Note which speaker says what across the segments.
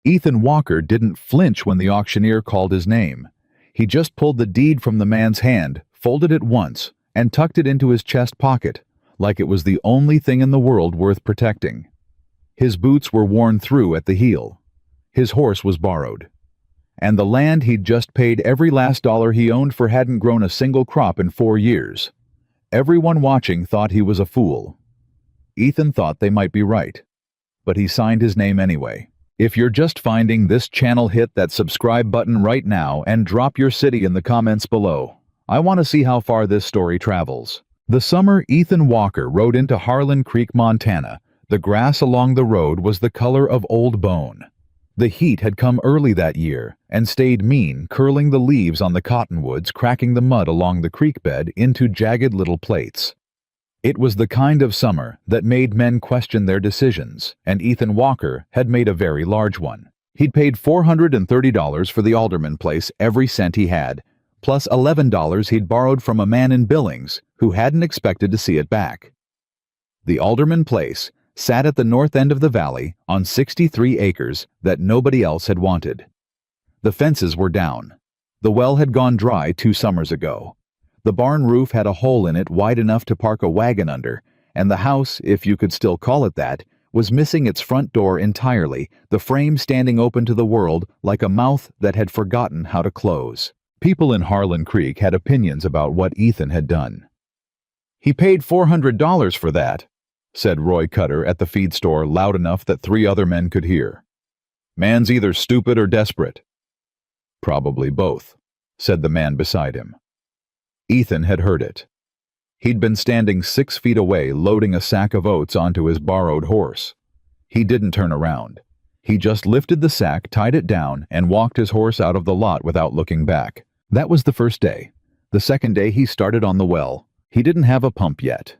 Speaker 1: Ethan Walker didn't flinch when the auctioneer called his name. He just pulled the deed from the man's hand, folded it once, and tucked it into his chest pocket, like it was the only thing in the world worth protecting. His boots were worn through at the heel. His horse was borrowed. And the land he'd just paid every last dollar he owned for hadn't grown a single crop in 4 years. Everyone watching thought he was a fool. Ethan thought they might be right, but he signed his name anyway. If you're just finding this channel, hit that subscribe button right now and drop your city in the comments below. I want to see how far this story travels. The summer Ethan Walker rode into Harlan Creek, Montana, the grass along the road was the color of old bone. The heat had come early that year and stayed mean, curling the leaves on the cottonwoods, cracking the mud along the creek bed into jagged little plates. It was the kind of summer that made men question their decisions, and Ethan Walker had made a very large one. He'd paid $430 for the alderman place, every cent he had, plus $11 he'd borrowed from a man in Billings who hadn't expected to see it back. The alderman place sat at the north end of the valley on 63 acres that nobody else had wanted. The fences were down. The well had gone dry 2 summers ago. The barn roof had a hole in it wide enough to park a wagon under, and the house, if you could still call it that, was missing its front door entirely, the frame standing open to the world like a mouth that had forgotten how to close. People in Harlan Creek had opinions about what Ethan had done. "He paid $400 for that," said Roy Cutter at the feed store loud enough that 3 other men could hear. "Man's either stupid or desperate." "Probably both," said the man beside him. Ethan had heard it. He'd been standing 6 feet away loading a sack of oats onto his borrowed horse. He didn't turn around. He just lifted the sack, tied it down, and walked his horse out of the lot without looking back. That was the first day. The second day he started on the well. He didn't have a pump yet.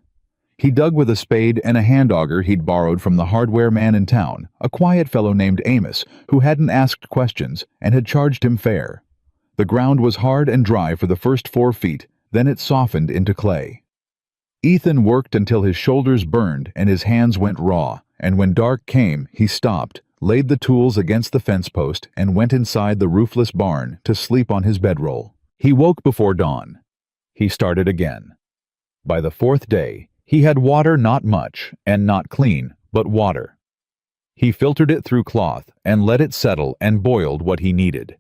Speaker 1: He dug with a spade and a hand auger he'd borrowed from the hardware man in town, a quiet fellow named Amos, who hadn't asked questions and had charged him fair. The ground was hard and dry for the first 4 feet, then it softened into clay. Ethan worked until his shoulders burned and his hands went raw, and when dark came, he stopped, laid the tools against the fence post, and went inside the roofless barn to sleep on his bedroll. He woke before dawn. He started again. By the 4th day, he had water, not much, and not clean, but water. He filtered it through cloth and let it settle and boiled what he needed.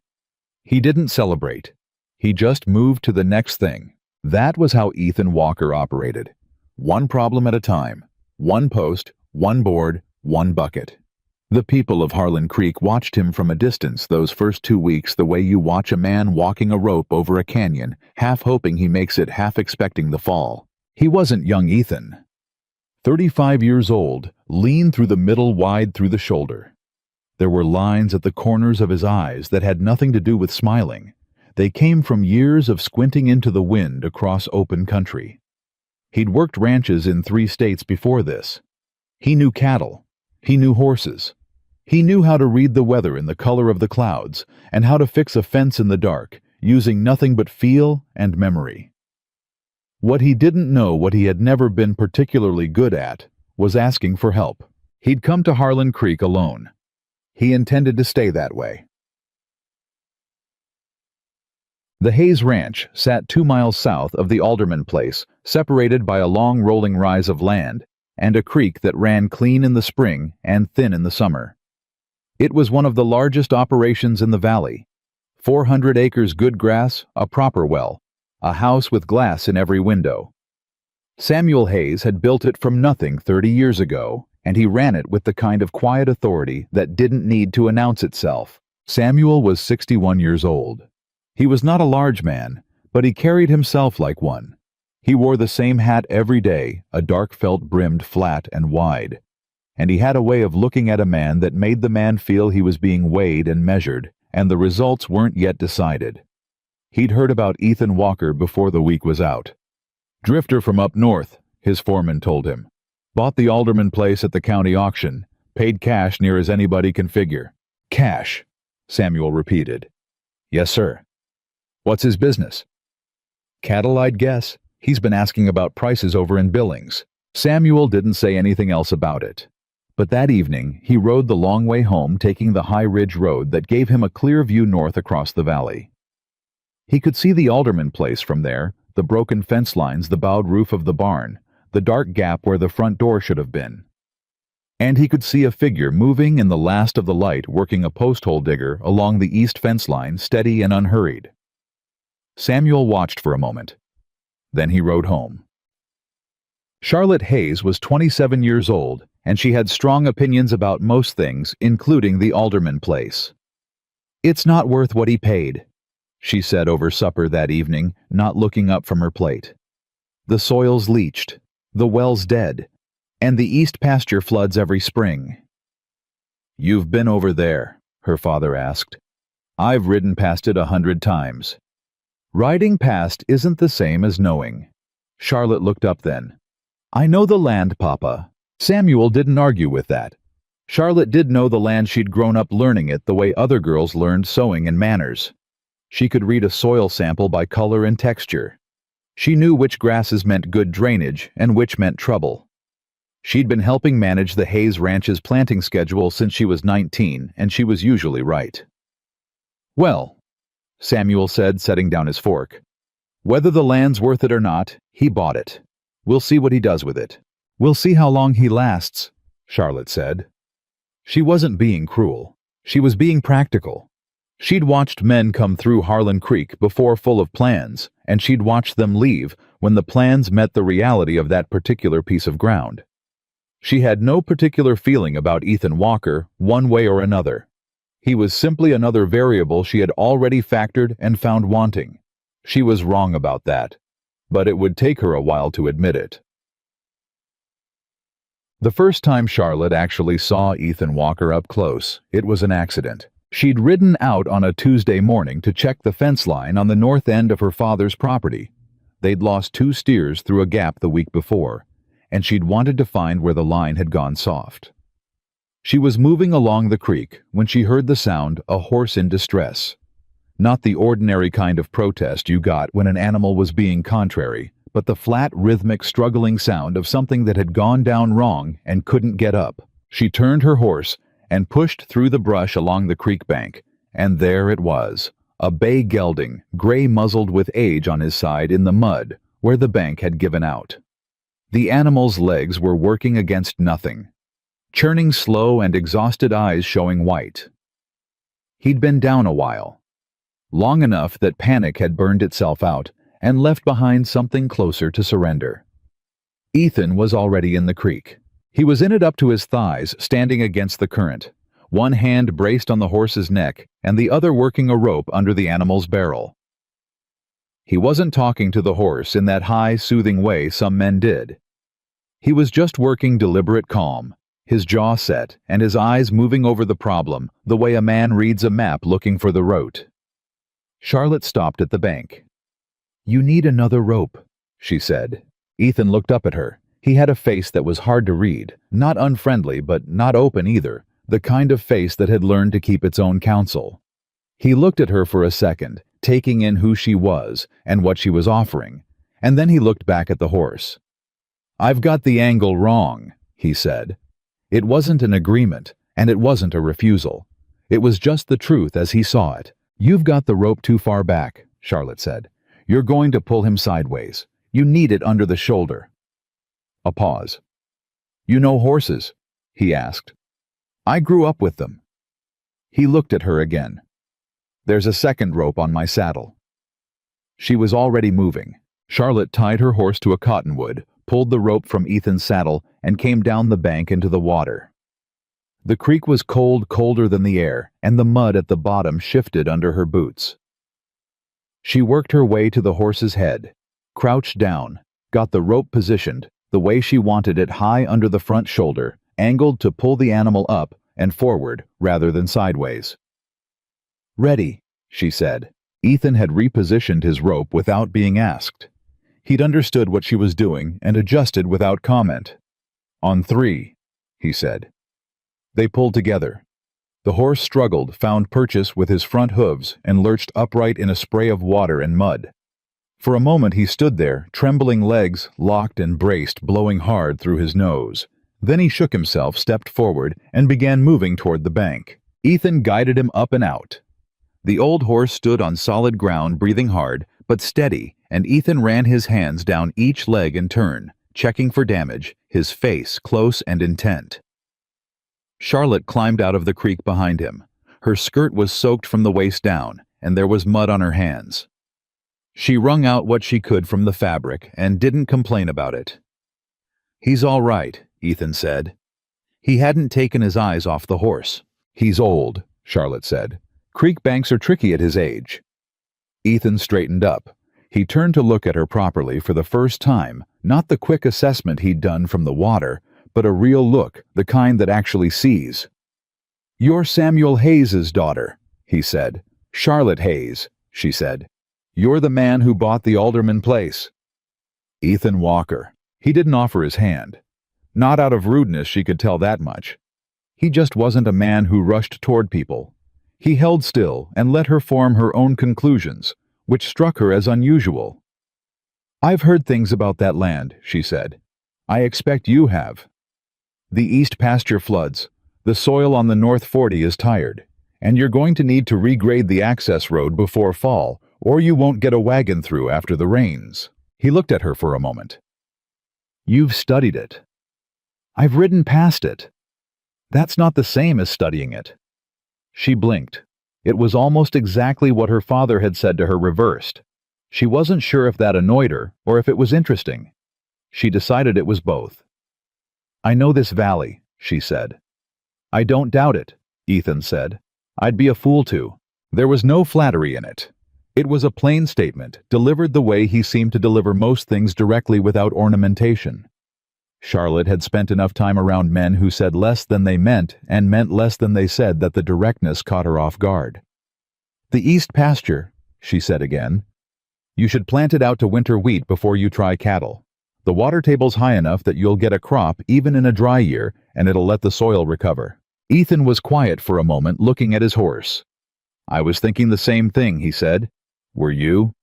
Speaker 1: He didn't celebrate. He just moved to the next thing. That was how Ethan Walker operated. One problem at a time. One post, one board, one bucket. The people of Harlan Creek watched him from a distance those first 2 weeks the way you watch a man walking a rope over a canyon, half hoping he makes it, half expecting the fall. He wasn't young Ethan. 35 years old, lean through the middle, wide through the shoulder. There were lines at the corners of his eyes that had nothing to do with smiling. They came from years of squinting into the wind across open country. He'd worked ranches in 3 states before this. He knew cattle. He knew horses. He knew how to read the weather in the color of the clouds and how to fix a fence in the dark, using nothing but feel and memory. What he didn't know, what he had never been particularly good at, was asking for help. He'd come to Harlan Creek alone. He intended to stay that way. The Hayes Ranch sat 2 miles south of the Alderman place, separated by a long rolling rise of land and a creek that ran clean in the spring and thin in the summer. It was one of the largest operations in the valley. 400 acres good grass, a proper well, a house with glass in every window. Samuel Hayes had built it from nothing 30 years ago, and he ran it with the kind of quiet authority that didn't need to announce itself. Samuel was 61 years old. He was not a large man, but he carried himself like one. He wore the same hat every day, a dark felt brimmed flat and wide. And he had a way of looking at a man that made the man feel he was being weighed and measured, and the results weren't yet decided. He'd heard about Ethan Walker before the week was out. "Drifter from up north," his foreman told him. "Bought the alderman place at the county auction. Paid cash near as anybody can figure." "Cash," Samuel repeated. "Yes, sir." "What's his business?" "Cattle, I'd guess. He's been asking about prices over in Billings." Samuel didn't say anything else about it. But that evening, he rode the long way home, taking the high ridge road that gave him a clear view north across the valley. He could see the alderman place from there, the broken fence lines, the bowed roof of the barn, the dark gap where the front door should have been. And he could see a figure moving in the last of the light, working a post-hole digger along the east fence line, steady and unhurried. Samuel watched for a moment. Then he rode home. Charlotte Hayes was 27 years old, and she had strong opinions about most things, including the alderman place. "It's not worth what he paid," she said over supper that evening, not looking up from her plate. "The soil's leached, the well's dead, and the east pasture floods every spring." "You've been over there?" her father asked. "I've ridden past it 100 times. "Riding past isn't the same as knowing." Charlotte looked up then. "I know the land, Papa." Samuel didn't argue with that. Charlotte did know the land. She'd grown up learning it the way other girls learned sewing and manners. She could read a soil sample by color and texture. She knew which grasses meant good drainage and which meant trouble. She'd been helping manage the Hayes Ranch's planting schedule since she was 19, and she was usually right. "Well," Samuel said, setting down his fork, "whether the land's worth it or not, he bought it. We'll see what he does with it." "We'll see how long he lasts," Charlotte said. She wasn't being cruel. She was being practical. She'd watched men come through Harlan Creek before full of plans, and she'd watched them leave when the plans met the reality of that particular piece of ground. She had no particular feeling about Ethan Walker, one way or another. He was simply another variable she had already factored and found wanting. She was wrong about that, but it would take her a while to admit it. The first time Charlotte actually saw Ethan Walker up close, it was an accident. She'd ridden out on a Tuesday morning to check the fence line on the north end of her father's property. They'd lost 2 steers through a gap the week before, and she'd wanted to find where the line had gone soft. She was moving along the creek when she heard the sound, a horse in distress. Not the ordinary kind of protest you got when an animal was being contrary, but the flat, rhythmic, struggling sound of something that had gone down wrong and couldn't get up. She turned her horse and pushed through the brush along the creek bank, and there it was, a bay gelding, gray-muzzled with age on his side in the mud, where the bank had given out. The animal's legs were working against nothing, churning slow and exhausted eyes showing white. He'd been down a while, long enough that panic had burned itself out and left behind something closer to surrender. Ethan was already in the creek. He was in it up to his thighs, standing against the current, one hand braced on the horse's neck and the other working a rope under the animal's barrel. He wasn't talking to the horse in that high, soothing way some men did. He was just working deliberate calm, his jaw set and his eyes moving over the problem the way a man reads a map looking for the route. Charlotte stopped at the bank. "You need another rope," she said. Ethan looked up at her. He had a face that was hard to read, not unfriendly but not open either, the kind of face that had learned to keep its own counsel. He looked at her for a second, taking in who she was and what she was offering, and then he looked back at the horse. "I've got the angle wrong," he said. It wasn't an agreement, and it wasn't a refusal. It was just the truth as he saw it. "You've got the rope too far back," Charlotte said. "You're going to pull him sideways. You need it under the shoulder." A pause. "You know horses?" he asked. "I grew up with them." He looked at her again. "There's a second rope on my saddle." She was already moving. Charlotte tied her horse to a cottonwood, pulled the rope from Ethan's saddle, and came down the bank into the water. The creek was cold, colder than the air, and the mud at the bottom shifted under her boots. She worked her way to the horse's head, crouched down, got the rope positioned the way she wanted it, high under the front shoulder, angled to pull the animal up and forward rather than sideways. "Ready," she said. Ethan had repositioned his rope without being asked. He'd understood what she was doing and adjusted without comment. "On 3, he said. They pulled together. The horse struggled, found purchase with his front hooves, and lurched upright in a spray of water and mud. For a moment he stood there, trembling legs locked and braced, blowing hard through his nose. Then he shook himself, stepped forward, and began moving toward the bank. Ethan guided him up and out. The old horse stood on solid ground, breathing hard, but steady, and Ethan ran his hands down each leg in turn, checking for damage, his face close and intent. Charlotte climbed out of the creek behind him. Her skirt was soaked from the waist down, and there was mud on her hands. She wrung out what she could from the fabric and didn't complain about it. "He's all right," Ethan said. He hadn't taken his eyes off the horse. "He's old," Charlotte said. "Creek banks are tricky at his age." Ethan straightened up. He turned to look at her properly for the first time, not the quick assessment he'd done from the water, but a real look, the kind that actually sees. "You're Samuel Hayes's daughter," he said. "Charlotte Hayes," she said. "You're the man who bought the Alderman place." Ethan Walker. He didn't offer his hand. Not out of rudeness, she could tell that much. He just wasn't a man who rushed toward people. He held still and let her form her own conclusions, which struck her as unusual. "I've heard things about that land," she said. "I expect you have. The east pasture floods. The soil on the North 40 is tired, and you're going to need to regrade the access road before fall, or you won't get a wagon through after the rains." He looked at her for a moment. "You've studied it." "I've ridden past it." "That's not the same as studying it." She blinked. It was almost exactly what her father had said to her reversed. She wasn't sure if that annoyed her or if it was interesting. She decided it was both. "I know this valley," she said. "I don't doubt it," Ethan said. "I'd be a fool to." There was no flattery in it. It was a plain statement, delivered the way he seemed to deliver most things, directly, without ornamentation. Charlotte had spent enough time around men who said less than they meant and meant less than they said that the directness caught her off guard. "The east pasture," she said again. "You should plant it out to winter wheat before you try cattle. The water table's high enough that you'll get a crop even in a dry year, and it'll let the soil recover." Ethan was quiet for a moment, looking at his horse. "I was thinking the same thing," he said. "Were you?"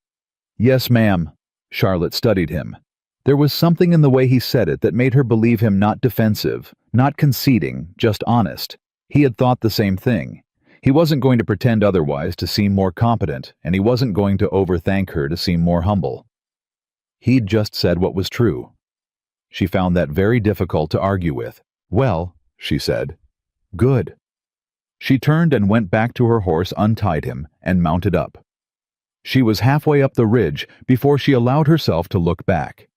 Speaker 1: "Yes, ma'am." Charlotte studied him. There was something in the way he said it that made her believe him not defensive, not conceding, just honest. He had thought the same thing. He wasn't going to pretend otherwise to seem more competent, and he wasn't going to overthank her to seem more humble. He'd just said what was true. She found that very difficult to argue with. "Well," she said. "Good." She turned and went back to her horse, untied him, and mounted up. She was halfway up the ridge before she allowed herself to look back.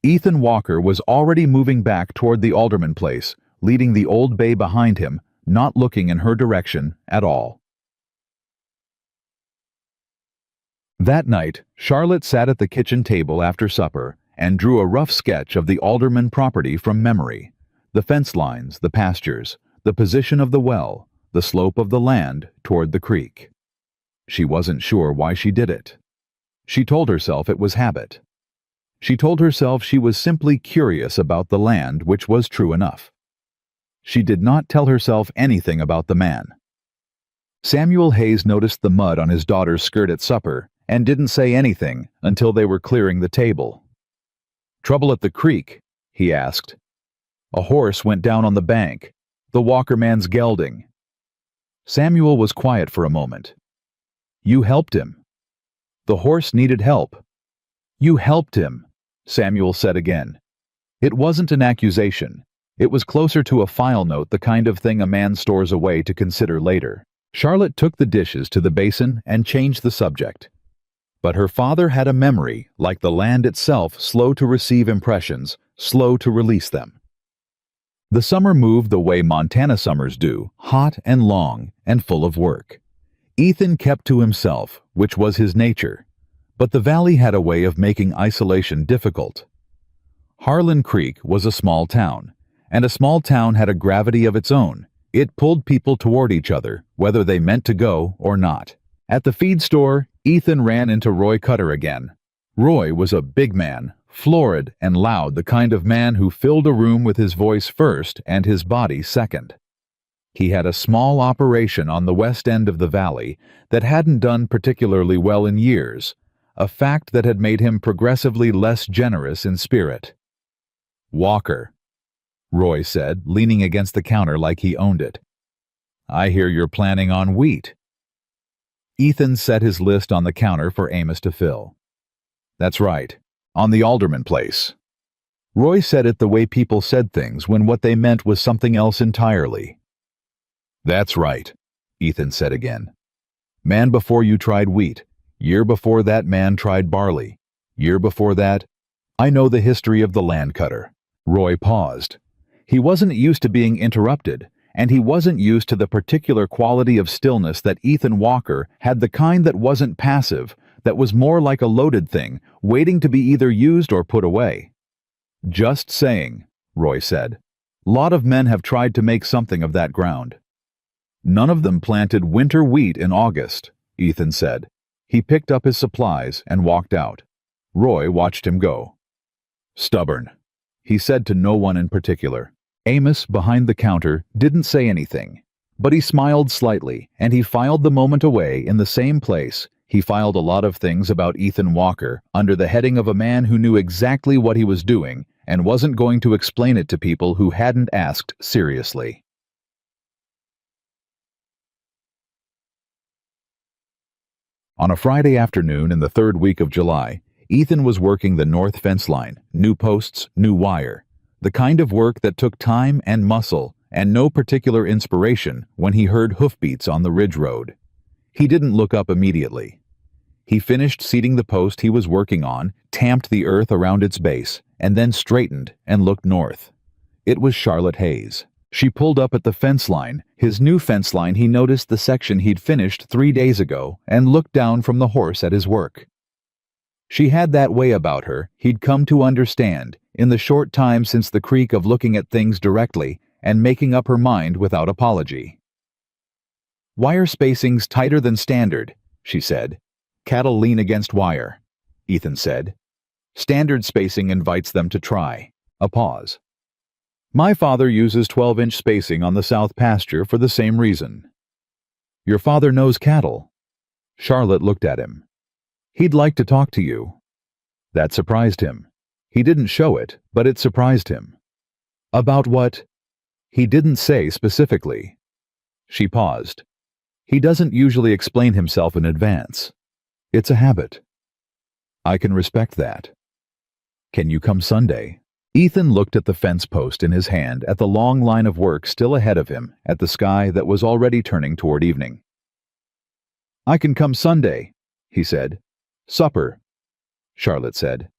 Speaker 1: Ethan Walker was already moving back toward the Alderman place, leading the old bay behind him, not looking in her direction at all. That night, Charlotte sat at the kitchen table after supper and drew a rough sketch of the Alderman property from memory. The fence lines, the pastures, the position of the well, the slope of the land toward the creek. She wasn't sure why she did it. She told herself it was habit. She told herself she was simply curious about the land, which was true enough. She did not tell herself anything about the man. Samuel Hayes noticed the mud on his daughter's skirt at supper and didn't say anything until they were clearing the table. "Trouble at the creek?" he asked. "A horse went down on the bank. The Walker man's gelding." Samuel was quiet for a moment. "You helped him." "The horse needed help." "You helped him," Samuel said again. It wasn't an accusation. It was closer to a file note, the kind of thing a man stores away to consider later. Charlotte took the dishes to the basin and changed the subject. But her father had a memory, like the land itself, slow to receive impressions, slow to release them. The summer moved the way Montana summers do, hot and long and full of work. Ethan kept to himself, which was his nature. But the valley had a way of making isolation difficult. Harlan Creek was a small town, and a small town had a gravity of its own. It pulled people toward each other, whether they meant to go or not. At the feed store, Ethan ran into Roy Cutter again. Roy was a big man, florid and loud, the kind of man who filled a room with his voice first and his body second. He had a small operation on the west end of the valley that hadn't done particularly well in years, a fact that had made him progressively less generous in spirit. Walker. Roy said, leaning against the counter like he owned it. I hear you're planning on wheat. Ethan set his list on the counter for Amos to fill. That's right, on the Alderman place. Roy said it the way people said things when what they meant was something else entirely. That's right, Ethan said again. Man before you tried wheat. Year before that man tried barley. Year before that, I know the history of the land cutter. Roy paused. He wasn't used to being interrupted, and he wasn't used to the particular quality of stillness that Ethan Walker had, the kind that wasn't passive, that was more like a loaded thing, waiting to be either used or put away. Just saying, Roy said. Lot of men have tried to make something of that ground. None of them planted winter wheat in August, Ethan said. He picked up his supplies and walked out. Roy watched him go. Stubborn, he said to no one in particular. Amos, behind the counter, didn't say anything, but he smiled slightly, and he filed the moment away in the same place. He filed a lot of things about Ethan Walker under the heading of a man who knew exactly what he was doing and wasn't going to explain it to people who hadn't asked seriously. On a Friday afternoon in the third week of July, Ethan was working the north fence line, new posts, new wire, the kind of work that took time and muscle and no particular inspiration when he heard hoofbeats on the ridge road. He didn't look up immediately. He finished seating the post he was working on, tamped the earth around its base, and then straightened and looked north. It was Charlotte Hayes. She pulled up at the fence line, his new fence line. He noticed the section he'd finished 3 days ago and looked down from the horse at his work. She had that way about her he'd come to understand in the short time since the creak of looking at things directly and making up her mind without apology. Wire spacing's tighter than standard, she said. Cattle lean against wire, Ethan said. Standard spacing invites them to try. A pause. My father uses 12-inch spacing on the south pasture for the same reason. Your father knows cattle. Charlotte looked at him. He'd like to talk to you. That surprised him. He didn't show it, but it surprised him. About what? He didn't say specifically. She paused. He doesn't usually explain himself in advance. It's a habit. I can respect that. Can you come Sunday? Ethan looked at the fence post in his hand, at the long line of work still ahead of him, at the sky that was already turning toward evening. I can come Sunday, he said. Supper, Charlotte said.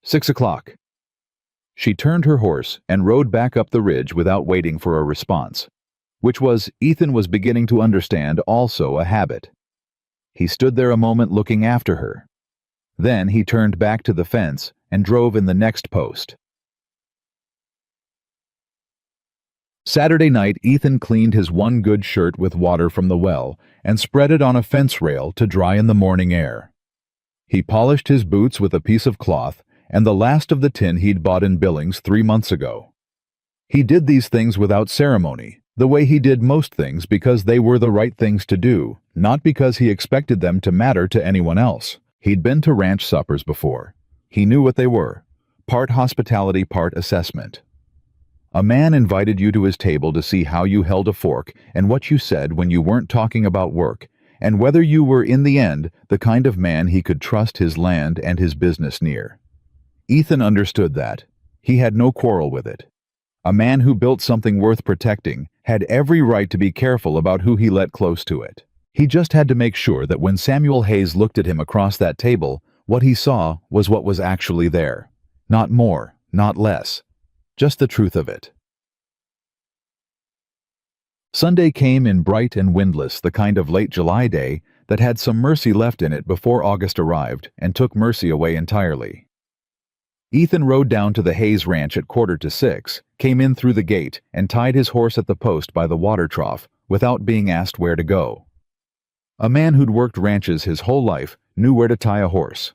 Speaker 1: 6 o'clock. She turned her horse and rode back up the ridge without waiting for a response, which was, Ethan was beginning to understand, also a habit. He stood there a moment looking after her. Then he turned back to the fence and drove in the next post. Saturday night, Ethan cleaned his one good shirt with water from the well and spread it on a fence rail to dry in the morning air. He polished his boots with a piece of cloth and the last of the tin he'd bought in Billings 3 months ago. He did these things without ceremony, the way he did most things, because they were the right things to do, not because he expected them to matter to anyone else. He'd been to ranch suppers before. He knew what they were, part hospitality, part assessment. A man invited you to his table to see how you held a fork and what you said when you weren't talking about work, and whether you were in the end the kind of man he could trust his land and his business near. Ethan understood that. He had no quarrel with it. A man who built something worth protecting had every right to be careful about who he let close to it. He just had to make sure that when Samuel Hayes looked at him across that table, what he saw was what was actually there. Not more, not less. Just the truth of it. Sunday came in bright and windless, the kind of late July day that had some mercy left in it before August arrived and took mercy away entirely. Ethan rode down to the Hayes Ranch at 5:45, came in through the gate, and tied his horse at the post by the water trough without being asked where to go. A man who'd worked ranches his whole life knew where to tie a horse.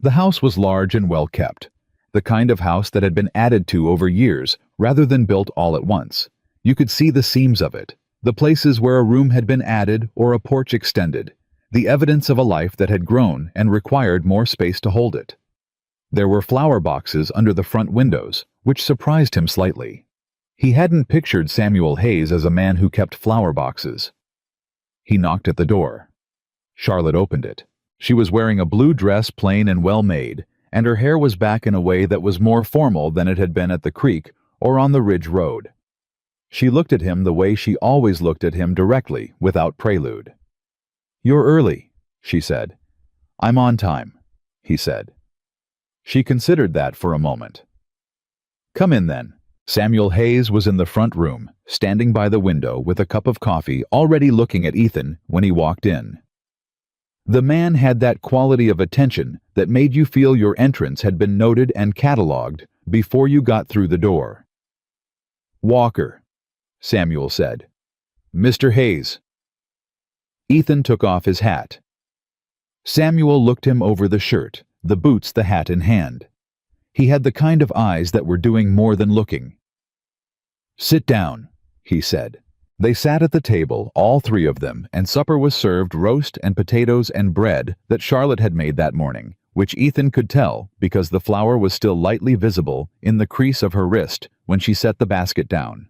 Speaker 1: The house was large and well kept, the kind of house that had been added to over years rather than built all at once. You could see the seams of it, the places where a room had been added or a porch extended, the evidence of a life that had grown and required more space to hold it. There were flower boxes under the front windows, which surprised him slightly. He hadn't pictured Samuel Hayes as a man who kept flower boxes. He knocked at the door. Charlotte opened it. She was wearing a blue dress, plain and well-made, and her hair was back in a way that was more formal than it had been at the creek or on the Ridge Road. She looked at him the way she always looked at him, directly, without prelude. "You're early," she said. "I'm on time," he said. She considered that for a moment. "Come in, then." Samuel Hayes was in the front room, standing by the window with a cup of coffee, already looking at Ethan when he walked in. The man had that quality of attention that made you feel your entrance had been noted and catalogued before you got through the door. "Walker," Samuel said. "Mr. Hayes." Ethan took off his hat. Samuel looked him over the shirt, the boots, the hat in hand. He had the kind of eyes that were doing more than looking. "Sit down," he said. They sat at the table, all three of them, and supper was served, roast and potatoes and bread that Charlotte had made that morning, which Ethan could tell because the flour was still lightly visible in the crease of her wrist when she set the basket down.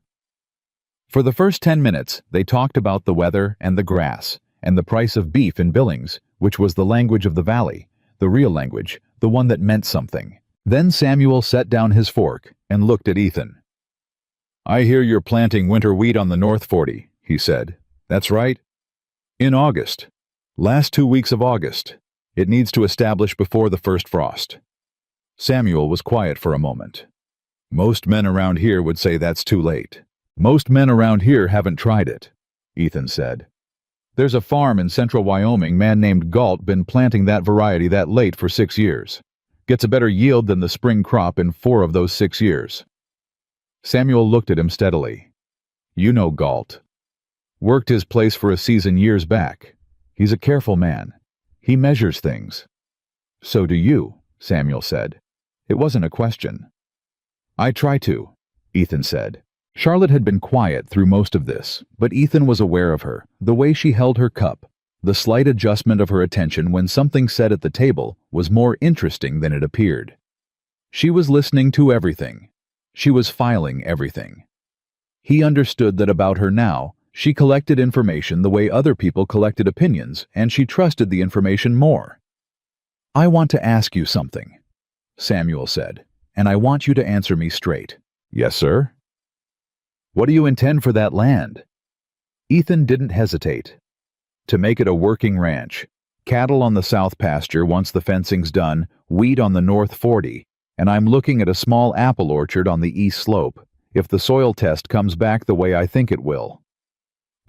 Speaker 1: For the first 10 minutes, they talked about the weather and the grass, and the price of beef in Billings, which was the language of the valley, the real language, the one that meant something. Then Samuel set down his fork and looked at Ethan. "I hear you're planting winter wheat on the North 40, he said. "That's right?" "In August. Last 2 weeks of August. It needs to establish before the first frost." Samuel was quiet for a moment. "Most men around here would say that's too late." "Most men around here haven't tried it," Ethan said. "There's a farm in central Wyoming, man named Galt, been planting that variety that late for 6 years. Gets a better yield than the spring crop in 4 of those 6 years. Samuel looked at him steadily. "You know Galt. Worked his place for a season years back. He's a careful man. He measures things." "So do you," Samuel said. It wasn't a question. "I try to," Ethan said. Charlotte had been quiet through most of this, but Ethan was aware of her, the way she held her cup, the slight adjustment of her attention when something said at the table was more interesting than it appeared. She was listening to everything. She was filing everything. He understood that about her now, she collected information the way other people collected opinions, and she trusted the information more. "I want to ask you something," Samuel said, "and I want you to answer me straight." "Yes, sir." "What do you intend for that land?" Ethan didn't hesitate. "To make it a working ranch. Cattle on the south pasture once the fencing's done, wheat on the north 40, and I'm looking at a small apple orchard on the east slope, if the soil test comes back the way I think it will."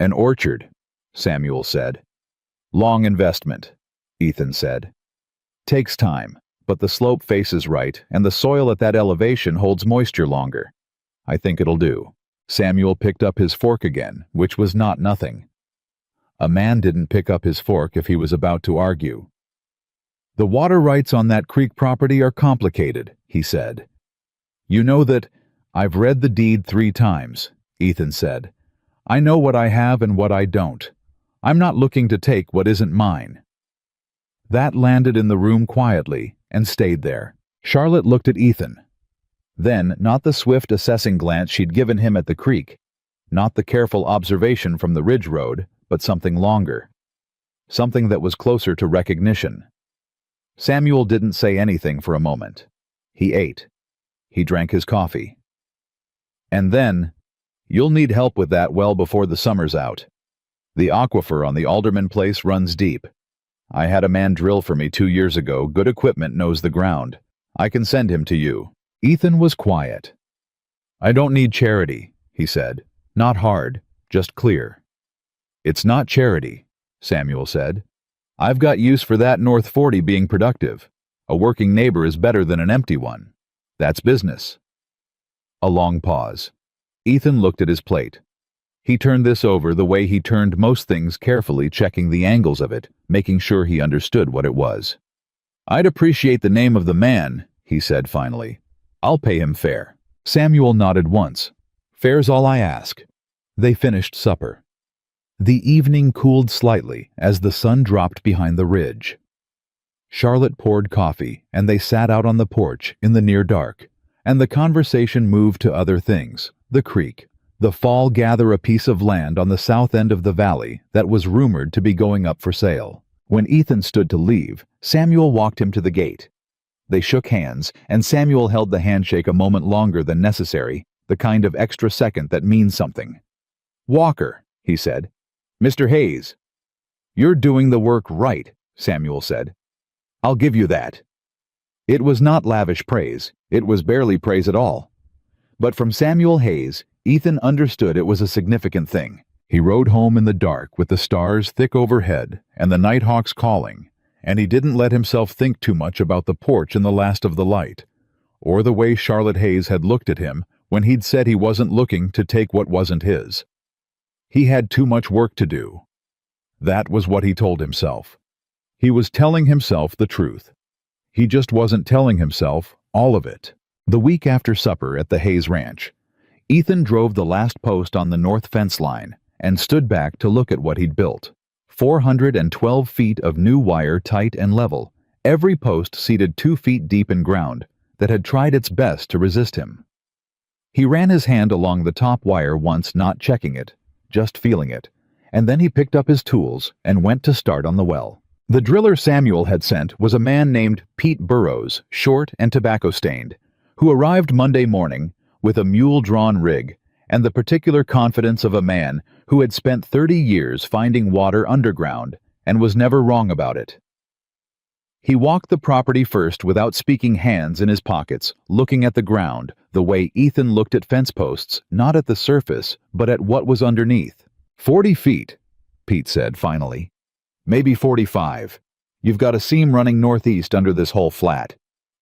Speaker 1: "An orchard," Samuel said. "Long investment," Ethan said. "Takes time, but the slope faces right, and the soil at that elevation holds moisture longer. I think it'll do." Samuel picked up his fork again, which was not nothing. A man didn't pick up his fork if he was about to argue. "The water rights on that creek property are complicated," he said. "You know that—" "I've read the deed 3 times, Ethan said. "I know what I have and what I don't. I'm not looking to take what isn't mine." That landed in the room quietly and stayed there. Charlotte looked at Ethan. Then, not the swift assessing glance she'd given him at the creek, not the careful observation from the Ridge Road, but something longer. Something that was closer to recognition. Samuel didn't say anything for a moment. He ate. He drank his coffee. And then, "You'll need help with that well before the summer's out. The aquifer on the Alderman place runs deep. I had a man drill for me 2 years ago. Good equipment, knows the ground. I can send him to you." Ethan was quiet. "I don't need charity," he said. "Not hard, just clear." "It's not charity," Samuel said. "I've got use for that North 40 being productive. A working neighbor is better than an empty one. That's business." A long pause. Ethan looked at his plate. He turned this over the way he turned most things, carefully checking the angles of it, making sure he understood what it was. "I'd appreciate the name of the man," he said finally. "I'll pay him fair." Samuel nodded once. "Fair's all I ask." They finished supper. The evening cooled slightly as the sun dropped behind the ridge. Charlotte poured coffee, and they sat out on the porch in the near dark, and the conversation moved to other things: the creek, the fall gather a piece of land on the south end of the valley that was rumored to be going up for sale. When Ethan stood to leave, Samuel walked him to the gate. They shook hands, and Samuel held the handshake a moment longer than necessary, the kind of extra second that means something. "Walker," he said. "Mr. Hayes." "You're doing the work right," Samuel said. "I'll give you that." It was not lavish praise. It was barely praise at all. But from Samuel Hayes, Ethan understood it was a significant thing. He rode home in the dark with the stars thick overhead and the nighthawks calling, and he didn't let himself think too much about the porch in the last of the light, or the way Charlotte Hayes had looked at him when he'd said he wasn't looking to take what wasn't his. He had too much work to do. That was what he told himself. He was telling himself the truth. He just wasn't telling himself all of it. The week after supper at the Hayes Ranch, Ethan drove the last post on the north fence line and stood back to look at what he'd built. 412 feet of new wire, tight and level, every post seated 2 feet deep in ground that had tried its best to resist him. He ran his hand along the top wire once, not checking it, just feeling it, and then he picked up his tools and went to start on the well. The driller Samuel had sent was a man named Pete Burrows, short and tobacco-stained, who arrived Monday morning with a mule-drawn rig and the particular confidence of a man who had spent 30 years finding water underground and was never wrong about it. He walked the property first without speaking, hands in his pockets, looking at the ground the way Ethan looked at fence posts, not at the surface, but at what was underneath. 40 feet, Pete said finally. Maybe 45. You've got a seam running northeast under this whole flat.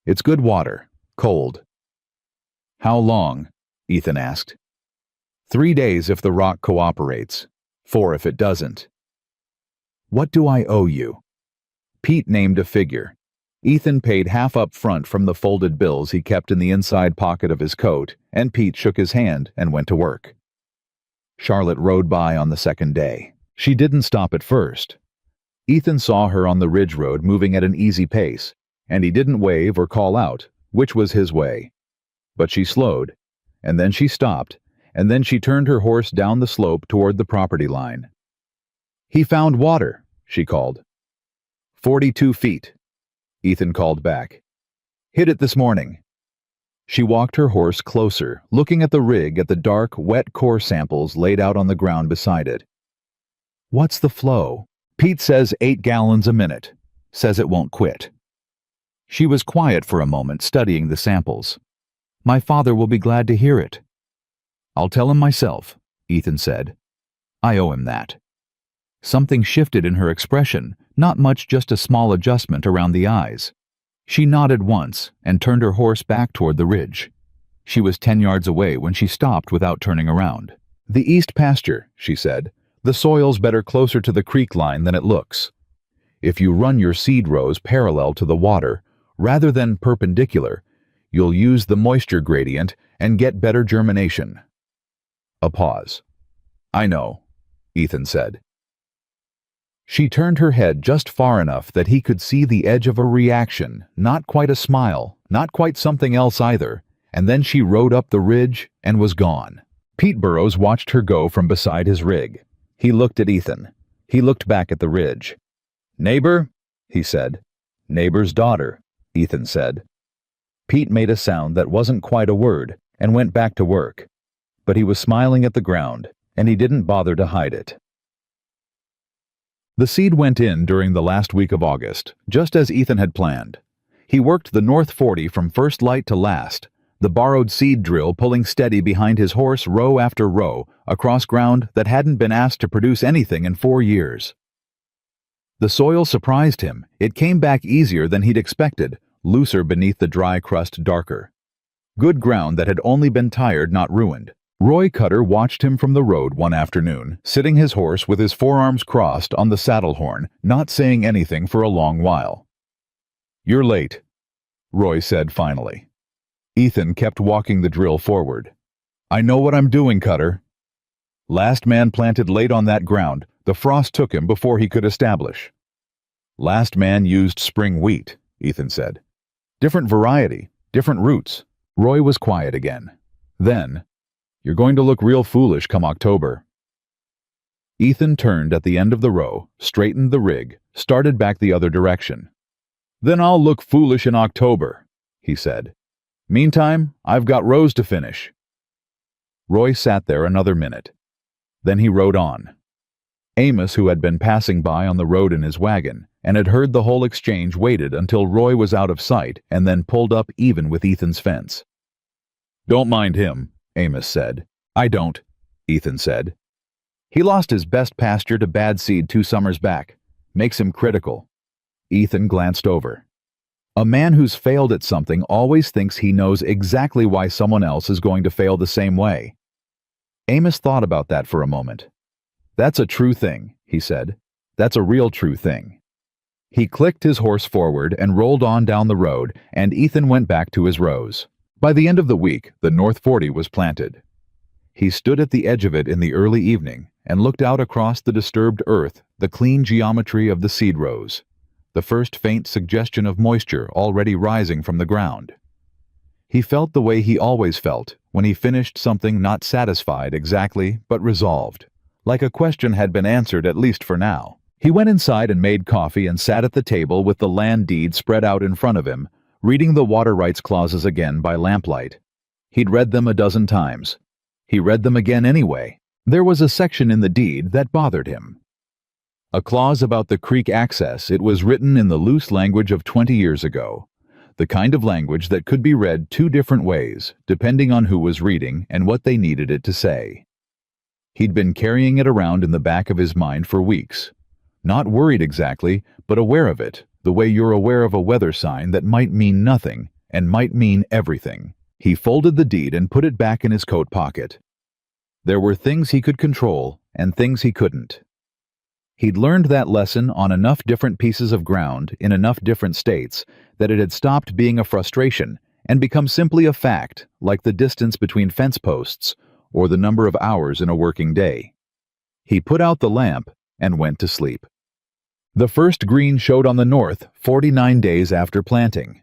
Speaker 1: It's good water, cold. How long? Ethan asked. 3 days if the rock cooperates. 4 if it doesn't. What do I owe you? Pete named a figure. Ethan paid half up front from the folded bills he kept in the inside pocket of his coat, and Pete shook his hand and went to work. Charlotte rode by on the second day. She didn't stop at first. Ethan saw her on the ridge road moving at an easy pace, and he didn't wave or call out, which was his way. But she slowed, and then she stopped, and then she turned her horse down the slope toward the property line. "He found water," she called. 42 feet, Ethan called back. "Hit it this morning." She walked her horse closer, looking at the rig, at the dark, wet core samples laid out on the ground beside it. "What's the flow?" "Pete says 8 gallons a minute. Says it won't quit." She was quiet for a moment, studying the samples. "My father will be glad to hear it." "I'll tell him myself," Ethan said. "I owe him that." Something shifted in her expression, not much, just a small adjustment around the eyes. She nodded once and turned her horse back toward the ridge. She was 10 yards away when she stopped without turning around. "The east pasture," she said. "The soil's better closer to the creek line than it looks. If you run your seed rows parallel to the water, rather than perpendicular, you'll use the moisture gradient and get better germination." A pause. "I know," Ethan said. She turned her head just far enough that he could see the edge of a reaction, not quite a smile, not quite something else either, and then she rode up the ridge and was gone. Pete Burrows watched her go from beside his rig. He looked at Ethan. He looked back at the ridge. "Neighbor?" he said. "Neighbor's daughter," Ethan said. Pete made a sound that wasn't quite a word and went back to work, but he was smiling at the ground, and he didn't bother to hide it. The seed went in during the last week of August, just as Ethan had planned. He worked the North 40 from first light to last, the borrowed seed drill pulling steady behind his horse row after row across ground that hadn't been asked to produce anything in 4 years. The soil surprised him. It came back easier than he'd expected, looser beneath the dry crust, darker. Good ground that had only been tired, not ruined. Roy Cutter watched him from the road one afternoon, sitting his horse with his forearms crossed on the saddle horn, not saying anything for a long while. "You're late," Roy said finally. Ethan kept walking the drill forward. "I know what I'm doing, Cutter." "Last man planted late on that ground. The frost took him before he could establish." "Last man used spring wheat," Ethan said. "Different variety, different roots. Roy was quiet again. Then, "You're going to look real foolish come October." Ethan turned at the end of the row, straightened the rig, started back the other direction. "Then I'll look foolish in October," he said. "Meantime, I've got rows to finish." Roy sat there another minute. Then he rode on. Amos, who had been passing by on the road in his wagon and had heard the whole exchange, waited until Roy was out of sight and then pulled up even with Ethan's fence. "Don't mind him," Amos said. "I don't," Ethan said. "He lost his best pasture to bad seed 2 summers back. Makes him critical." Ethan glanced over. A man who's failed at something always thinks he knows exactly why someone else is going to fail the same way. Amos thought about that for a moment. "That's a true thing," he said. "That's a real true thing." He clicked his horse forward and rolled on down the road, and Ethan went back to his rows. By the end of the week, the North 40 was planted. He stood at the edge of it in the early evening and looked out across the disturbed earth, the clean geometry of the seed rows, the first faint suggestion of moisture already rising from the ground. He felt the way he always felt when he finished something, not satisfied exactly, but resolved, like a question had been answered at least for now. He went inside and made coffee and sat at the table with the land deed spread out in front of him, reading the water rights clauses again by lamplight. He'd read them a dozen times. He read them again anyway. There was a section in the deed that bothered him. A clause about the creek access. It was written in the loose language of 20 years ago, the kind of language that could be read 2 different ways, depending on who was reading and what they needed it to say. He'd been carrying it around in the back of his mind for weeks. Not worried exactly, but aware of it, the way you're aware of a weather sign that might mean nothing and might mean everything. He folded the deed and put it back in his coat pocket. There were things he could control and things he couldn't. He'd learned that lesson on enough different pieces of ground in enough different states that it had stopped being a frustration and become simply a fact, like the distance between fence posts or the number of hours in a working day. He put out the lamp and went to sleep. The first green showed on the north 49 days after planting.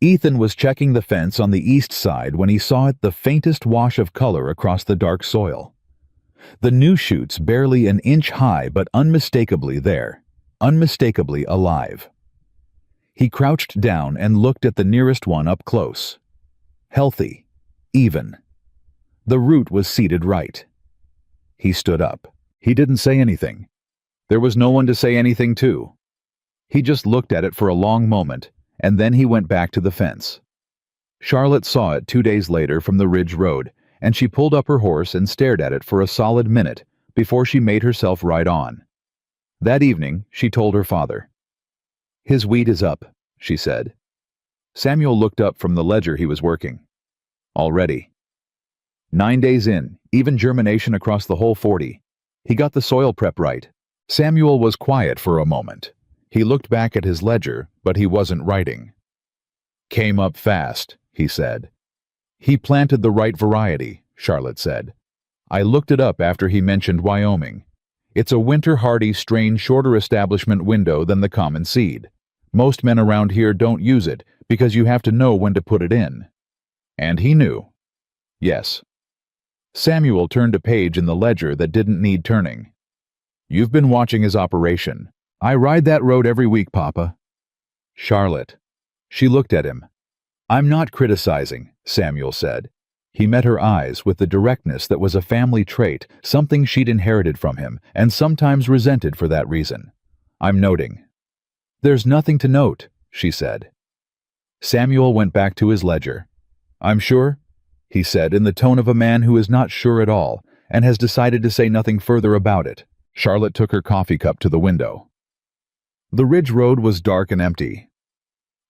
Speaker 1: Ethan was checking the fence on the east side when he saw it, the faintest wash of color across the dark soil. The new shoots barely an inch high, but unmistakably there, unmistakably alive. He crouched down and looked at the nearest one up close. Healthy, even. The root was seated right. He stood up. He didn't say anything. There was no one to say anything to. He just looked at it for a long moment, and then he went back to the fence. Charlotte saw it 2 days later from the Ridge Road, and she pulled up her horse and stared at it for a solid minute before she made herself ride on. That evening, she told her father. "His wheat is up," she said. Samuel looked up from the ledger he was working. "Already." 9 days in, even germination across the whole 40. He got the soil prep right. Samuel was quiet for a moment. He looked back at his ledger, but he wasn't writing. "Came up fast," he said. "He planted the right variety," Charlotte said. "I looked it up after he mentioned Wyoming. It's a winter-hardy strain, shorter establishment window than the common seed. Most men around here don't use it because you have to know when to put it in." And he knew. Yes. Samuel turned a page in the ledger that didn't need turning. "You've been watching his operation. I ride that road every week, Papa." "Charlotte." She looked at him. "I'm not criticizing," Samuel said. He met her eyes with the directness that was a family trait, something she'd inherited from him, and sometimes resented for that reason. "I'm noting." "There's nothing to note," she said. Samuel went back to his ledger. "I'm sure?" he said in the tone of a man who is not sure at all and has decided to say nothing further about it. Charlotte took her coffee cup to the window. The Ridge Road was dark and empty.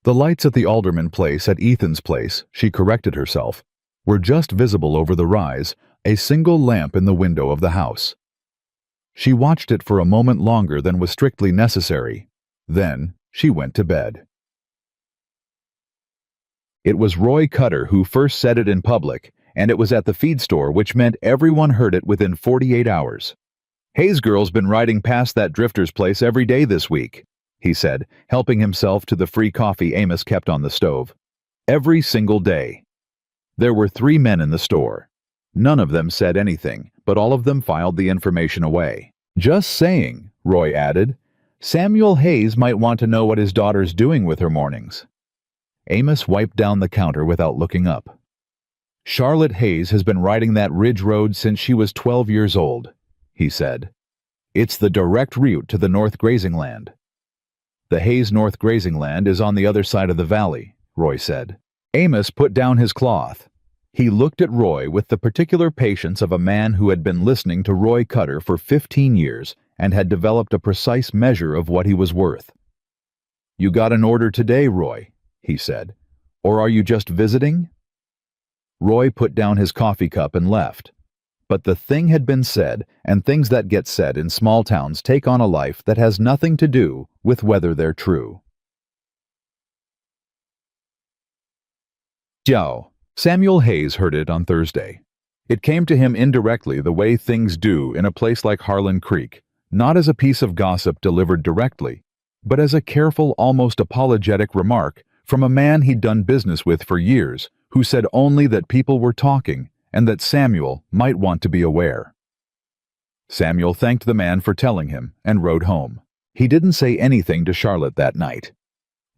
Speaker 1: The lights at the Alderman place, at Ethan's place, she corrected herself, were just visible over the rise, a single lamp in the window of the house. She watched it for a moment longer than was strictly necessary. Then she went to bed. It was Roy Cutter who first said it in public, and it was at the feed store, which meant everyone heard it within 48 hours. "Hayes girl's been riding past that drifter's place every day this week," he said, helping himself to the free coffee Amos kept on the stove. "Every single day. There were 3 men in the store. None of them said anything, but all of them filed the information away. "Just saying," Roy added. "Samuel Hayes might want to know what his daughter's doing with her mornings." Amos wiped down the counter without looking up. "Charlotte Hayes has been riding that ridge road since she was 12 years old," he said. "It's the direct route to the North Grazing Land." "The Hayes North Grazing Land is on the other side of the valley," Roy said. Amos put down his cloth. He looked at Roy with the particular patience of a man who had been listening to Roy Cutter for 15 years and had developed a precise measure of what he was worth. "You got an order today, Roy," he said. "Or are you just visiting?" Roy put down his coffee cup and left. But the thing had been said, and things that get said in small towns take on a life that has nothing to do with whether they're true. Jiao. Samuel Hayes heard it on Thursday. It came to him indirectly the way things do in a place like Harlan Creek, not as a piece of gossip delivered directly, but as a careful, almost apologetic remark from a man he'd done business with for years, who said only that people were talking and that Samuel might want to be aware. Samuel thanked the man for telling him and rode home. He didn't say anything to Charlotte that night.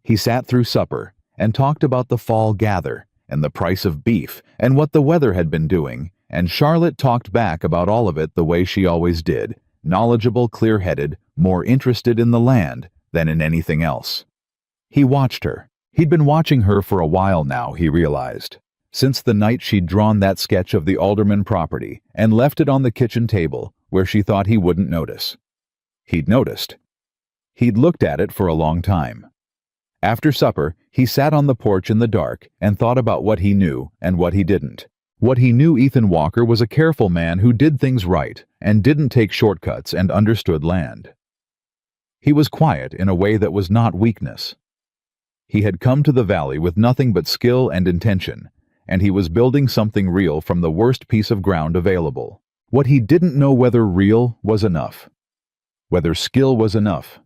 Speaker 1: He sat through supper and talked about the fall gather and the price of beef and what the weather had been doing, and Charlotte talked back about all of it the way she always did, knowledgeable, clear-headed, more interested in the land than in anything else. He watched her. He'd been watching her for a while now, he realized, since the night she'd drawn that sketch of the Alderman property and left it on the kitchen table where she thought he wouldn't notice. He'd noticed. He'd looked at it for a long time. After supper, he sat on the porch in the dark and thought about what he knew and what he didn't. What he knew: Ethan Walker was a careful man who did things right and didn't take shortcuts and understood land. He was quiet in a way that was not weakness. He had come to the valley with nothing but skill and intention, and he was building something real from the worst piece of ground available. What he didn't know whether real was enough, whether skill was enough,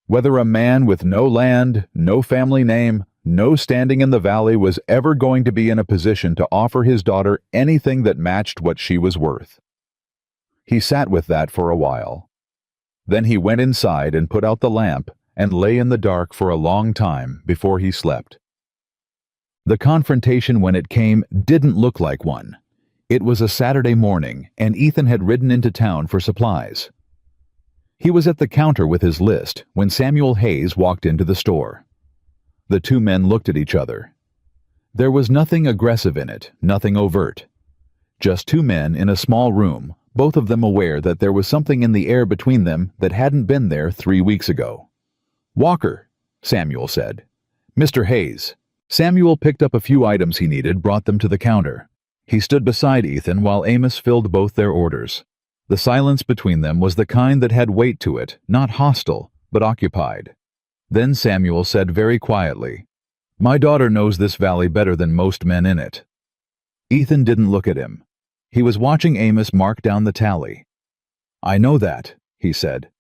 Speaker 1: whether a man with no land, no family name, no standing in the valley was ever going to be in a position to offer his daughter anything that matched what she was worth. He sat with that for a while. Then he went inside and put out the lamp and lay in the dark for a long time before he slept. The confrontation, when it came, didn't look like one. It was a Saturday morning, and Ethan had ridden into town for supplies. He was at the counter with his list when Samuel Hayes walked into the store. The two men looked at each other. There was nothing aggressive in it, nothing overt. Just two men in a small room, both of them aware that there was something in the air between them that hadn't been there 3 weeks ago. "Walker," Samuel said. "Mr. Hayes." Samuel picked up a few items he needed, brought them to the counter. He stood beside Ethan while Amos filled both their orders. The silence between them was the kind that had weight to it, not hostile, but occupied. Then Samuel said very quietly, "My daughter knows this valley better than most men in it." Ethan didn't look at him. He was watching Amos mark down the tally. "I know that," he said.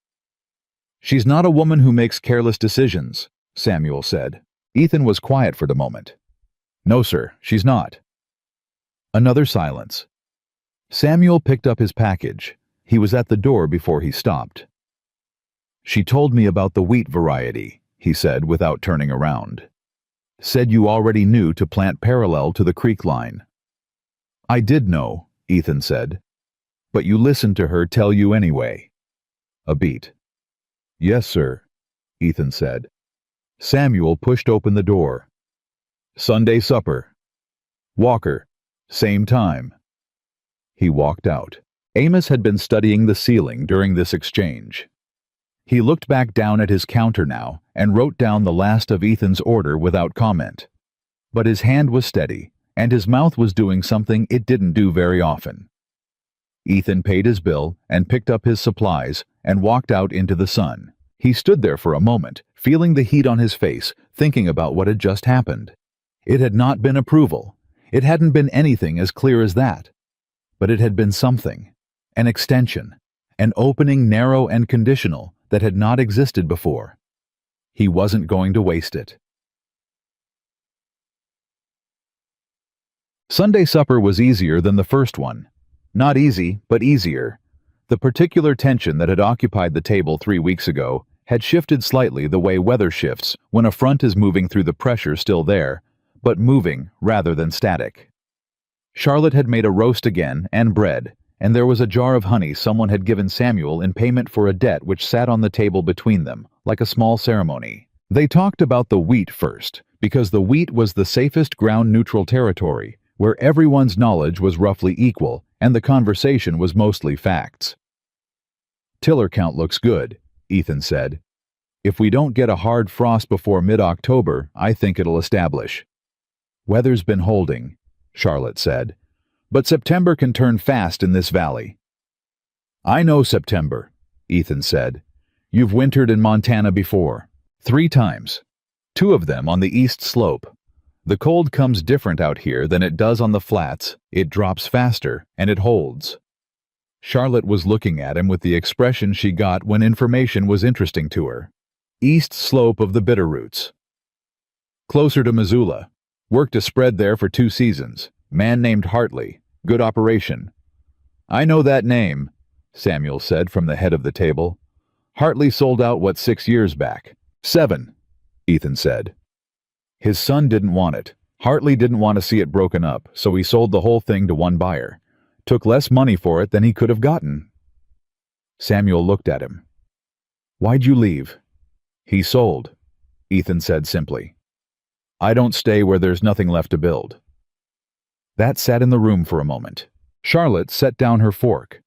Speaker 1: "She's not a woman who makes careless decisions," Samuel said. Ethan was quiet for the moment. "No, sir, she's not." Another silence. Samuel picked up his package. He was at the door before he stopped. "She told me about the wheat variety," he said without turning around. "Said you already knew to plant parallel to the creek line." "I did know," Ethan said. "But you listened to her tell you anyway." A beat. "Yes, sir," Ethan said. Samuel pushed open the door. "Sunday supper. Walker, same time." He walked out. Amos had been studying the ceiling during this exchange. He looked back down at his counter now and wrote down the last of Ethan's order without comment. But his hand was steady, and his mouth was doing something it didn't do very often. Ethan paid his bill and picked up his supplies and walked out into the sun. He stood there for a moment, feeling the heat on his face, thinking about what had just happened. It had not been approval. It hadn't been anything as clear as that. But it had been something, an extension, an opening narrow and conditional that had not existed before. He wasn't going to waste it. Sunday supper was easier than the first one. Not easy, but easier. The particular tension that had occupied the table 3 weeks ago had shifted slightly the way weather shifts when a front is moving through the pressure still there, but moving rather than static. Charlotte had made a roast again and bread, and there was a jar of honey someone had given Samuel in payment for a debt which sat on the table between them, like a small ceremony. They talked about the wheat first, because the wheat was the safest ground-neutral territory, where everyone's knowledge was roughly equal and the conversation was mostly facts. "Tiller count looks good," Ethan said. "If we don't get a hard frost before mid-October, I think it'll establish." "Weather's been holding," Charlotte said, "but September can turn fast in this valley." "I know September," Ethan said. "You've wintered in Montana before. 3 times. 2 of them on the east slope. The cold comes different out here than it does on the flats. It drops faster, and it holds." Charlotte was looking at him with the expression she got when information was interesting to her. "East slope of the Bitterroots. Closer to Missoula. Worked a spread there for 2 seasons. Man named Hartley. Good operation." "I know that name," Samuel said from the head of the table. "Hartley sold out 6 years back?" "7," Ethan said. "His son didn't want it. Hartley didn't want to see it broken up, so he sold the whole thing to one buyer. Took less money for it than he could have gotten." Samuel looked at him. "Why'd you leave?" "He sold," Ethan said simply. "I don't stay where there's nothing left to build." That sat in the room for a moment. Charlotte set down her fork.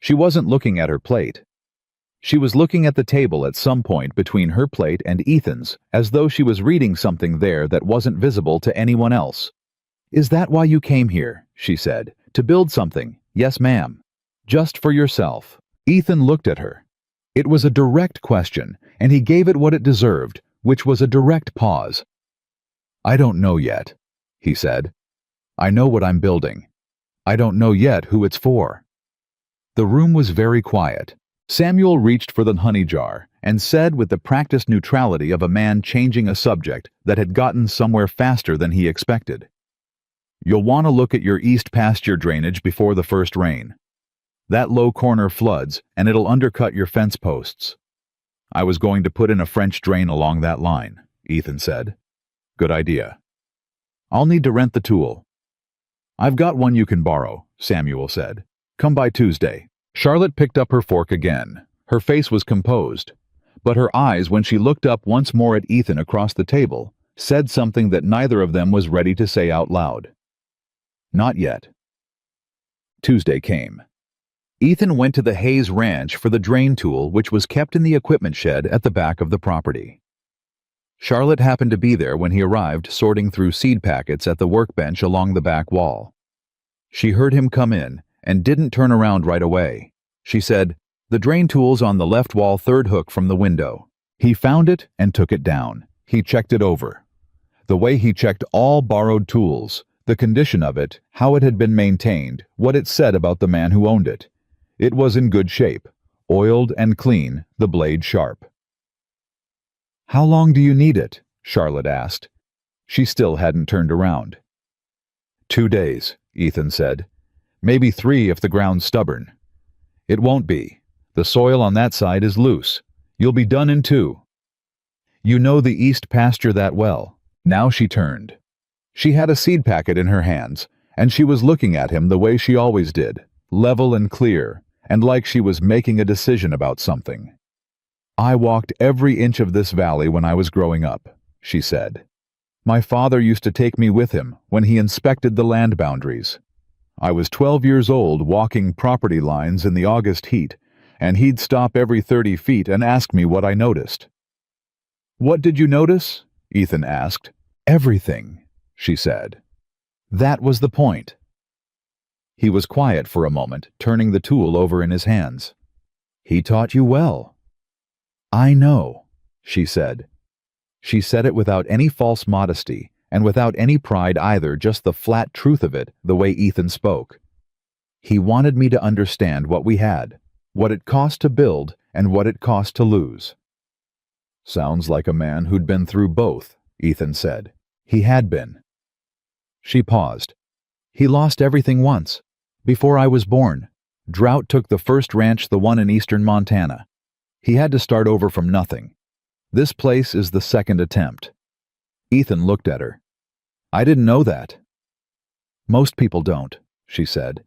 Speaker 1: She wasn't looking at her plate. She was looking at the table at some point between her plate and Ethan's, as though she was reading something there that wasn't visible to anyone else. "Is that why you came here?" she said. "To build something?" "Yes, ma'am." "Just for yourself?" Ethan looked at her. It was a direct question, and he gave it what it deserved, which was a direct pause. "I don't know yet," he said. "I know what I'm building. I don't know yet who it's for." The room was very quiet. Samuel reached for the honey jar and said with the practiced neutrality of a man changing a subject that had gotten somewhere faster than he expected. "You'll want to look at your east pasture drainage before the first rain. That low corner floods, and it'll undercut your fence posts." "I was going to put in a French drain along that line," Ethan said. "Good idea." "I'll need to rent the tool." "I've got one you can borrow," Samuel said. "Come by Tuesday." Charlotte picked up her fork again. Her face was composed, but her eyes, when she looked up once more at Ethan across the table, said something that neither of them was ready to say out loud. "Not yet." Tuesday came. Ethan went to the Hayes Ranch for the drain tool, which was kept in the equipment shed at the back of the property. Charlotte happened to be there when he arrived, sorting through seed packets at the workbench along the back wall. She heard him come in and didn't turn around right away. She said, "The drain tool's on the left wall, 3rd hook from the window." He found it and took it down. He checked it over. The way he checked all borrowed tools, the condition of it, how it had been maintained, what it said about the man who owned it. It was in good shape, oiled and clean, the blade sharp. "How long do you need it?" Charlotte asked. She still hadn't turned around. 2 days, Ethan said. "Maybe 3 if the ground's stubborn." "It won't be. The soil on that side is loose. You'll be done in 2. "You know the east pasture that well." Now she turned. She had a seed packet in her hands, and she was looking at him the way she always did, level and clear, and like she was making a decision about something. "I walked every inch of this valley when I was growing up," she said. "My father used to take me with him when he inspected the land boundaries. I was 12 years old walking property lines in the August heat, and he'd stop every 30 feet and ask me what I noticed." "What did you notice?" Ethan asked. "Everything," she said. That was the point. He was quiet for a moment, turning the tool over in his hands. "He taught you well." "I know," she said. She said it without any false modesty, and without any pride either, just the flat truth of it, the way Ethan spoke. "He wanted me to understand what we had, what it cost to build, and what it cost to lose." "Sounds like a man who'd been through both," Ethan said. He had been. She paused. He lost everything once. Before I was born, drought took the first ranch, the one in eastern Montana. He had to start over from nothing. This place is the second attempt. Ethan looked at her. I didn't know that. Most people don't, she said.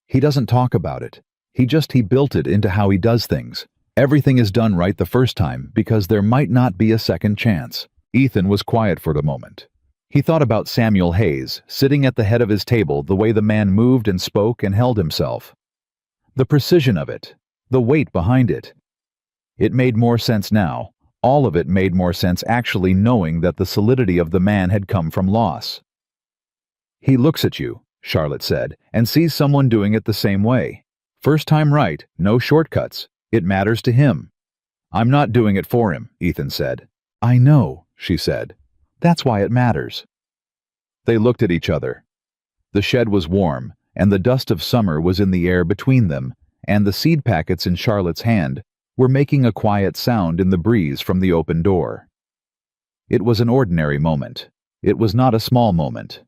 Speaker 1: He doesn't talk about it. He built it into how he does things. Everything is done right the first time because there might not be a second chance. Ethan was quiet for a moment. He thought about Samuel Hayes, sitting at the head of his table, the way the man moved and spoke and held himself. The precision of it, the weight behind it. It made more sense now. All of it made more sense actually, knowing that the solidity of the man had come from loss. He looks at you, Charlotte said, and sees someone doing it the same way. First time right, no shortcuts. It matters to him. I'm not doing it for him, Ethan said. I know, she said. That's why it matters. They looked at each other. The shed was warm, and the dust of summer was in the air between them, and the seed packets in Charlotte's hand were making a quiet sound in the breeze from the open door. It was an ordinary moment. It was not a small moment.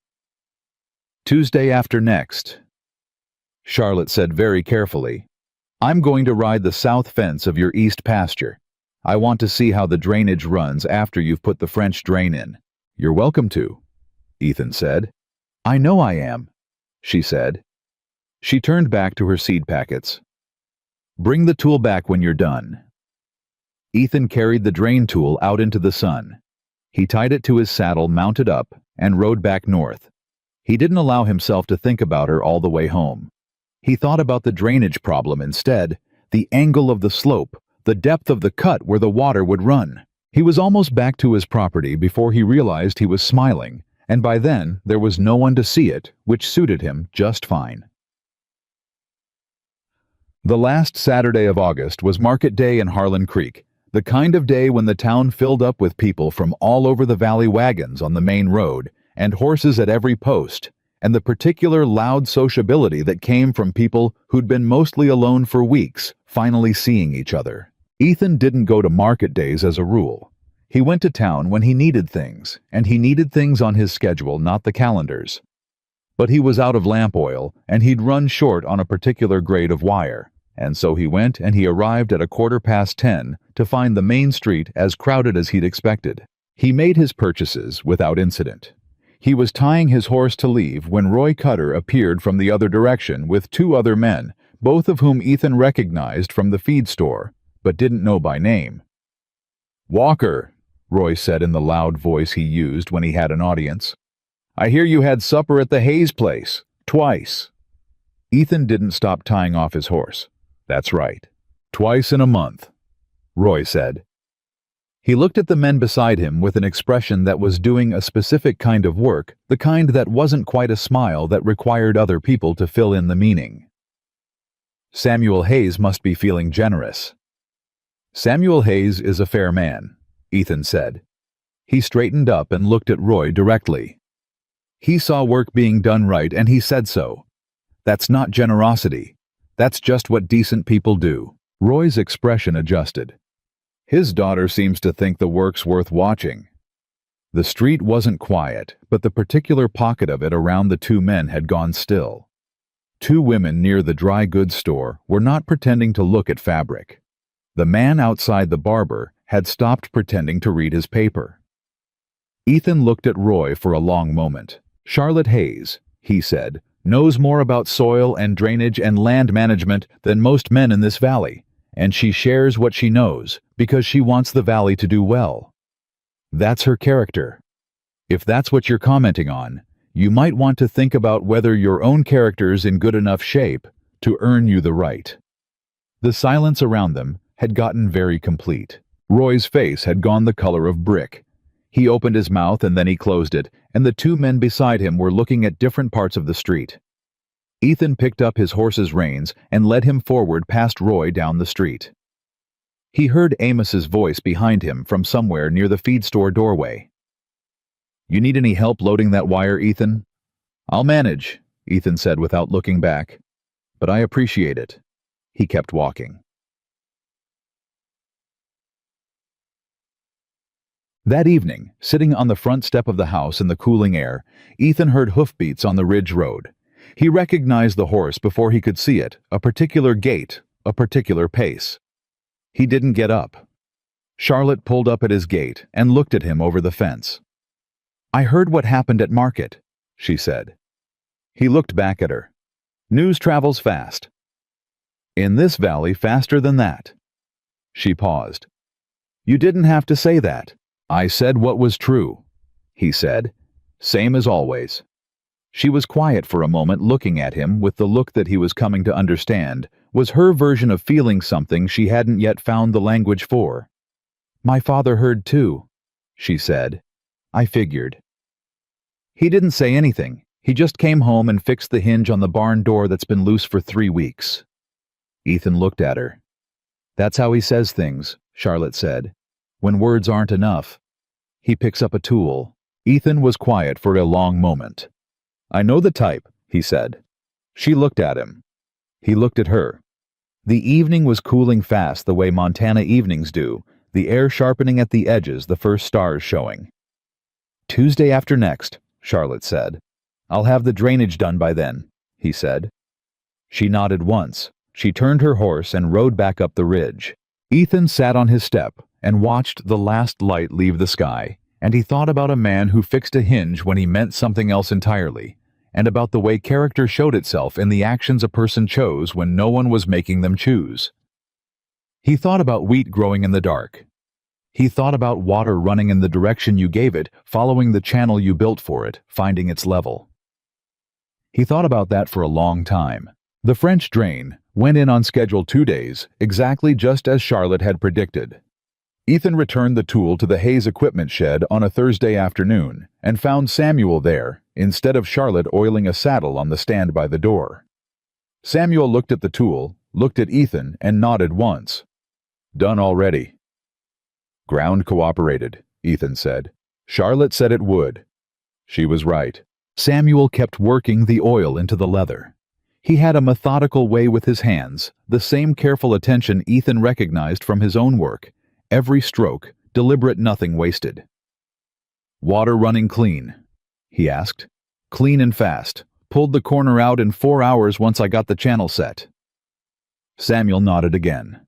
Speaker 1: Tuesday after next, Charlotte said very carefully, I'm going to ride the south fence of your east pasture. I want to see how the drainage runs after you've put the French drain in. You're welcome to, Ethan said. I know I am, she said. She turned back to her seed packets. Bring the tool back when you're done. Ethan carried the drain tool out into the sun. He tied it to his saddle, mounted up, and rode back north. He didn't allow himself to think about her all the way home. He thought about the drainage problem instead, the angle of the slope, the depth of the cut where the water would run. He was almost back to his property before he realized he was smiling, and by then there was no one to see it, which suited him just fine. The last Saturday of August was market day in Harlan Creek, the kind of day when the town filled up with people from all over the valley, wagons on the main road, and horses at every post, and the particular loud sociability that came from people who'd been mostly alone for weeks, finally seeing each other. Ethan didn't go to market days as a rule. He went to town when he needed things, and he needed things on his schedule, not the calendars. But he was out of lamp oil, and he'd run short on a particular grade of wire, and so he went and he arrived at 10:15 to find the main street as crowded as he'd expected. He made his purchases without incident. He was tying his horse to leave when Roy Cutter appeared from the other direction with two other men, both of whom Ethan recognized from the feed store, but didn't know by name. Walker, Roy said in the loud voice he used when he had an audience. I hear you had supper at the Hayes place, twice. Ethan didn't stop tying off his horse. That's right. Twice in a month, Roy said. He looked at the men beside him with an expression that was doing a specific kind of work, the kind that wasn't quite a smile that required other people to fill in the meaning. Samuel Hayes must be feeling generous. Samuel Hayes is a fair man, Ethan said. He straightened up and looked at Roy directly. He saw work being done right and he said so. That's not generosity. That's just what decent people do. Roy's expression adjusted. His daughter seems to think the work's worth watching. The street wasn't quiet, but the particular pocket of it around the two men had gone still. Two women near the dry goods store were not pretending to look at fabric. The man outside the barber had stopped pretending to read his paper. Ethan looked at Roy for a long moment. Charlotte Hayes, he said, knows more about soil and drainage and land management than most men in this valley, and she shares what she knows because she wants the valley to do well. That's her character. If that's what you're commenting on, you might want to think about whether your own character's in good enough shape to earn you the right. The silence around them had gotten very complete. Roy's face had gone the color of brick. He opened his mouth and then he closed it, and the two men beside him were looking at different parts of the street. Ethan picked up his horse's reins and led him forward past Roy down the street. He heard Amos's voice behind him from somewhere near the feed store doorway. You need any help loading that wire, Ethan? I'll manage, Ethan said without looking back. But I appreciate it. He kept walking. That evening, sitting on the front step of the house in the cooling air, Ethan heard hoofbeats on the ridge road. He recognized the horse before he could see it, a particular gait, a particular pace. He didn't get up. Charlotte pulled up at his gate and looked at him over the fence. "I heard what happened at market," she said. He looked back at her. "News travels fast." "In this valley, faster than that." She paused. "You didn't have to say that. I said what was true," he said. "Same as always." She was quiet for a moment, looking at him with the look that he was coming to understand was her version of feeling something she hadn't yet found the language for. "My father heard too," she said. "I figured." He didn't say anything. He just came home and fixed the hinge on the barn door that's been loose for 3 weeks. Ethan looked at her. "That's how he says things," Charlotte said. "When words aren't enough. He picks up a tool." Ethan was quiet for a long moment. "I know the type," he said. She looked at him. He looked at her. The evening was cooling fast the way Montana evenings do, the air sharpening at the edges, the first stars showing. "Tuesday after next," Charlotte said. "I'll have the drainage done by then," he said. She nodded once. She turned her horse and rode back up the ridge. Ethan sat on his step and watched the last light leave the sky, and he thought about a man who fixed a hinge when he meant something else entirely, and about the way character showed itself in the actions a person chose when no one was making them choose. He thought about wheat growing in the dark. He thought about water running in the direction you gave it, following the channel you built for it, finding its level. He thought about that for a long time. The French drain went in on schedule 2 days, exactly just as Charlotte had predicted. Ethan returned the tool to the Hayes equipment shed on a Thursday afternoon and found Samuel there, instead of Charlotte oiling a saddle on the stand by the door. Samuel looked at the tool, looked at Ethan, and nodded once. "Done already." "Ground cooperated," Ethan said. "Charlotte said it would." She was right. Samuel kept working the oil into the leather. He had a methodical way with his hands, the same careful attention Ethan recognized from his own work. Every stroke, deliberate, nothing wasted. "Water running clean?" he asked. "Clean and fast. Pulled the corner out in 4 hours once I got the channel set." Samuel nodded again.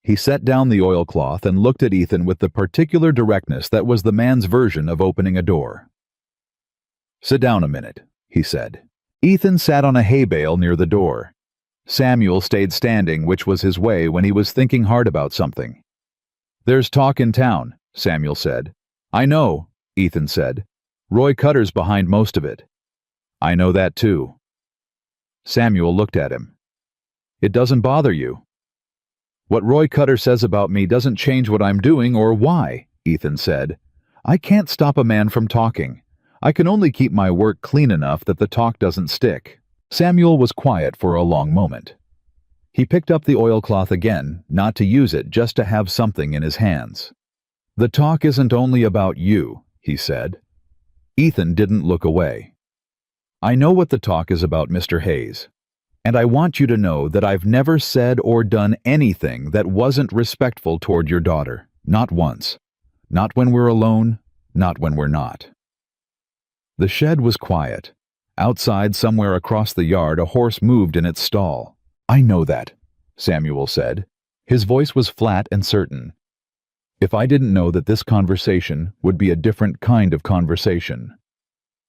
Speaker 1: He set down the oilcloth and looked at Ethan with the particular directness that was the man's version of opening a door. "Sit down a minute," he said. Ethan sat on a hay bale near the door. Samuel stayed standing, which was his way when he was thinking hard about something. "There's talk in town," Samuel said. "I know," Ethan said. "Roy Cutter's behind most of it." "I know that too." Samuel looked at him. "It doesn't bother you?" "What Roy Cutter says about me doesn't change what I'm doing or why," Ethan said. "I can't stop a man from talking. I can only keep my work clean enough that the talk doesn't stick." Samuel was quiet for a long moment. He picked up the oilcloth again, not to use it, just to have something in his hands. "The talk isn't only about you," he said. Ethan didn't look away. "I know what the talk is about, Mr. Hayes. And I want you to know that I've never said or done anything that wasn't respectful toward your daughter. Not once. Not when we're alone, not when we're not." The shed was quiet. Outside, somewhere across the yard, a horse moved in its stall. "I know that," Samuel said. His voice was flat and certain. "If I didn't know that this conversation would be a different kind of conversation."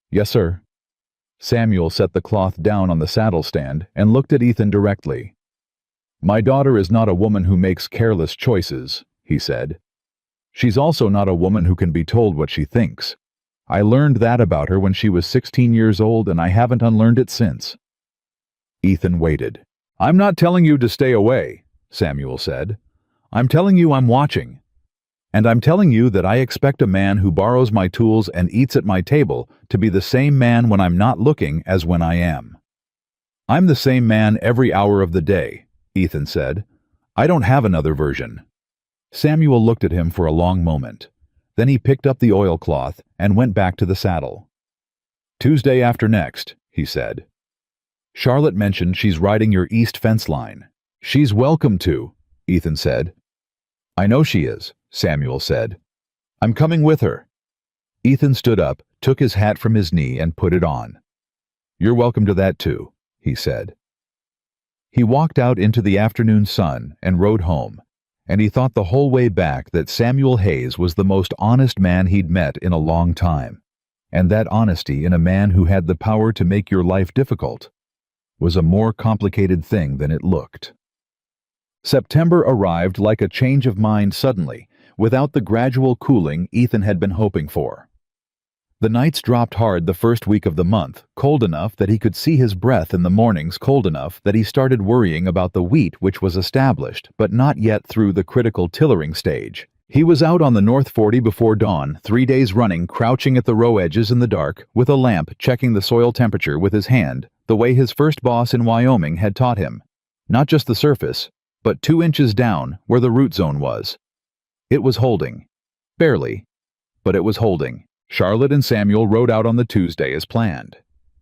Speaker 1: "Yes, sir." Samuel set the cloth down on the saddle stand and looked at Ethan directly. "My daughter is not a woman who makes careless choices," he said. "She's also not a woman who can be told what she thinks. I learned that about her when she was 16 years old, and I haven't unlearned it since." Ethan waited. "I'm not telling you to stay away," Samuel said. "I'm telling you I'm watching. And I'm telling you that I expect a man who borrows my tools and eats at my table to be the same man when I'm not looking as when I am." "I'm the same man every hour of the day," Ethan said. "I don't have another version." Samuel looked at him for a long moment. Then he picked up the oilcloth and went back to the saddle. "Tuesday after next," he said. "Charlotte mentioned she's riding your east fence line." "She's welcome to," Ethan said. "I know she is," Samuel said. "I'm coming with her." Ethan stood up, took his hat from his knee, and put it on. "You're welcome to that too," he said. He walked out into the afternoon sun and rode home, and he thought the whole way back that Samuel Hayes was the most honest man he'd met in a long time, and that honesty in a man who had the power to make your life difficult was a more complicated thing than it looked. September arrived like a change of mind suddenly, without the gradual cooling Ethan had been hoping for. The nights dropped hard the first week of the month, cold enough that he could see his breath in the mornings, cold enough that he started worrying about the wheat, which was established, but not yet through the critical tillering stage. He was out on the North 40 before dawn, 3 days running, crouching at the row edges in the dark, with a lamp, checking the soil temperature with his hand, the way his first boss in Wyoming had taught him. Not just the surface, but 2 inches down, where the root zone was. It was holding. Barely, but it was holding. Charlotte and Samuel rode out on the Tuesday as planned.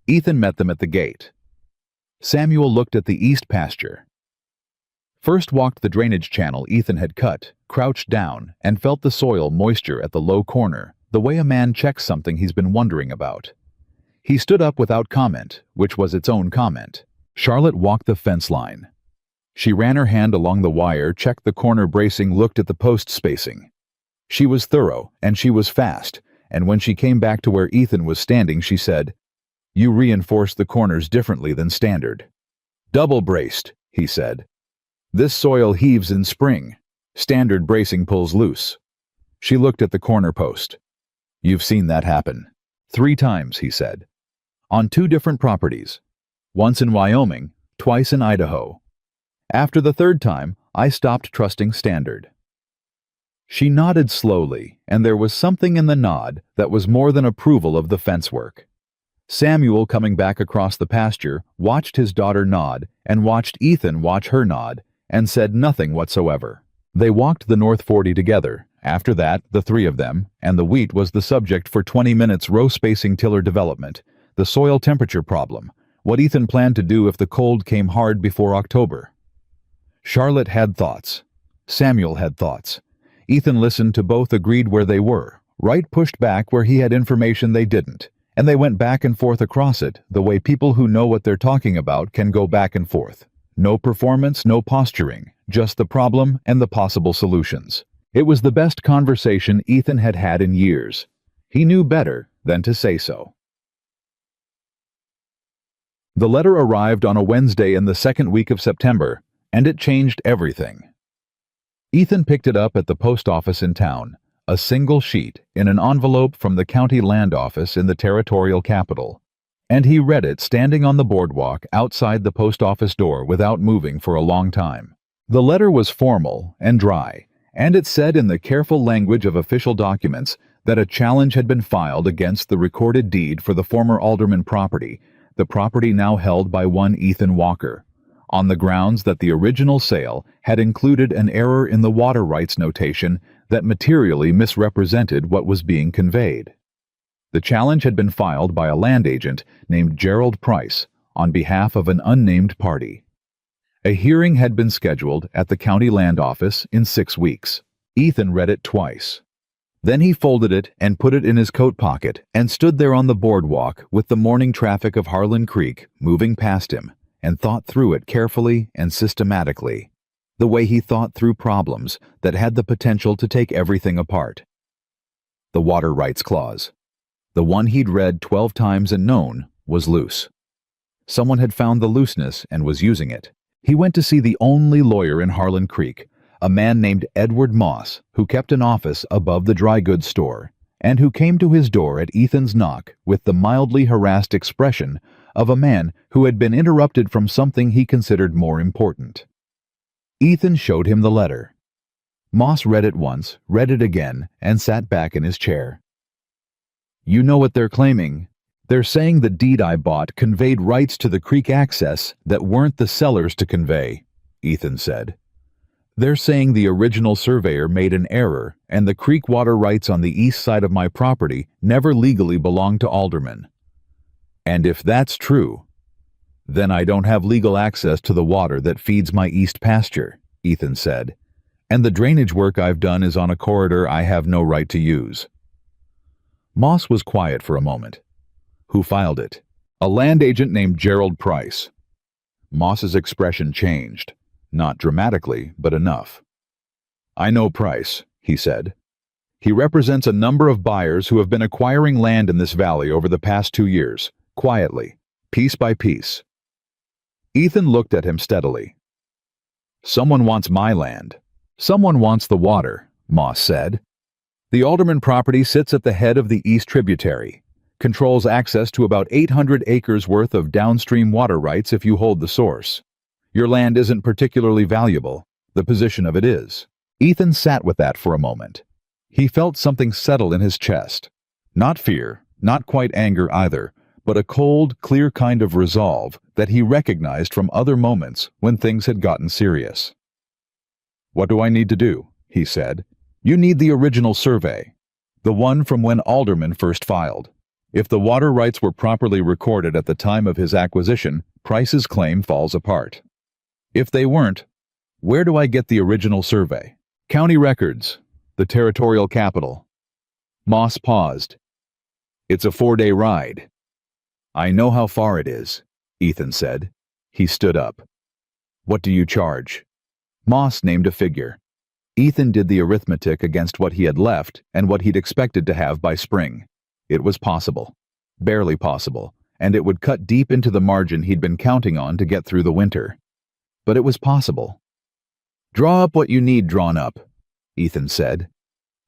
Speaker 1: Ethan met them at the gate. Samuel looked at the east pasture. First walked the drainage channel Ethan had cut, crouched down, and felt the soil moisture at the low corner, the way a man checks something he's been wondering about. He stood up without comment, which was its own comment. Charlotte walked the fence line. She ran her hand along the wire, checked the corner bracing, looked at the post spacing. She was thorough, and she was fast, and when she came back to where Ethan was standing, she said, "You reinforced the corners differently than standard." "Double braced," he said. "This soil heaves in spring. Standard bracing pulls loose." She looked at the corner post. "You've seen that happen." "3 times," he said. "On 2 different properties. Once in Wyoming, twice in Idaho. After the 3rd time, I stopped trusting standard." She nodded slowly, and there was something in the nod that was more than approval of the fence work. Samuel, coming back across the pasture, watched his daughter nod and watched Ethan watch her nod and said nothing whatsoever. They walked the North 40 together. After that, the 3 of them, and the wheat was the subject for 20 minutes row spacing tiller development, the soil temperature problem, what Ethan planned to do if the cold came hard before October. Charlotte had thoughts. Samuel had thoughts. Ethan listened to both, agreed where they were. Wright pushed back where he had information they didn't, and they went back and forth across it, the way people who know what they're talking about can go back and forth. No performance, no posturing, just the problem and the possible solutions. It was the best conversation Ethan had had in years. He knew better than to say so. The letter arrived on a Wednesday in the 2nd week of September, and it changed everything. Ethan picked it up at the post office in town, a single sheet in an envelope from the county land office in the territorial capital, and he read it standing on the boardwalk outside the post office door without moving for a long time. The letter was formal and dry, and it said in the careful language of official documents that a challenge had been filed against the recorded deed for the former alderman property, the property now held by one Ethan Walker, on the grounds that the original sale had included an error in the water rights notation that materially misrepresented what was being conveyed. The challenge had been filed by a land agent named Gerald Price on behalf of an unnamed party. A hearing had been scheduled at the county land office in 6 weeks. Ethan read it twice. Then he folded it and put it in his coat pocket and stood there on the boardwalk with the morning traffic of Harlan Creek moving past him, and thought through it carefully and systematically, the way he thought through problems that had the potential to take everything apart. The water rights clause, the one he'd read 12 times and known, was loose. Someone had found the looseness and was using it. He went to see the only lawyer in Harlan Creek, a man named Edward Moss, who kept an office above the dry goods store, and who came to his door at Ethan's knock with the mildly harassed expression of a man who had been interrupted from something he considered more important. Ethan showed him the letter. Moss read it once, read it again, and sat back in his chair. "You know what they're claiming. They're saying the deed I bought conveyed rights to the creek access that weren't the seller's to convey," Ethan said. "They're saying the original surveyor made an error and the creek water rights on the east side of my property never legally belonged to aldermen. And if that's true, then I don't have legal access to the water that feeds my east pasture," Ethan said, "and the drainage work I've done is on a corridor I have no right to use." Moss was quiet for a moment. "Who filed it?" A land agent named Gerald Price. Moss's expression changed. Not dramatically, but enough. I know Price, he said. He represents a number of buyers who have been acquiring land in this valley over the past 2 years, quietly, piece by piece. Ethan looked at him steadily. Someone wants my land. Someone wants the water, Moss said. The Alderman property sits at the head of the East Tributary, controls access to about 800 acres worth of downstream water rights if you hold the source. Your land isn't particularly valuable. The position of it is. Ethan sat with that for a moment. He felt something settle in his chest. Not fear, not quite anger either, but a cold, clear kind of resolve that he recognized from other moments when things had gotten serious. What do I need to do? He said. You need the original survey, the one from when Alderman first filed. If the water rights were properly recorded at the time of his acquisition, Price's claim falls apart. If they weren't, where do I get the original survey? County records, the territorial capital. Moss paused. It's a 4-day ride. I know how far it is, Ethan said. He stood up. What do you charge? Moss named a figure. Ethan did the arithmetic against what he had left and what he'd expected to have by spring. It was possible. Barely possible, and it would cut deep into the margin he'd been counting on to get through the winter. But it was possible. Draw up what you need drawn up, Ethan said.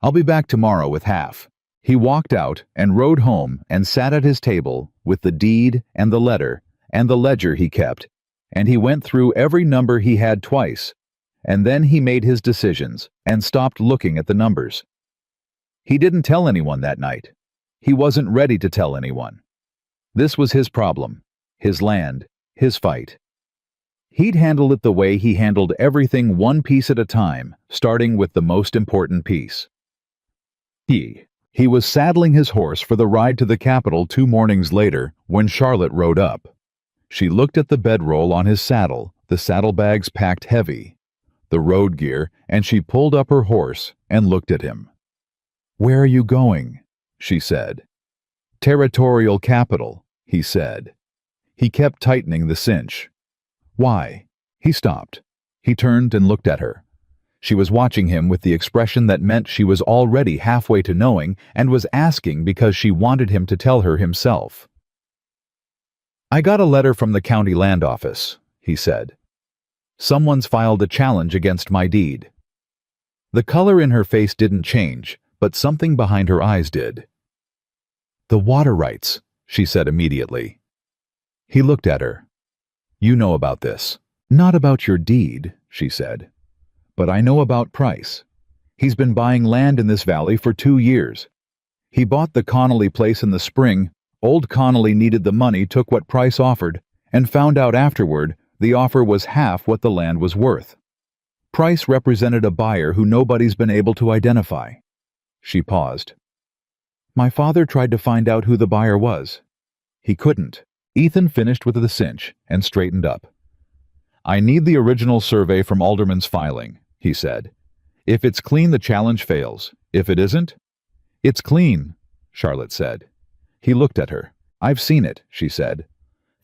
Speaker 1: I'll be back tomorrow with half. He walked out and rode home and sat at his table with the deed and the letter and the ledger he kept, and he went through every number he had twice, and then he made his decisions and stopped looking at the numbers. He didn't tell anyone that night. He wasn't ready to tell anyone. This was his problem, his land, his fight. He'd handle it the way he handled everything one piece at a time, starting with the most important piece. He was saddling his horse for the ride to the capital 2 mornings later when Charlotte rode up. She looked at the bedroll on his saddle, the saddlebags packed heavy, the road gear, and she pulled up her horse and looked at him. Where are you going? She said. Territorial capital, he said. He kept tightening the cinch. Why? He stopped. He turned and looked at her. She was watching him with the expression that meant she was already halfway to knowing and was asking because she wanted him to tell her himself. I got a letter from the county land office, he said. Someone's filed a challenge against my deed. The color in her face didn't change, but something behind her eyes did. The water rights, she said immediately. He looked at her. You know about this. Not about your deed, she said. But I know about Price. He's been buying land in this valley for 2 years. He bought the Connolly place in the spring. Old Connolly needed the money, took what Price offered, and found out afterward the offer was half what the land was worth. Price represented a buyer who nobody's been able to identify. She paused. My father tried to find out who the buyer was. He couldn't. Ethan finished with the cinch and straightened up. I need the original survey from Alderman's filing, he said. If it's clean, the challenge fails. If it isn't, it's clean, Charlotte said. He looked at her. I've seen it, she said.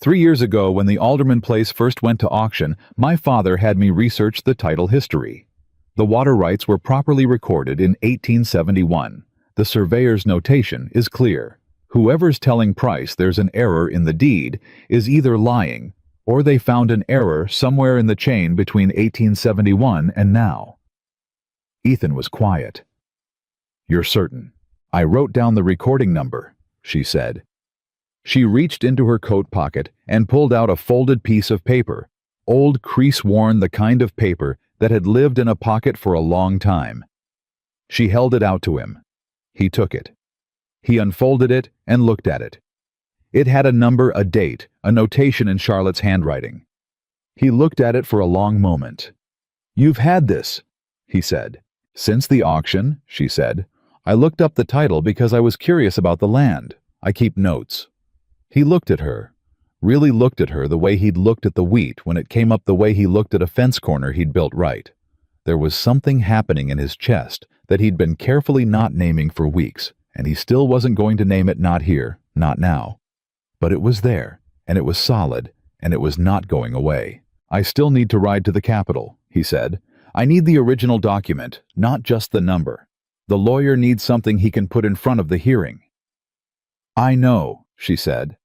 Speaker 1: 3 years ago, when the Alderman place first went to auction, my father had me research the title history. The water rights were properly recorded in 1871. The surveyor's notation is clear. Whoever's telling Price there's an error in the deed is either lying, or they found an error somewhere in the chain between 1871 and now. Ethan was quiet. You're certain? I wrote down the recording number, she said. She reached into her coat pocket and pulled out a folded piece of paper, old crease-worn, the kind of paper that had lived in a pocket for a long time. She held it out to him. He took it. He unfolded it and looked at it. It had a number, a date, a notation in Charlotte's handwriting. He looked at it for a long moment. You've had this, he said. Since the auction, she said. I looked up the title because I was curious about the land. I keep notes. He looked at her, really looked at her the way he'd looked at the wheat when it came up, the way he looked at a fence corner he'd built right. There was something happening in his chest that he'd been carefully not naming for weeks, and he still wasn't going to name it, not here, not now. But it was there, and it was solid, and it was not going away. "I still need to ride to the Capitol," he said. "I need the original document, not just the number. The lawyer needs something he can put in front of the hearing." "I know," she said.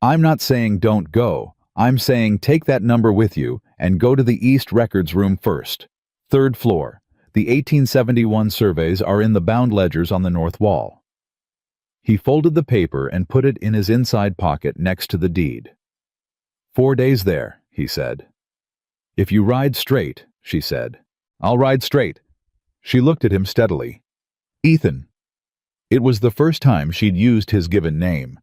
Speaker 1: "I'm not saying don't go. I'm saying take that number with you and go to the East Records Room first. 3rd floor. The 1871 surveys are in the bound ledgers on the north wall." He folded the paper and put it in his inside pocket next to the deed. "4 days there," he said. "If you ride straight," she said. "I'll ride straight." She looked at him steadily. "Ethan." It was the first time she'd used his given name.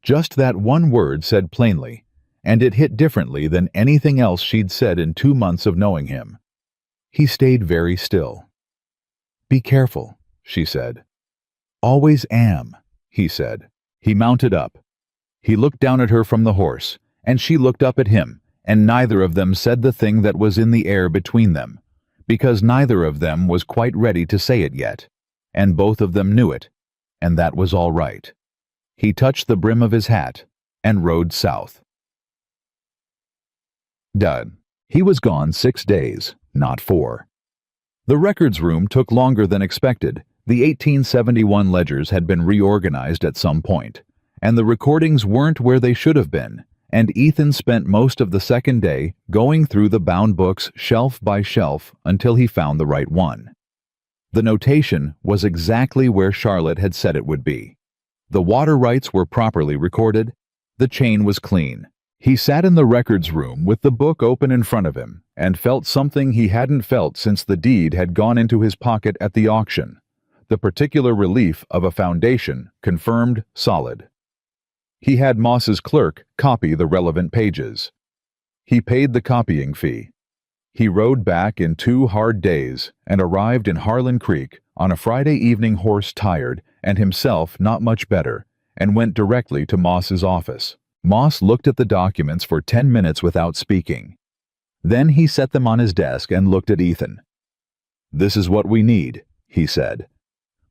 Speaker 1: Just that one word said plainly, and it hit differently than anything else she'd said in 2 months of knowing him. He stayed very still. "Be careful," she said. "Always am," he said. He mounted up. He looked down at her from the horse, and she looked up at him, and neither of them said the thing that was in the air between them, because neither of them was quite ready to say it yet, and both of them knew it, and that was all right. He touched the brim of his hat and rode south. Done. He was gone 6 days, not 4. The records room took longer than expected. The 1871 ledgers had been reorganized at some point, and the recordings weren't where they should have been, and Ethan spent most of the second day going through the bound books shelf by shelf until he found the right one. The notation was exactly where Charlotte had said it would be. The water rights were properly recorded. The chain was clean. He sat in the records room with the book open in front of him and felt something he hadn't felt since the deed had gone into his pocket at the auction, the particular relief of a foundation confirmed solid. He had Moss's clerk copy the relevant pages. He paid the copying fee. He rode back in 2 hard days and arrived in Harlan Creek on a Friday evening, horse tired and himself not much better, and went directly to Moss's office. Moss looked at the documents for 10 minutes without speaking. Then he set them on his desk and looked at Ethan. "This is what we need," he said.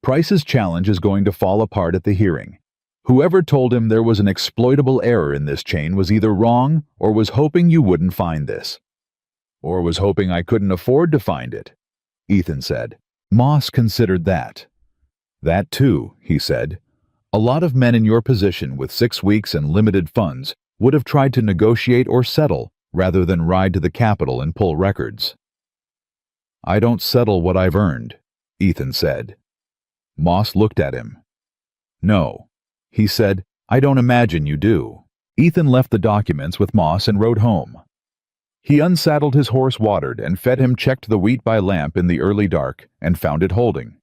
Speaker 1: "Price's challenge is going to fall apart at the hearing. Whoever told him there was an exploitable error in this chain was either wrong or was hoping you wouldn't find this." "Or was hoping I couldn't afford to find it," Ethan said. Moss considered that. "That too," he said. "A lot of men in your position with 6 weeks and limited funds would have tried to negotiate or settle rather than ride to the Capitol and pull records." "I don't settle what I've earned," Ethan said. Moss looked at him. "No," he said, "I don't imagine you do." Ethan left the documents with Moss and rode home. He unsaddled his horse, watered, and fed him, checked the wheat by lamp in the early dark, and found it holding.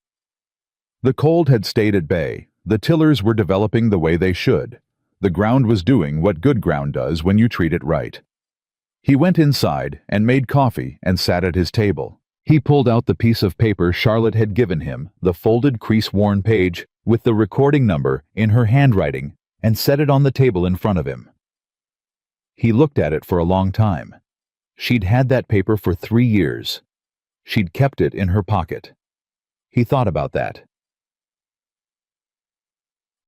Speaker 1: The cold had stayed at bay. The tillers were developing the way they should. The ground was doing what good ground does when you treat it right. He went inside and made coffee and sat at his table. He pulled out the piece of paper Charlotte had given him, the folded, crease-worn page with the recording number in her handwriting, and set it on the table in front of him. He looked at it for a long time. She'd had that paper for 3 years. She'd kept it in her pocket. He thought about that.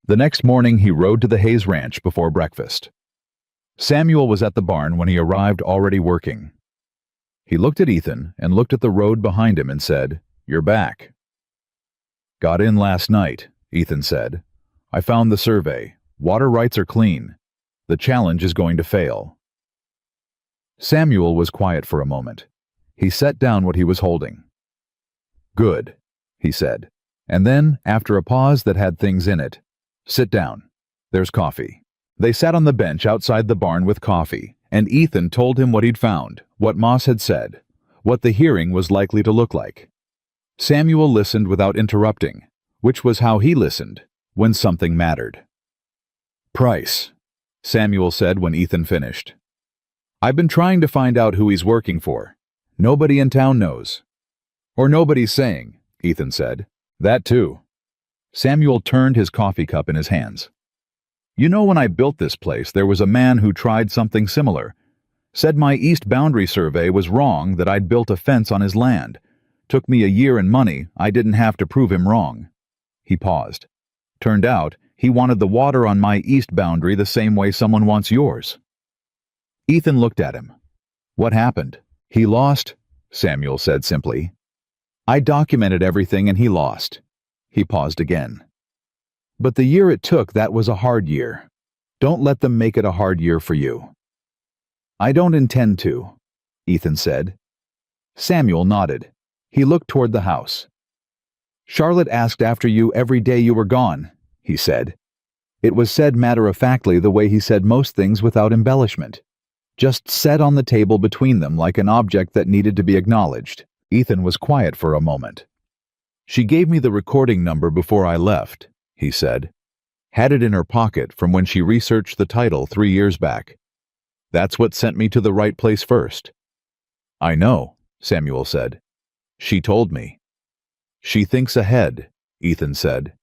Speaker 1: The next morning he rode to the Hayes Ranch before breakfast. Samuel was at the barn when he arrived, already working. He looked at Ethan and looked at the road behind him and said, "You're back." "Got in last night," Ethan said. "I found the survey. Water rights are clean. The challenge is going to fail." Samuel was quiet for a moment. He set down what he was holding. "Good," he said, and then, after a pause that had things in it, "Sit down. There's coffee." They sat on the bench outside the barn with coffee, and Ethan told him what he'd found, what Moss had said, what the hearing was likely to look like. Samuel listened without interrupting, which was how he listened when something mattered. "Price," Samuel said when Ethan finished. "I've been trying to find out who he's working for. Nobody in town knows." "Or nobody's saying," Ethan said. "That too." Samuel turned his coffee cup in his hands. "You know, when I built this place, there was a man who tried something similar. Said my east boundary survey was wrong, that I'd built a fence on his land. Took me a year and money. I didn't have to prove him wrong." He paused. "Turned out, He wanted the water on my east boundary the same way someone wants yours." Ethan looked at him. "What happened?" "He lost," Samuel said simply. "I documented everything and he lost." He paused again. "But the year it took, that was a hard year. Don't let them make it a hard year for you." "I don't intend to," Ethan said. Samuel nodded. He looked toward the house. "Charlotte asked after you every day you were gone," he said. It was said matter-of-factly, the way he said most things without embellishment. Just set on the table between them like an object that needed to be acknowledged. Ethan was quiet for a moment. "She gave me the recording number before I left," he said. "Had it in her pocket from when she researched the title 3 years back. That's what sent me to the right place first." "I know," Samuel said. "She told me." "She thinks ahead," Ethan said.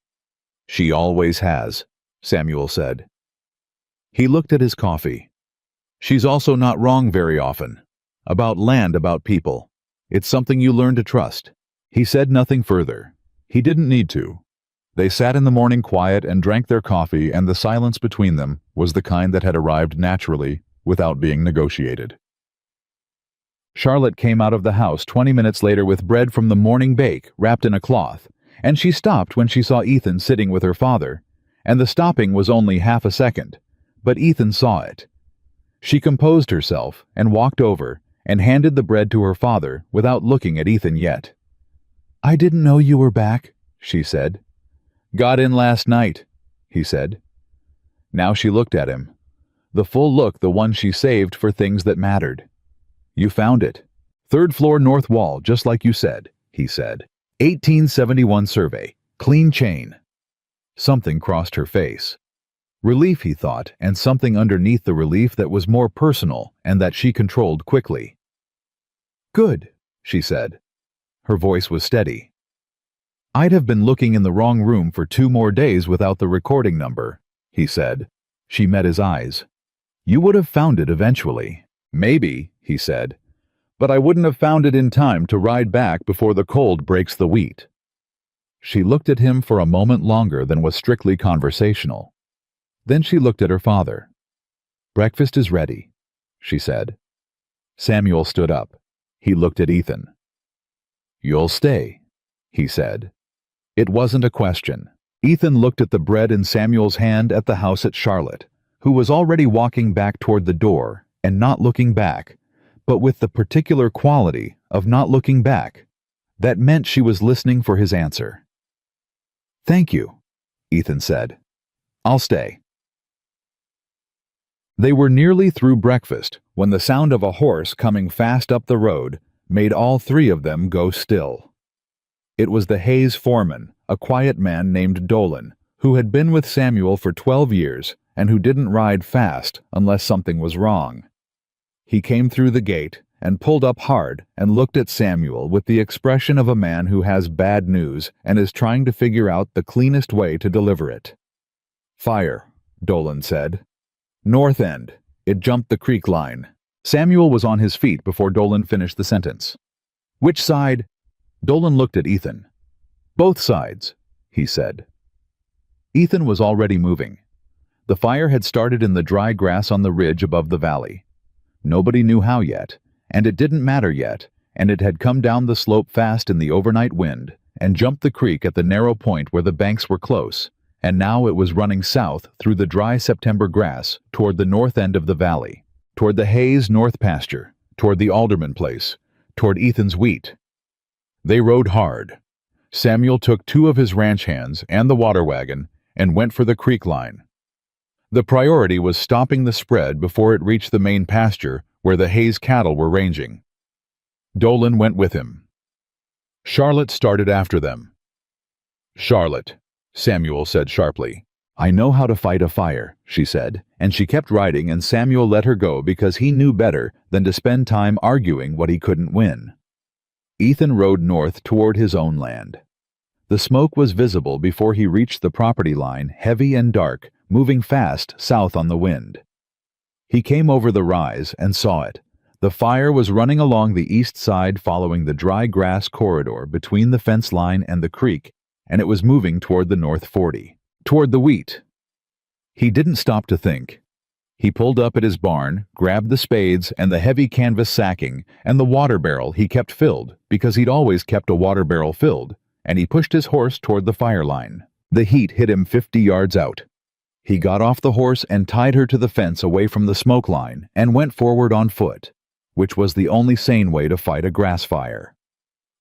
Speaker 1: "She always has," Samuel said. He looked at his coffee. "She's also not wrong very often. About land, about people. It's something you learn to trust." He said nothing further. He didn't need to. They sat in the morning quiet and drank their coffee, and the silence between them was the kind that had arrived naturally, without being negotiated. Charlotte came out of the house 20 minutes later with bread from the morning bake wrapped in a cloth, and she stopped when she saw Ethan sitting with her father, and the stopping was only half a second, but Ethan saw it. She composed herself and walked over and handed the bread to her father without looking at Ethan yet. "I didn't know you were back," she said. "Got in last night," he said. Now she looked at him. The full look, the one she saved for things that mattered. "You found it. 3rd floor north wall, just like you said," he said. 1871 survey. Clean chain." Something crossed her face. Relief, he thought, and something underneath the relief that was more personal and that she controlled quickly. "Good," she said. Her voice was steady. "I'd have been looking in the wrong room for 2 more days without the recording number," he said. She met his eyes. "You would have found it eventually." "Maybe," he said. "But I wouldn't have found it in time to ride back before the cold breaks the wheat." She looked at him for a moment longer than was strictly conversational. Then she looked at her father. "Breakfast is ready," she said. Samuel stood up. He looked at Ethan. "You'll stay," he said. It wasn't a question. Ethan looked at the bread in Samuel's hand, at the house, at Charlotte, who was already walking back toward the door and not looking back, but with the particular quality of not looking back. That meant she was listening for his answer. "Thank you," Ethan said. "I'll stay." They were nearly through breakfast when the sound of a horse coming fast up the road made all 3 of them go still. It was the Hayes foreman, a quiet man named Dolan, who had been with Samuel for 12 years and who didn't ride fast unless something was wrong. He came through the gate and pulled up hard and looked at Samuel with the expression of a man who has bad news and is trying to figure out the cleanest way to deliver it. "Fire," Dolan said. "North end. It jumped the creek line." Samuel was on his feet before Dolan finished the sentence. "Which side?" Dolan looked at Ethan. "Both sides," he said. Ethan was already moving. The fire had started in the dry grass on the ridge above the valley. Nobody knew how yet, and it didn't matter yet, and it had come down the slope fast in the overnight wind and jumped the creek at the narrow point where the banks were close, and now it was running south through the dry September grass toward the north end of the valley, toward the Hayes North pasture, toward the Alderman place, toward Ethan's wheat. They rode hard. Samuel took 2 of his ranch hands and the water wagon and went for the creek line. The priority was stopping the spread before it reached the main pasture where the Hayes cattle were ranging. Dolan went with him. Charlotte started after them. "Charlotte," Samuel said sharply. "I know how to fight a fire," she said, and she kept riding, and Samuel let her go because he knew better than to spend time arguing what he couldn't win. Ethan rode north toward his own land. The smoke was visible before he reached the property line, heavy and dark, moving fast south on the wind. He came over the rise and saw it. The fire was running along the east side following the dry grass corridor between the fence line and the creek, and it was moving toward the north 40, toward the wheat, He didn't stop to think. He pulled up at his barn, grabbed the spades and the heavy canvas sacking and the water barrel he kept filled because he'd always kept a water barrel filled, and he pushed his horse toward the fire line. The heat hit him 50 yards out. He got off the horse and tied her to the fence away from the smoke line and went forward on foot, which was the only sane way to fight a grass fire.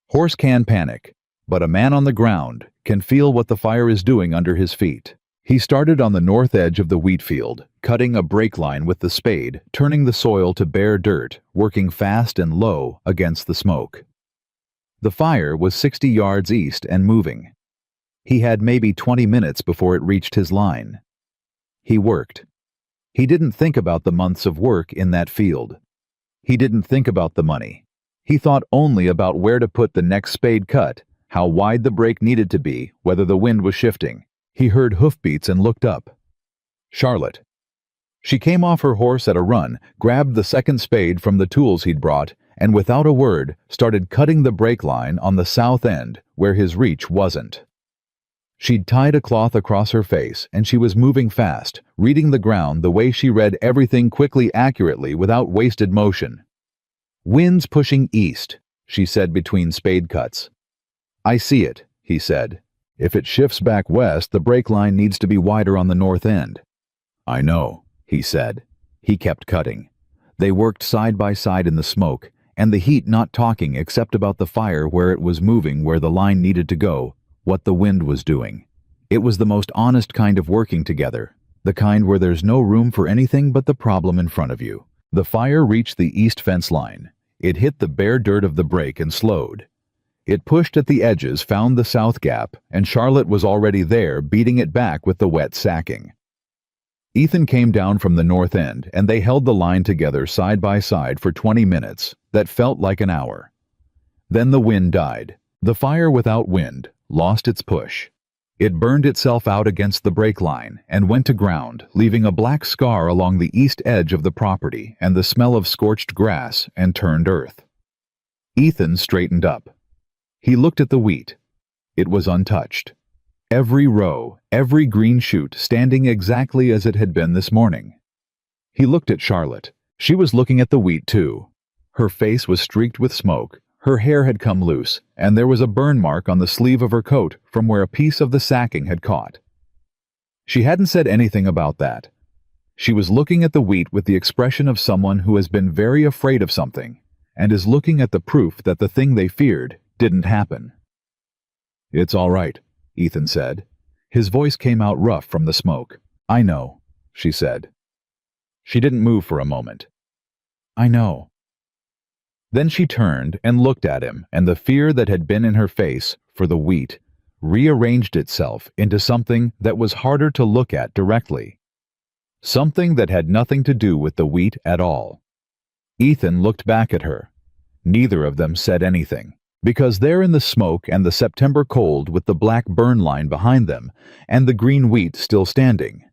Speaker 1: Horse can panic, but a man on the ground can feel what the fire is doing under his feet. He started on the north edge of the wheat field, cutting a break line with the spade, turning the soil to bare dirt, working fast and low against the smoke. The fire was 60 yards east and moving. He had maybe 20 minutes before it reached his line. He worked. He didn't think about the months of work in that field. He didn't think about the money. He thought only about where to put the next spade cut, how wide the break needed to be, whether the wind was shifting. He heard hoofbeats and looked up. Charlotte. She came off her horse at a run, grabbed the second spade from the tools he'd brought, and without a word started cutting the break line on the south end where his reach wasn't. She'd tied a cloth across her face, and she was moving fast, reading the ground the way she read everything quickly, accurately, without wasted motion. "Wind's pushing east," she said between spade cuts. "I see it," he said. "If it shifts back west, the break line needs to be wider on the north end." "I know," he said. He kept cutting. They worked side by side in the smoke, and the heat, not talking except about the fire, where it was moving, where the line needed to go, what the wind was doing. It was the most honest kind of working together, the kind where there's no room for anything but the problem in front of you. The fire reached the east fence line. It hit the bare dirt of the break and slowed. It pushed at the edges, found the south gap, and Charlotte was already there, beating it back with the wet sacking. Ethan came down from the north end, and they held the line together side by side for 20 minutes that felt like an hour. Then the wind died. The fire without wind lost its push. It burned itself out against the break line and went to ground, leaving a black scar along the east edge of the property and the smell of scorched grass and turned earth. Ethan straightened up. He looked at the wheat. It was untouched. Every row, every green shoot standing exactly as it had been this morning. He looked at Charlotte. She was looking at the wheat too. Her face was streaked with smoke, her hair had come loose, and there was a burn mark on the sleeve of her coat from where a piece of the sacking had caught. She hadn't said anything about that. She was looking at the wheat with the expression of someone who has been very afraid of something, and is looking at the proof that the thing they feared didn't happen. "It's all right," Ethan said. His voice came out rough from the smoke. "I know," she said. She didn't move for a moment. "I know." Then she turned and looked at him, and the fear that had been in her face for the wheat rearranged itself into something that was harder to look at directly. Something that had nothing to do with the wheat at all. Ethan looked back at her. Neither of them said anything, because there in the smoke and the September cold, with the black burn line behind them and the green wheat still standing,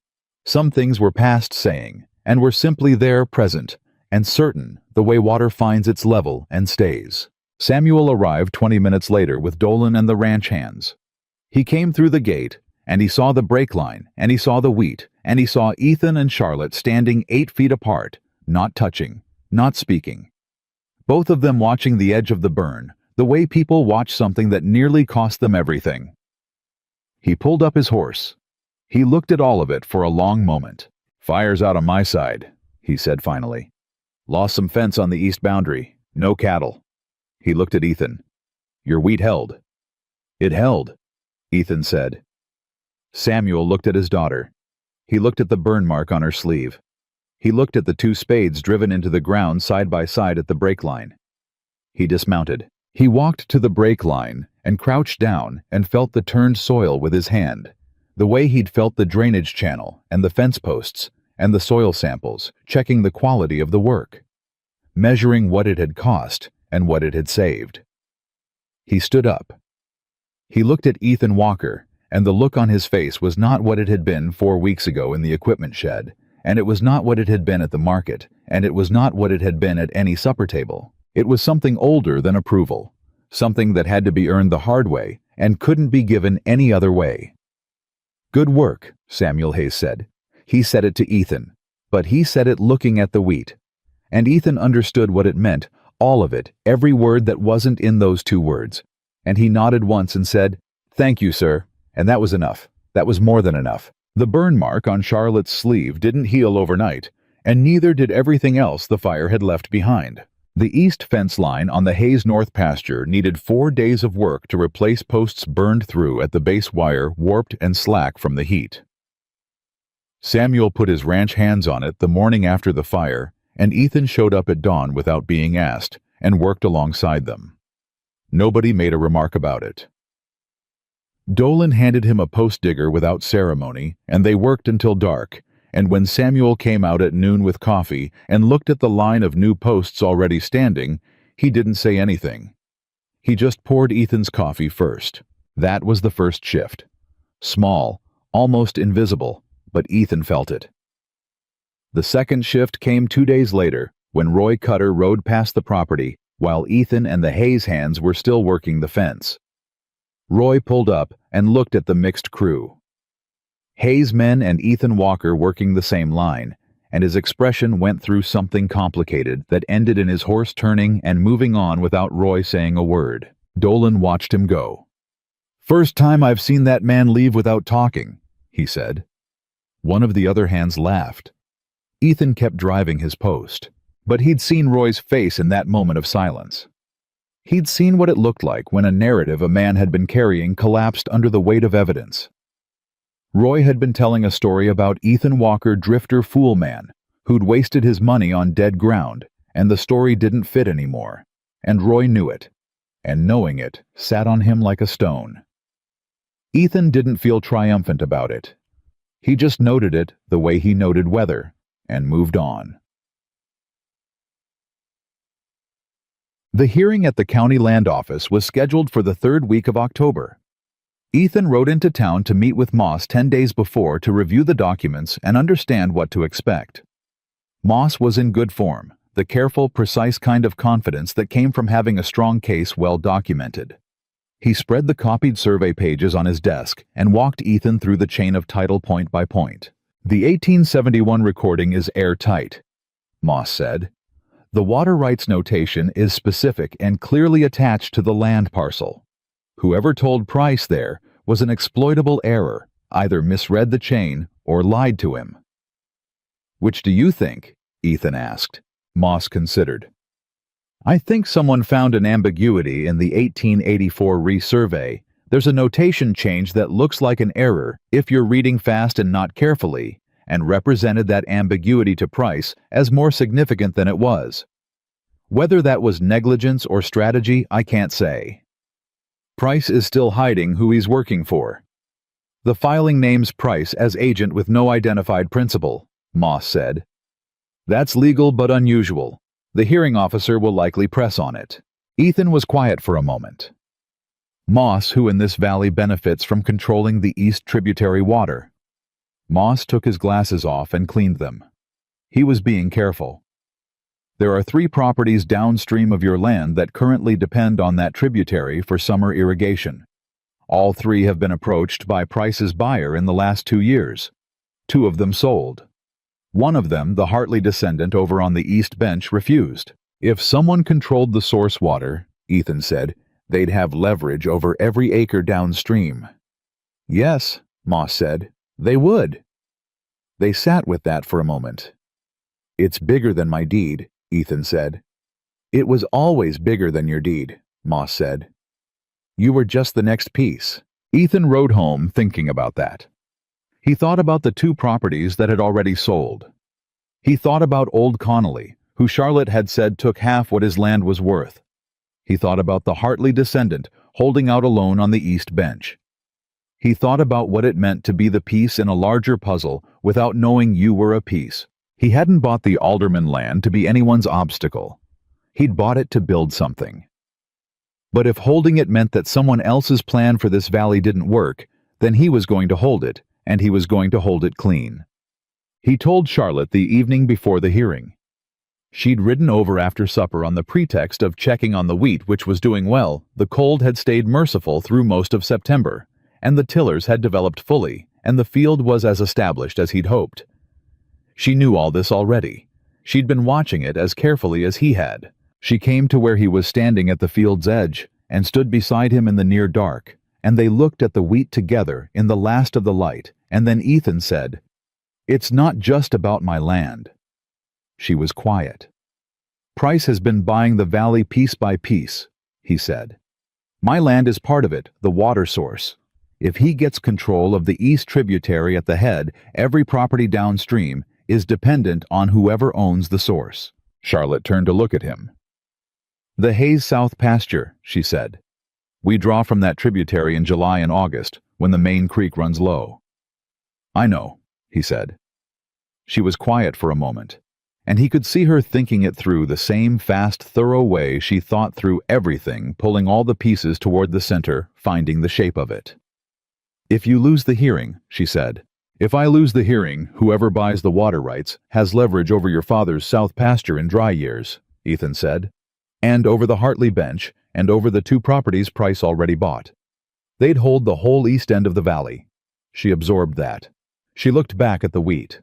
Speaker 1: some things were past saying and were simply there, present and certain, the way water finds its level and stays. Samuel arrived 20 minutes later with Dolan and the ranch hands. He came through the gate, and he saw the break line, and he saw the wheat, and he saw Ethan and Charlotte standing 8 feet apart, not touching, not speaking. Both of them watching the edge of the burn, the way people watch something that nearly cost them everything. He pulled up his horse. He looked at all of it for a long moment. "Fire's out on my side," he said finally. "Lost some fence on the east boundary. No cattle." He looked at Ethan. "Your wheat held." "It held," Ethan said. Samuel looked at his daughter. He looked at the burn mark on her sleeve. He looked at the 2 spades driven into the ground side by side at the break line. He dismounted. He walked to the break line and crouched down and felt the turned soil with his hand, the way he'd felt the drainage channel and the fence posts and the soil samples, checking the quality of the work, measuring what it had cost and what it had saved. He stood up. He looked at Ethan Walker, and the look on his face was not what it had been 4 weeks ago in the equipment shed, and it was not what it had been at the market, and it was not what it had been at any supper table. It was something older than approval, something that had to be earned the hard way and couldn't be given any other way. "Good work," Samuel Hayes said. He said it to Ethan, but he said it looking at the wheat. And Ethan understood what it meant, all of it, every word that wasn't in those 2 words. And he nodded once and said, "Thank you, sir." And that was enough. That was more than enough. The burn mark on Charlotte's sleeve didn't heal overnight, and neither did everything else the fire had left behind. The east fence line on the Hayes North pasture needed 4 days of work to replace posts burned through at the base wire, warped and slack from the heat. Samuel put his ranch hands on it the morning after the fire, and Ethan showed up at dawn without being asked and worked alongside them. Nobody made a remark about it. Dolan handed him a post digger without ceremony, and they worked until dark, and when Samuel came out at noon with coffee and looked at the line of new posts already standing, he didn't say anything. He just poured Ethan's coffee first. That was the first shift. Small, almost invisible, but Ethan felt it. The second shift came 2 days later, when Roy Cutter rode past the property, while Ethan and the Hayes hands were still working the fence. Roy pulled up and looked at the mixed crew. Hayes men and Ethan Walker working the same line, and his expression went through something complicated that ended in his horse turning and moving on without Roy saying a word. Dolan watched him go. "First time I've seen that man leave without talking," he said. One of the other hands laughed. Ethan kept driving his post, but he'd seen Roy's face in that moment of silence. He'd seen what it looked like when a narrative a man had been carrying collapsed under the weight of evidence. Roy had been telling a story about Ethan Walker, drifter fool man, who'd wasted his money on dead ground, and the story didn't fit anymore, and Roy knew it, and knowing it sat on him like a stone. Ethan didn't feel triumphant about it. He just noted it the way he noted weather, and moved on. The hearing at the county land office was scheduled for the 3rd week of October. Ethan rode into town to meet with Moss 10 days before to review the documents and understand what to expect. Moss was in good form, the careful, precise kind of confidence that came from having a strong case well documented. He spread the copied survey pages on his desk and walked Ethan through the chain of title point by point. "The 1871 recording is airtight," Moss said. "The water rights notation is specific and clearly attached to the land parcel. Whoever told Price there was an exploitable error, either misread the chain or lied to him." "Which do you think?" Ethan asked. Moss considered. "I think someone found an ambiguity in the 1884 resurvey. There's a notation change that looks like an error if you're reading fast and not carefully, and represented that ambiguity to Price as more significant than it was. Whether that was negligence or strategy, I can't say. Price is still hiding who he's working for. The filing names Price as agent with no identified principal," Moss said. "That's legal but unusual. The hearing officer will likely press on it." Ethan was quiet for a moment. Moss, who in this valley benefits from controlling the east tributary water. Moss took his glasses off and cleaned them. He was being careful. "There are 3 properties downstream of your land that currently depend on that tributary for summer irrigation. All 3 have been approached by Price's buyer in the last 2 years. 2 of them sold. One of them, the Hartley descendant over on the east bench, refused. If someone controlled the source water," Ethan said, "they'd have leverage over every acre downstream." "Yes," Moss said, "they would." They sat with that for a moment. "It's bigger than my deed," Ethan said. "It was always bigger than your deed," Moss said. "You were just the next piece." Ethan rode home thinking about that. He thought about the 2 properties that had already sold. He thought about old Connolly, who Charlotte had said took half what his land was worth. He thought about the Hartley descendant holding out alone on the east bench. He thought about what it meant to be the piece in a larger puzzle without knowing you were a piece. He hadn't bought the alderman land to be anyone's obstacle. He'd bought it to build something. But if holding it meant that someone else's plan for this valley didn't work, then he was going to hold it, and he was going to hold it clean. He told Charlotte the evening before the hearing. She'd ridden over after supper on the pretext of checking on the wheat, which was doing well. The cold had stayed merciful through most of September, and the tillers had developed fully, and the field was as established as he'd hoped. She knew all this already. She'd been watching it as carefully as he had. She came to where he was standing at the field's edge and stood beside him in the near dark, and they looked at the wheat together in the last of the light, and then Ethan said, "It's not just about my land." She was quiet. "Price has been buying the valley piece by piece," he said. "My land is part of it, the water source. If he gets control of the east tributary at the head, every property downstream is dependent on whoever owns the source." Charlotte turned to look at him. "The Hayes South pasture," she said. "We draw from that tributary in July and August, when the main creek runs low." "I know," he said. She was quiet for a moment, and he could see her thinking it through the same fast, thorough way she thought through everything, pulling all the pieces toward the center, finding the shape of it. "If you lose the hearing," she said. "If I lose the hearing, whoever buys the water rights has leverage over your father's south pasture in dry years," Ethan said, "and over the Hartley bench, and over the 2 properties Price already bought. They'd hold the whole east end of the valley." She absorbed that. She looked back at the wheat.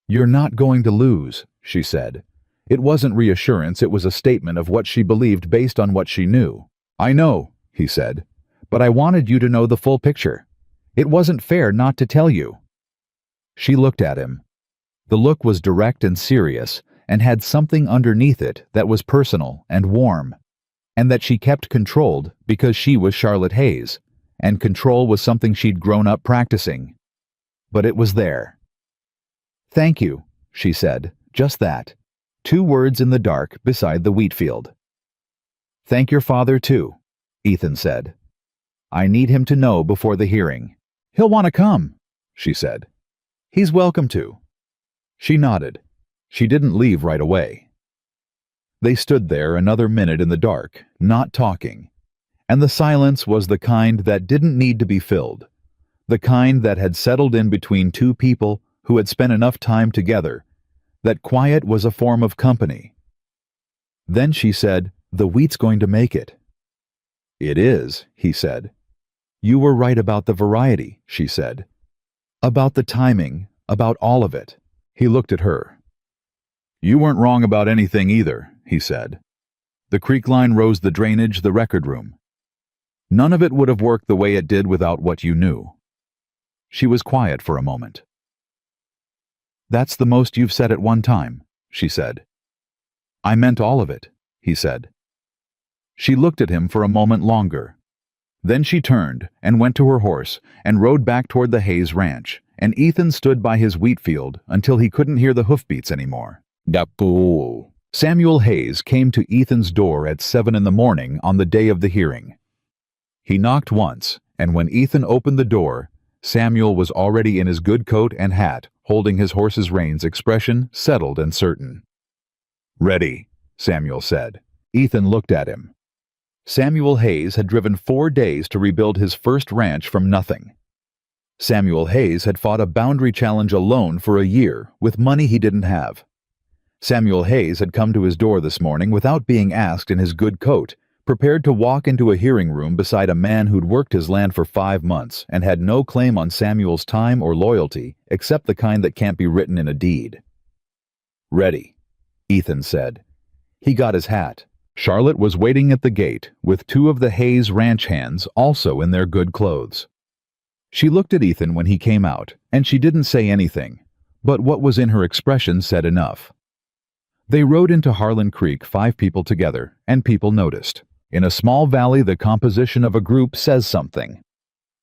Speaker 1: "You're not going to lose," she said. It wasn't reassurance, it was a statement of what she believed based on what she knew. "I know," he said, "but I wanted you to know the full picture. It wasn't fair not to tell you." She looked at him. The look was direct and serious, and had something underneath it that was personal and warm, and that she kept controlled because she was Charlotte Hayes, and control was something she'd grown up practicing. But it was there. "Thank you," she said, just that. 2 words in the dark beside the wheat field. "Thank your father, too," Ethan said. "I need him to know before the hearing." "He'll want to come," she said. "He's welcome to." She nodded. She didn't leave right away. They stood there another minute in the dark, not talking, and the silence was the kind that didn't need to be filled, the kind that had settled in between 2 people who had spent enough time together, that quiet was a form of company. Then she said, "The wheat's going to make it." "It is," he said. "You were right about the variety," she said. "About the timing, about all of it." He looked at her. "You weren't wrong about anything either," he said. "The creek line rose the drainage, the record room. None of it would have worked the way it did without what you knew." She was quiet for a moment. "That's the most you've said at one time," she said. "I meant all of it," he said. She looked at him for a moment longer. Then she turned and went to her horse and rode back toward the Hayes ranch, and Ethan stood by his wheat field until he couldn't hear the hoofbeats anymore. Dapu. Samuel Hayes came to Ethan's door at 7 in the morning on the day of the hearing. He knocked once, and when Ethan opened the door, Samuel was already in his good coat and hat, holding his horse's reins, expression settled and certain. "Ready," Samuel said. Ethan looked at him. Samuel Hayes had driven 4 days to rebuild his first ranch from nothing. Samuel Hayes had fought a boundary challenge alone for a year with money he didn't have. Samuel Hayes had come to his door this morning without being asked in his good coat, prepared to walk into a hearing room beside a man who'd worked his land for 5 months and had no claim on Samuel's time or loyalty except the kind that can't be written in a deed. "Ready," Ethan said. He got his hat. Charlotte was waiting at the gate with 2 of the Hayes ranch hands also in their good clothes. She looked at Ethan when he came out, and she didn't say anything, but what was in her expression said enough. They rode into Harlan Creek 5 people together, and people noticed. In a small valley, the composition of a group says something.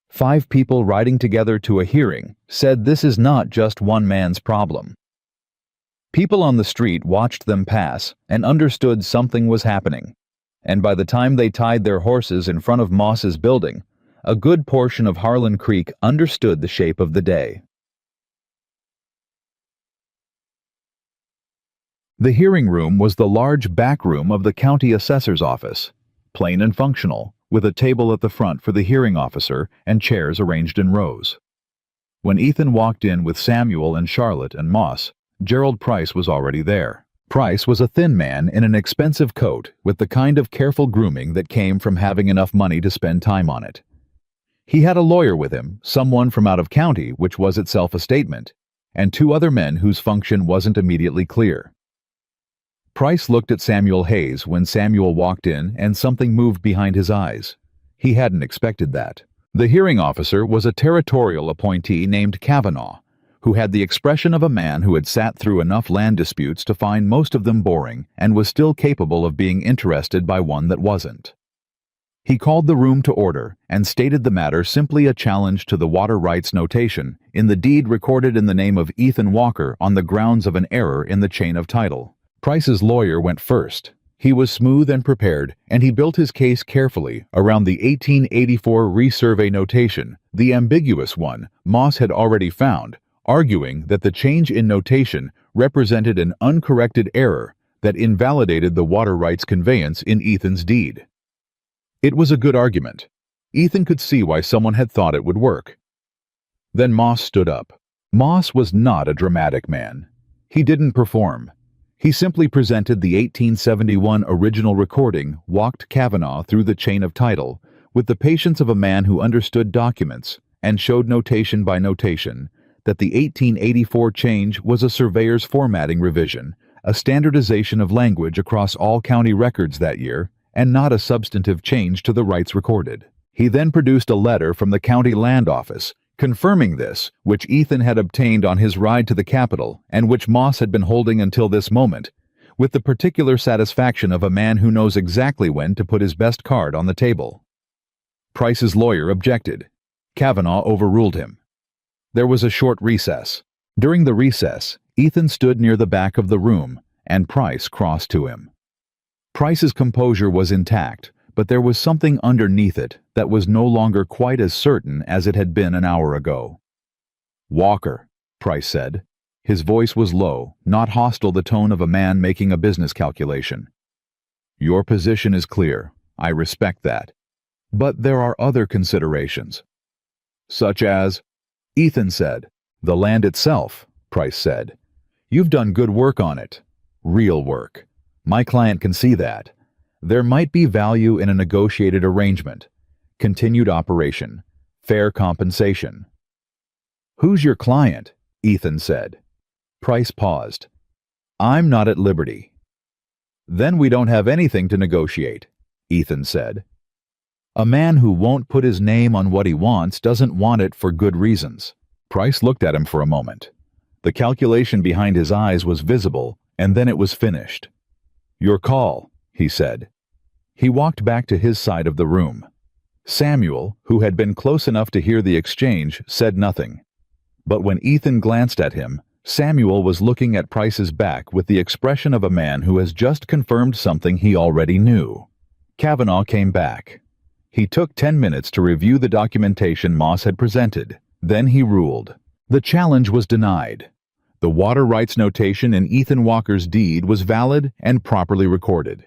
Speaker 1: 5 people riding together to a hearing said this is not just one man's problem. People on the street watched them pass and understood something was happening, and by the time they tied their horses in front of Moss's building, a good portion of Harlan Creek understood the shape of the day. The hearing room was the large back room of the county assessor's office, plain and functional, with a table at the front for the hearing officer and chairs arranged in rows. When Ethan walked in with Samuel and Charlotte and Moss, Gerald Price was already there. Price was a thin man in an expensive coat with the kind of careful grooming that came from having enough money to spend time on it. He had a lawyer with him, someone from out of county, which was itself a statement, and two other men whose function wasn't immediately clear. Price looked at Samuel Hayes when Samuel walked in, and something moved behind his eyes. He hadn't expected that. The hearing officer was a territorial appointee named Kavanaugh, who had the expression of a man who had sat through enough land disputes to find most of them boring and was still capable of being interested by one that wasn't. He called the room to order and stated the matter simply a challenge to the water rights notation in the deed recorded in the name of Ethan Walker on the grounds of an error in the chain of title. Price's lawyer went first. He was smooth and prepared, and he built his case carefully around the 1884 resurvey notation, the ambiguous one Moss had already found, arguing that the change in notation represented an uncorrected error that invalidated the water rights conveyance in Ethan's deed. It was a good argument. Ethan could see why someone had thought it would work. Then Moss stood up. Moss was not a dramatic man. He didn't perform. He simply presented the 1871 original recording, walked Kavanaugh through the chain of title, with the patience of a man who understood documents, and showed notation by notation that the 1884 change was a surveyor's formatting revision, a standardization of language across all county records that year, and not a substantive change to the rights recorded. He then produced a letter from the county land office, confirming this, which Ethan had obtained on his ride to the Capitol, and which Moss had been holding until this moment, with the particular satisfaction of a man who knows exactly when to put his best card on the table. Price's lawyer objected. Kavanaugh overruled him. There was a short recess. During the recess, Ethan stood near the back of the room, and Price crossed to him. Price's composure was intact, but there was something underneath it that was no longer quite as certain as it had been an hour ago. "Walker," Price said. His voice was low, not hostile, the tone of a man making a business calculation. "Your position is clear. I respect that. But there are other considerations." "Such as?" Ethan said. "The land itself," Price said. "You've done good work on it. Real work. My client can see that. There might be value in a negotiated arrangement, continued operation, fair compensation." "Who's your client?" Ethan said. Price paused. "I'm not at liberty." "Then we don't have anything to negotiate," Ethan said. "A man who won't put his name on what he wants doesn't want it for good reasons." Price looked at him for a moment. The calculation behind his eyes was visible, and then it was finished. "Your call," he said. He walked back to his side of the room. Samuel, who had been close enough to hear the exchange, said nothing. But when Ethan glanced at him, Samuel was looking at Price's back with the expression of a man who has just confirmed something he already knew. Kavanaugh came back. He took 10 minutes to review the documentation Moss had presented. Then he ruled. The challenge was denied. The water rights notation in Ethan Walker's deed was valid and properly recorded.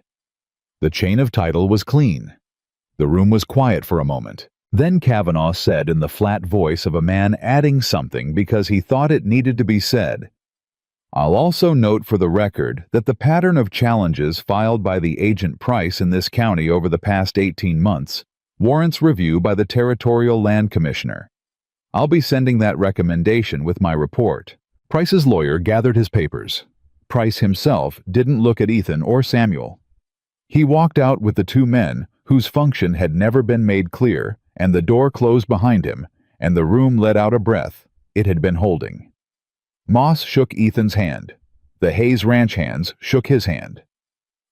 Speaker 1: The chain of title was clean. The room was quiet for a moment. Then Kavanaugh said in the flat voice of a man adding something because he thought it needed to be said, "I'll also note for the record that the pattern of challenges filed by the agent Price in this county over the past 18 months warrants review by the Territorial Land Commissioner. I'll be sending that recommendation with my report." Price's lawyer gathered his papers. Price himself didn't look at Ethan or Samuel. He walked out with the two men whose function had never been made clear, and the door closed behind him, and the room let out a breath it had been holding. Moss shook Ethan's hand. The Hayes Ranch hands shook his hand.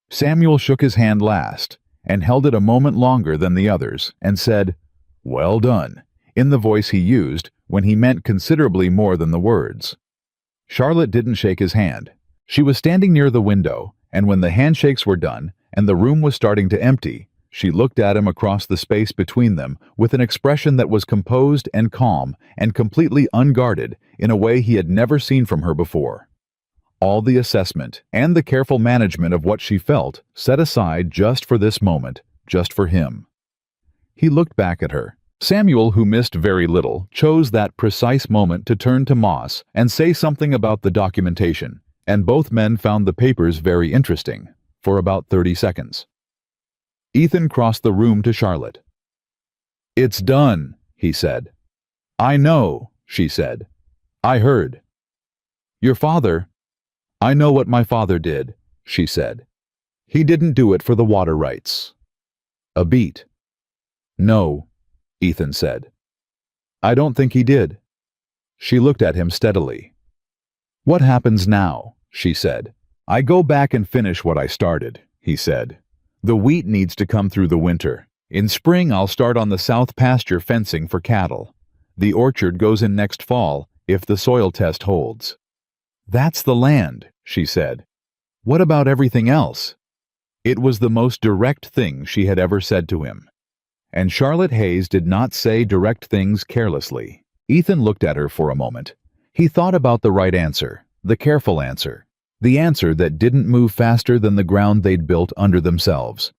Speaker 1: Samuel shook his hand last, and held it a moment longer than the others, and said, "Well done," in the voice he used when he meant considerably more than the words. Charlotte didn't shake his hand. She was standing near the window, and when the handshakes were done and the room was starting to empty, she looked at him across the space between them with an expression that was composed and calm and completely unguarded in a way he had never seen from her before. All the assessment and the careful management of what she felt set aside just for this moment, just for him. He looked back at her. Samuel, who missed very little, chose that precise moment to turn to Moss and say something about the documentation, and both men found the papers very interesting, for about 30 seconds. Ethan crossed the room to Charlotte. "It's done," he said. "I know," she said. "I heard." Your father? I know what my father did, she said. He didn't do it for the water rights. A beat. No, Ethan said. I don't think he did. She looked at him steadily. What happens now? She said. I go back and finish what I started, he said. The wheat needs to come through the winter. In spring I'll start on the south pasture fencing for cattle. The orchard goes in next fall, if the soil test holds. That's the land, she said. What about everything else? It was the most direct thing she had ever said to him. And Charlotte Hayes did not say direct things carelessly. Ethan looked at her for a moment. He thought about the right answer, the careful answer, the answer that didn't move faster than the ground they'd built under themselves.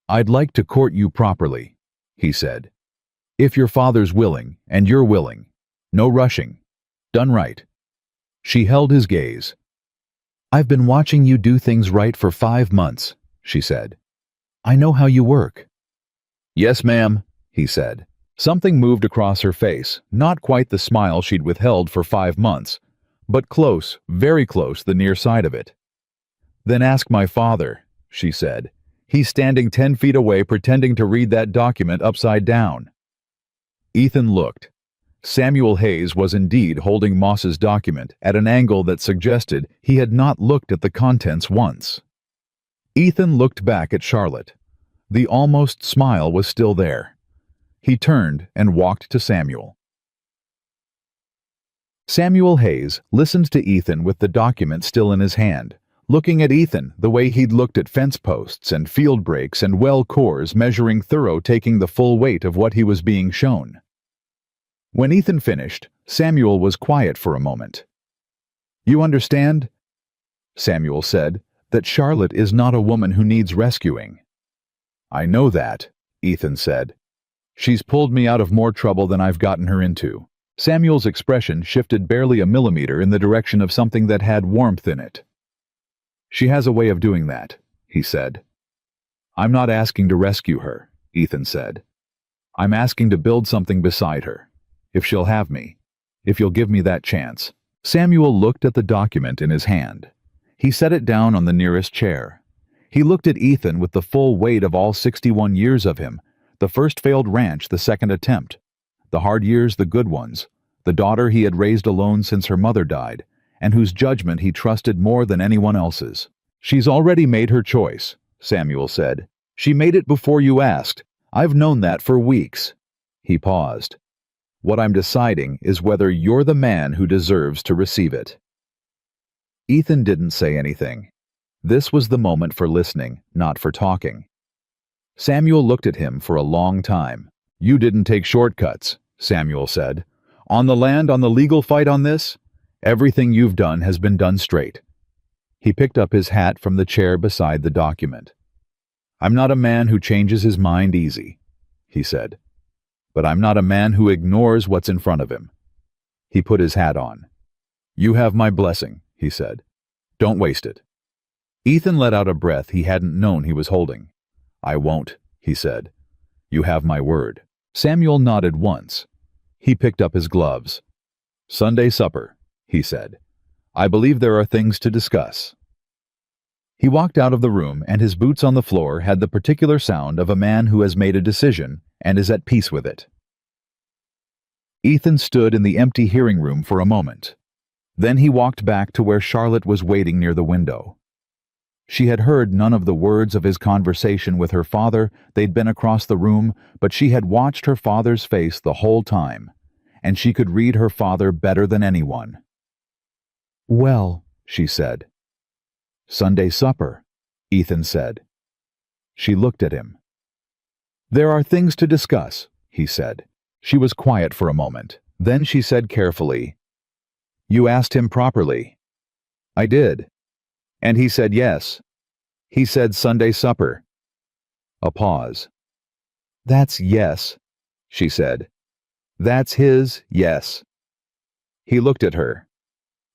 Speaker 1: I'd like to court you properly, he said. If your father's willing, and you're willing. No rushing. Done right. She held his gaze. I've been watching you do things right for 5 months, she said. I know how you work. Yes, ma'am, he said. Something moved across her face, not quite the smile she'd withheld for 5 months, but close, very close, the near side of it. Then ask my father, she said. He's standing 10 feet away pretending to read that document upside down. Ethan looked. Samuel Hayes was indeed holding Moss's document at an angle that suggested he had not looked at the contents once. Ethan looked back at Charlotte. The almost smile was still there. He turned and walked to Samuel. Samuel Hayes listened to Ethan with the document still in his hand, looking at Ethan the way he'd looked at fence posts and field breaks and well cores, measuring thorough, taking the full weight of what he was being shown. When Ethan finished, Samuel was quiet for a moment. You understand, Samuel said, that Charlotte is not a woman who needs rescuing. I know that, Ethan said. She's pulled me out of more trouble than I've gotten her into. Samuel's expression shifted barely a millimeter in the direction of something that had warmth in it. She has a way of doing that, he said. I'm not asking to rescue her, Ethan said. I'm asking to build something beside her. If she'll have me. If you'll give me that chance. Samuel looked at the document in his hand. He set it down on the nearest chair. He looked at Ethan with the full weight of all 61 years of him, the first failed ranch, the second attempt, the hard years, the good ones, the daughter he had raised alone since her mother died, and whose judgment he trusted more than anyone else's. She's already made her choice, Samuel said. She made it before you asked. I've known that for weeks. He paused. What I'm deciding is whether you're the man who deserves to receive it. Ethan didn't say anything. This was the moment for listening, not for talking. Samuel looked at him for a long time. You didn't take shortcuts, Samuel said. On the land, on the legal fight on this, everything you've done has been done straight. He picked up his hat from the chair beside the document. I'm not a man who changes his mind easy, he said. But I'm not a man who ignores what's in front of him. He put his hat on. You have my blessing, he said. Don't waste it. Ethan let out a breath he hadn't known he was holding. I won't, he said. You have my word. Samuel nodded once. He picked up his gloves. Sunday supper, he said. I believe there are things to discuss. He walked out of the room, and his boots on the floor had the particular sound of a man who has made a decision and is at peace with it. Ethan stood in the empty hearing room for a moment. Then he walked back to where Charlotte was waiting near the window. She had heard none of the words of his conversation with her father. They'd been across the room, but she had watched her father's face the whole time, and she could read her father better than anyone. Well, she said. Sunday supper, Ethan said. She looked at him. There are things to discuss, he said. She was quiet for a moment. Then she said carefully, You asked him properly. I did. And he said yes. He said Sunday supper. A pause. That's yes, she said. That's his yes. He looked at her.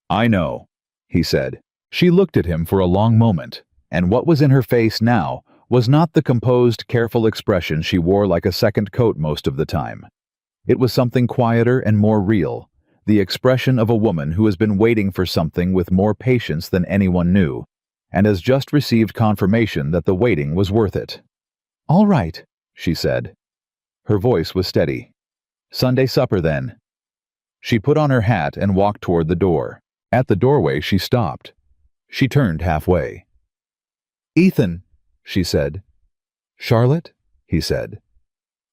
Speaker 1: I know, he said. She looked at him for a long moment, and what was in her face now was not the composed, careful expression she wore like a second coat most of the time. It was something quieter and more real, the expression of a woman who has been waiting for something with more patience than anyone knew, and has just received confirmation that the waiting was worth it. "All right," she said. Her voice was steady. "Sunday supper, then." She put on her hat and walked toward the door. At the doorway, she stopped. She turned halfway. "Ethan," she said. "Charlotte?" he said.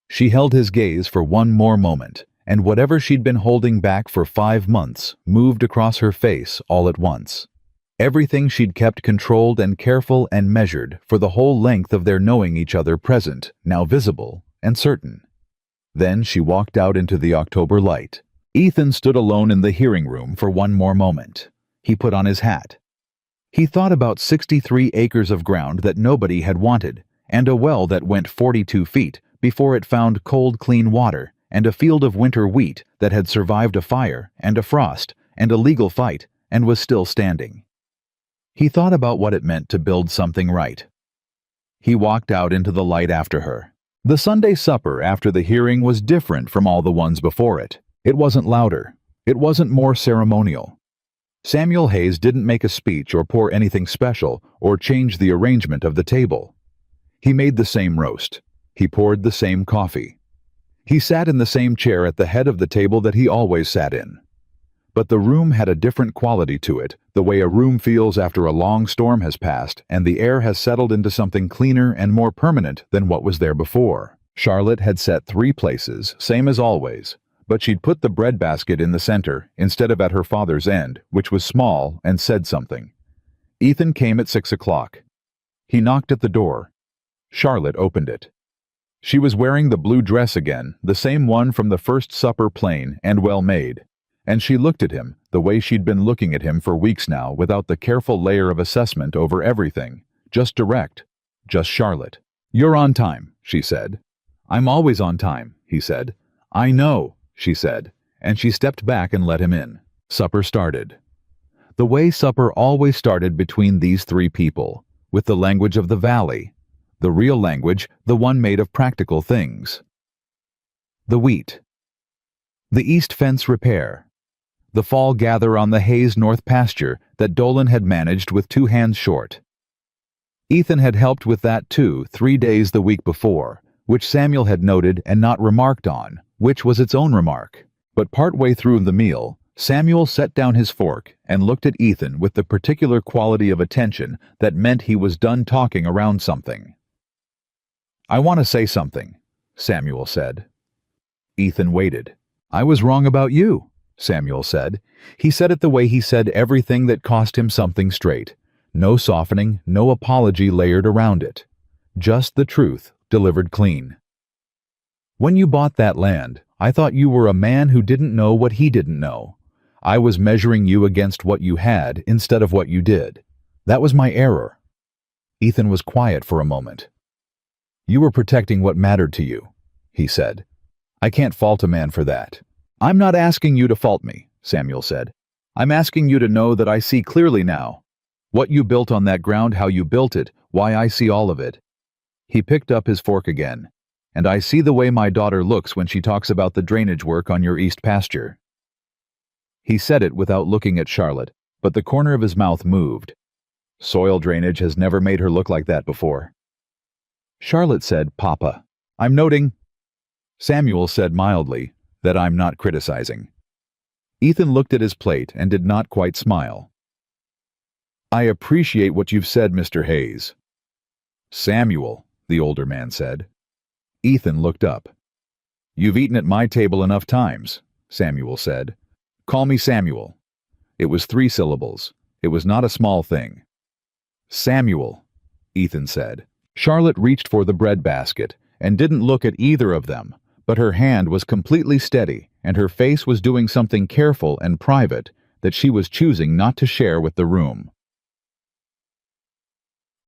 Speaker 1: She held his gaze for one more moment, and whatever she'd been holding back for 5 months moved across her face all at once. Everything she'd kept controlled and careful and measured for the whole length of their knowing each other present, now visible and certain. Then she walked out into the October light. Ethan stood alone in the hearing room for one more moment. He put on his hat. He thought about 63 acres of ground that nobody had wanted, and a well that went 42 feet before it found cold, clean water, and a field of winter wheat that had survived a fire and a frost and a legal fight and was still standing. He thought about what it meant to build something right. He walked out into the light after her. The Sunday supper after the hearing was different from all the ones before it. It wasn't louder. It wasn't more ceremonial. Samuel Hayes didn't make a speech or pour anything special or change the arrangement of the table. He made the same roast. He poured the same coffee. He sat in the same chair at the head of the table that he always sat in. But the room had a different quality to it, the way a room feels after a long storm has passed and the air has settled into something cleaner and more permanent than what was there before. Charlotte had set 3 places, same as always, but she'd put the breadbasket in the center instead of at her father's end, which was small and said something. Ethan came at 6 o'clock. He knocked at the door. Charlotte opened it. She was wearing the blue dress again, the same one from the first supper, plain and well made. And she looked at him, the way she'd been looking at him for weeks now, without the careful layer of assessment over everything. Just direct. Just Charlotte. "You're on time," she said. "I'm always on time," he said. "I know," she said, and she stepped back and let him in. Supper started. The way supper always started between these 3 people, with the language of the valley. The real language, the one made of practical things. The wheat. The east fence repair. The fall gather on the Hayes North pasture that Dolan had managed with 2 hands short. Ethan had helped with that too 3 days the week before, which Samuel had noted and not remarked on, which was its own remark. But partway through the meal, Samuel set down his fork and looked at Ethan with the particular quality of attention that meant he was done talking around something. "I want to say something," Samuel said. Ethan waited. "I was wrong about you," Samuel said. He said it the way he said everything that cost him something straight. No softening, no apology layered around it. Just the truth, delivered clean. "When you bought that land, I thought you were a man who didn't know what he didn't know. I was measuring you against what you had instead of what you did. That was my error." Ethan was quiet for a moment. "You were protecting what mattered to you," he said. "I can't fault a man for that." "I'm not asking you to fault me," Samuel said. "I'm asking you to know that I see clearly now. What you built on that ground, how you built it, why I see all of it." He picked up his fork again. "And I see the way my daughter looks when she talks about the drainage work on your east pasture." He said it without looking at Charlotte, but the corner of his mouth moved. Soil drainage has never made her look like that before. Charlotte said, "Papa." "I'm noting." Samuel said mildly, "that I'm not criticizing." Ethan looked at his plate and did not quite smile. "I appreciate what you've said, Mr. Hayes." "Samuel," the older man said. Ethan looked up. "You've eaten at my table enough times," Samuel said. "Call me Samuel." It was 3 syllables. It was not a small thing. "Samuel," Ethan said. Charlotte reached for the breadbasket and didn't look at either of them, but her hand was completely steady and her face was doing something careful and private that she was choosing not to share with the room.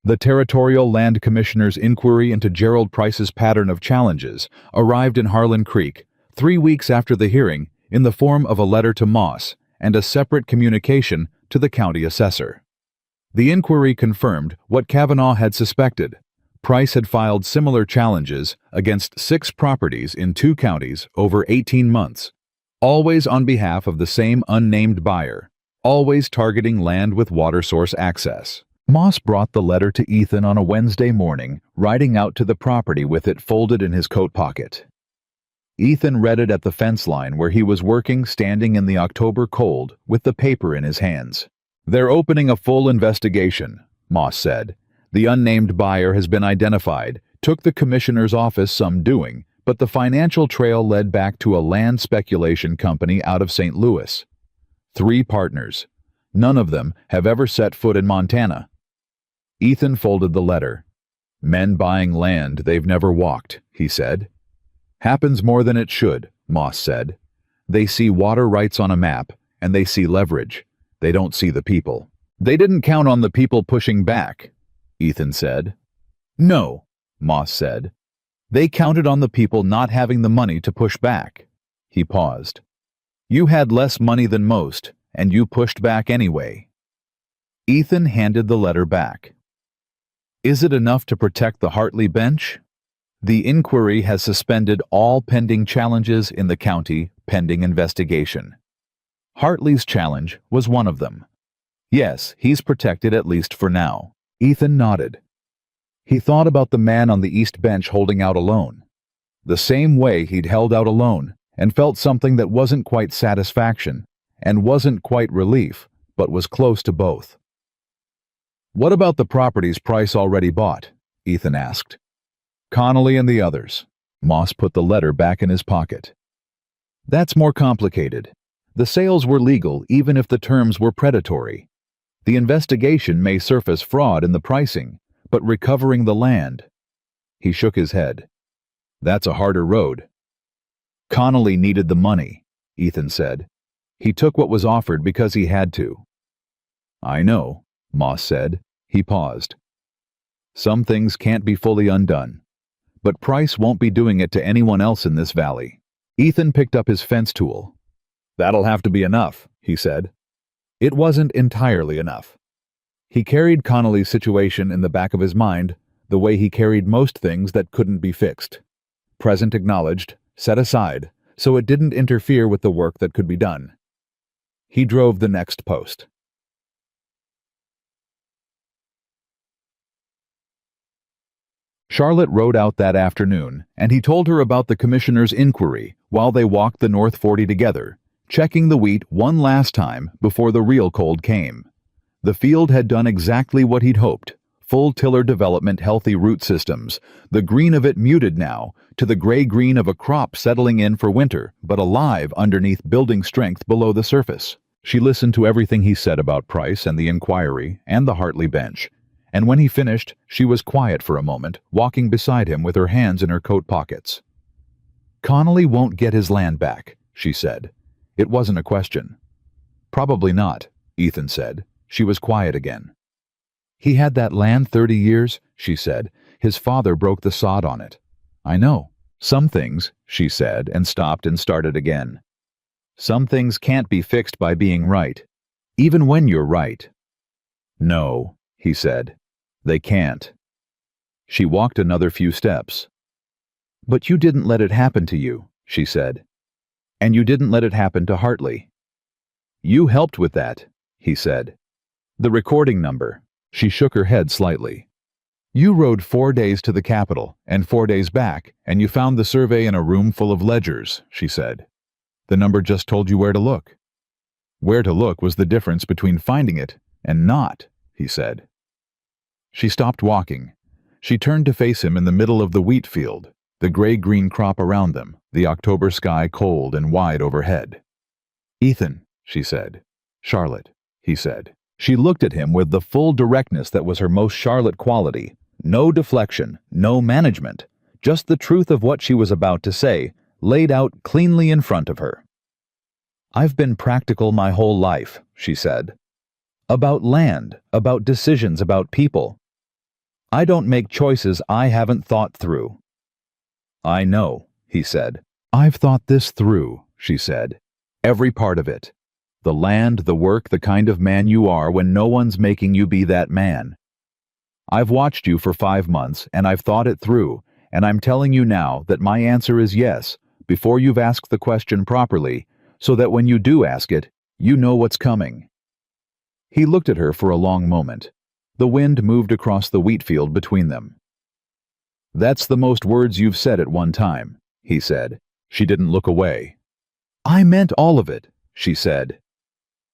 Speaker 1: The Territorial Land Commissioner's inquiry into Gerald Price's pattern of challenges arrived in Harlan Creek 3 weeks after the hearing in the form of a letter to Moss and a separate communication to the county assessor. The inquiry confirmed what Kavanaugh had suspected. Price had filed similar challenges against 6 properties in 2 counties over 18 months. always on behalf of the same unnamed buyer, always targeting land with water source access. Moss brought the letter to Ethan on a Wednesday morning, riding out to the property with it folded in his coat pocket. Ethan read it at the fence line where he was working, standing in the October cold with the paper in his hands. "They're opening a full investigation," Moss said. "The unnamed buyer has been identified. Took the commissioner's office some doing, but the financial trail led back to a land speculation company out of St. Louis. 3 partners. None of them have ever set foot in Montana." Ethan folded the letter. "Men buying land they've never walked," he said. "Happens more than it should," Moss said. "They see water rights on a map, and they see leverage. They don't see the people." "They didn't count on the people pushing back," Ethan said. "No," Moss said. "They counted on the people not having the money to push back." He paused. "You had less money than most, and you pushed back anyway." Ethan handed the letter back. "Is it enough to protect the Hartley bench? The inquiry has suspended all pending challenges in the county pending investigation. Hartley's challenge was one of them. Yes, he's protected at least for now." Ethan nodded. He thought about the man on the east bench holding out alone. The same way he'd held out alone, and felt something that wasn't quite satisfaction, and wasn't quite relief, but was close to both. "What about the properties Price already bought?" Ethan asked. "Connolly and the others." Moss put the letter back in his pocket. "That's more complicated. The sales were legal even if the terms were predatory. The investigation may surface fraud in the pricing, but recovering the land." He shook his head. "That's a harder road." "Connolly needed the money," Ethan said. "He took what was offered because he had to." "I know," Moss said. He paused. "Some things can't be fully undone. But Price won't be doing it to anyone else in this valley." Ethan picked up his fence tool. "That'll have to be enough," he said. It wasn't entirely enough. He carried Connolly's situation in the back of his mind, the way he carried most things that couldn't be fixed. Present acknowledged, set aside, so it didn't interfere with the work that could be done. He drove the next post. Charlotte rode out that afternoon, and he told her about the commissioner's inquiry while they walked the North 40 together, checking the wheat one last time before the real cold came. The field had done exactly what he'd hoped. Full tiller development, healthy root systems, the green of it muted now to the gray-green of a crop settling in for winter, but alive underneath building strength below the surface. She listened to everything he said about Price and the inquiry and the Hartley bench, and when he finished, she was quiet for a moment, walking beside him with her hands in her coat pockets. "Connolly won't get his land back," she said. It wasn't a question. "Probably not," Ethan said. She was quiet again. "He had that land 30 years, she said. "His father broke the sod on it." "I know. Some things," she said, and stopped and started again. "Some things can't be fixed by being right, even when you're right." "No," he said. "They can't." She walked another few steps. "But you didn't let it happen to you," she said. "And you didn't let it happen to Hartley." "You helped with that," he said. "The recording number." She shook her head slightly. "You rode 4 days to the Capitol and 4 days back, and you found the survey in a room full of ledgers," she said. "The number just told you where to look." "Where to look was the difference between finding it and not," he said. She stopped walking. She turned to face him in the middle of the wheat field, the gray-green crop around them, the October sky cold and wide overhead. "Ethan," she said. "Charlotte," he said. She looked at him with the full directness that was her most Charlotte quality. No deflection, no management, just the truth of what she was about to say, laid out cleanly in front of her. "I've been practical my whole life," she said. "About land, about decisions, about people. I don't make choices I haven't thought through." "I know," he said. "I've thought this through," she said. "Every part of it. The land, the work, the kind of man you are when no one's making you be that man. I've watched you for 5 months, and I've thought it through, and I'm telling you now that my answer is yes, before you've asked the question properly, so that when you do ask it, you know what's coming." He looked at her for a long moment. The wind moved across the wheat field between them. "That's the most words you've said at one time," he said. She didn't look away. "I meant all of it," she said.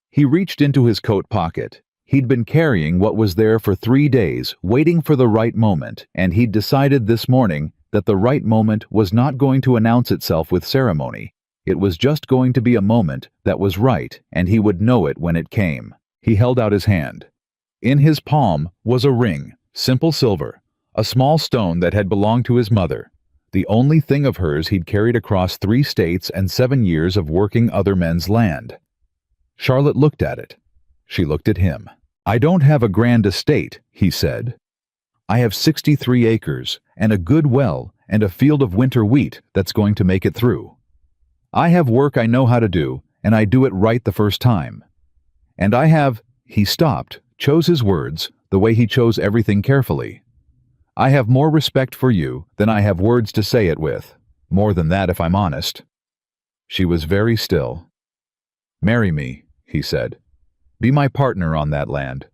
Speaker 1: He reached into his coat pocket. He'd been carrying what was there for 3 days, waiting for the right moment, and he'd decided this morning that the right moment was not going to announce itself with ceremony. It was just going to be a moment that was right, and he would know it when it came. He held out his hand. In his palm was a ring, simple silver, a small stone that had belonged to his mother, the only thing of hers he'd carried across 3 states and 7 years of working other men's land. Charlotte looked at it. She looked at him. "I don't have a grand estate," he said. "I have 63 acres, and a good well, and a field of winter wheat that's going to make it through. I have work I know how to do, and I do it right the first time. And I have—" He stopped, chose his words, the way he chose everything carefully. "I have more respect for you than I have words to say it with. More than that, if I'm honest." She was very still. "Marry me," he said. "Be my partner on that land.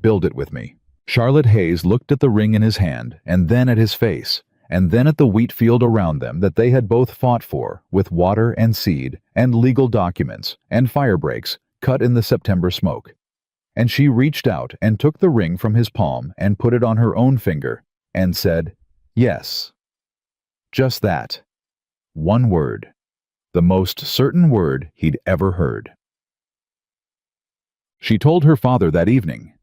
Speaker 1: Build it with me." Charlotte Hayes looked at the ring in his hand, and then at his face, and then at the wheat field around them that they had both fought for, with water and seed, and legal documents, and fire breaks, cut in the September smoke. And she reached out and took the ring from his palm and put it on her own finger, and said, "Yes." Just that. One word. The most certain word he'd ever heard. She told her father that evening.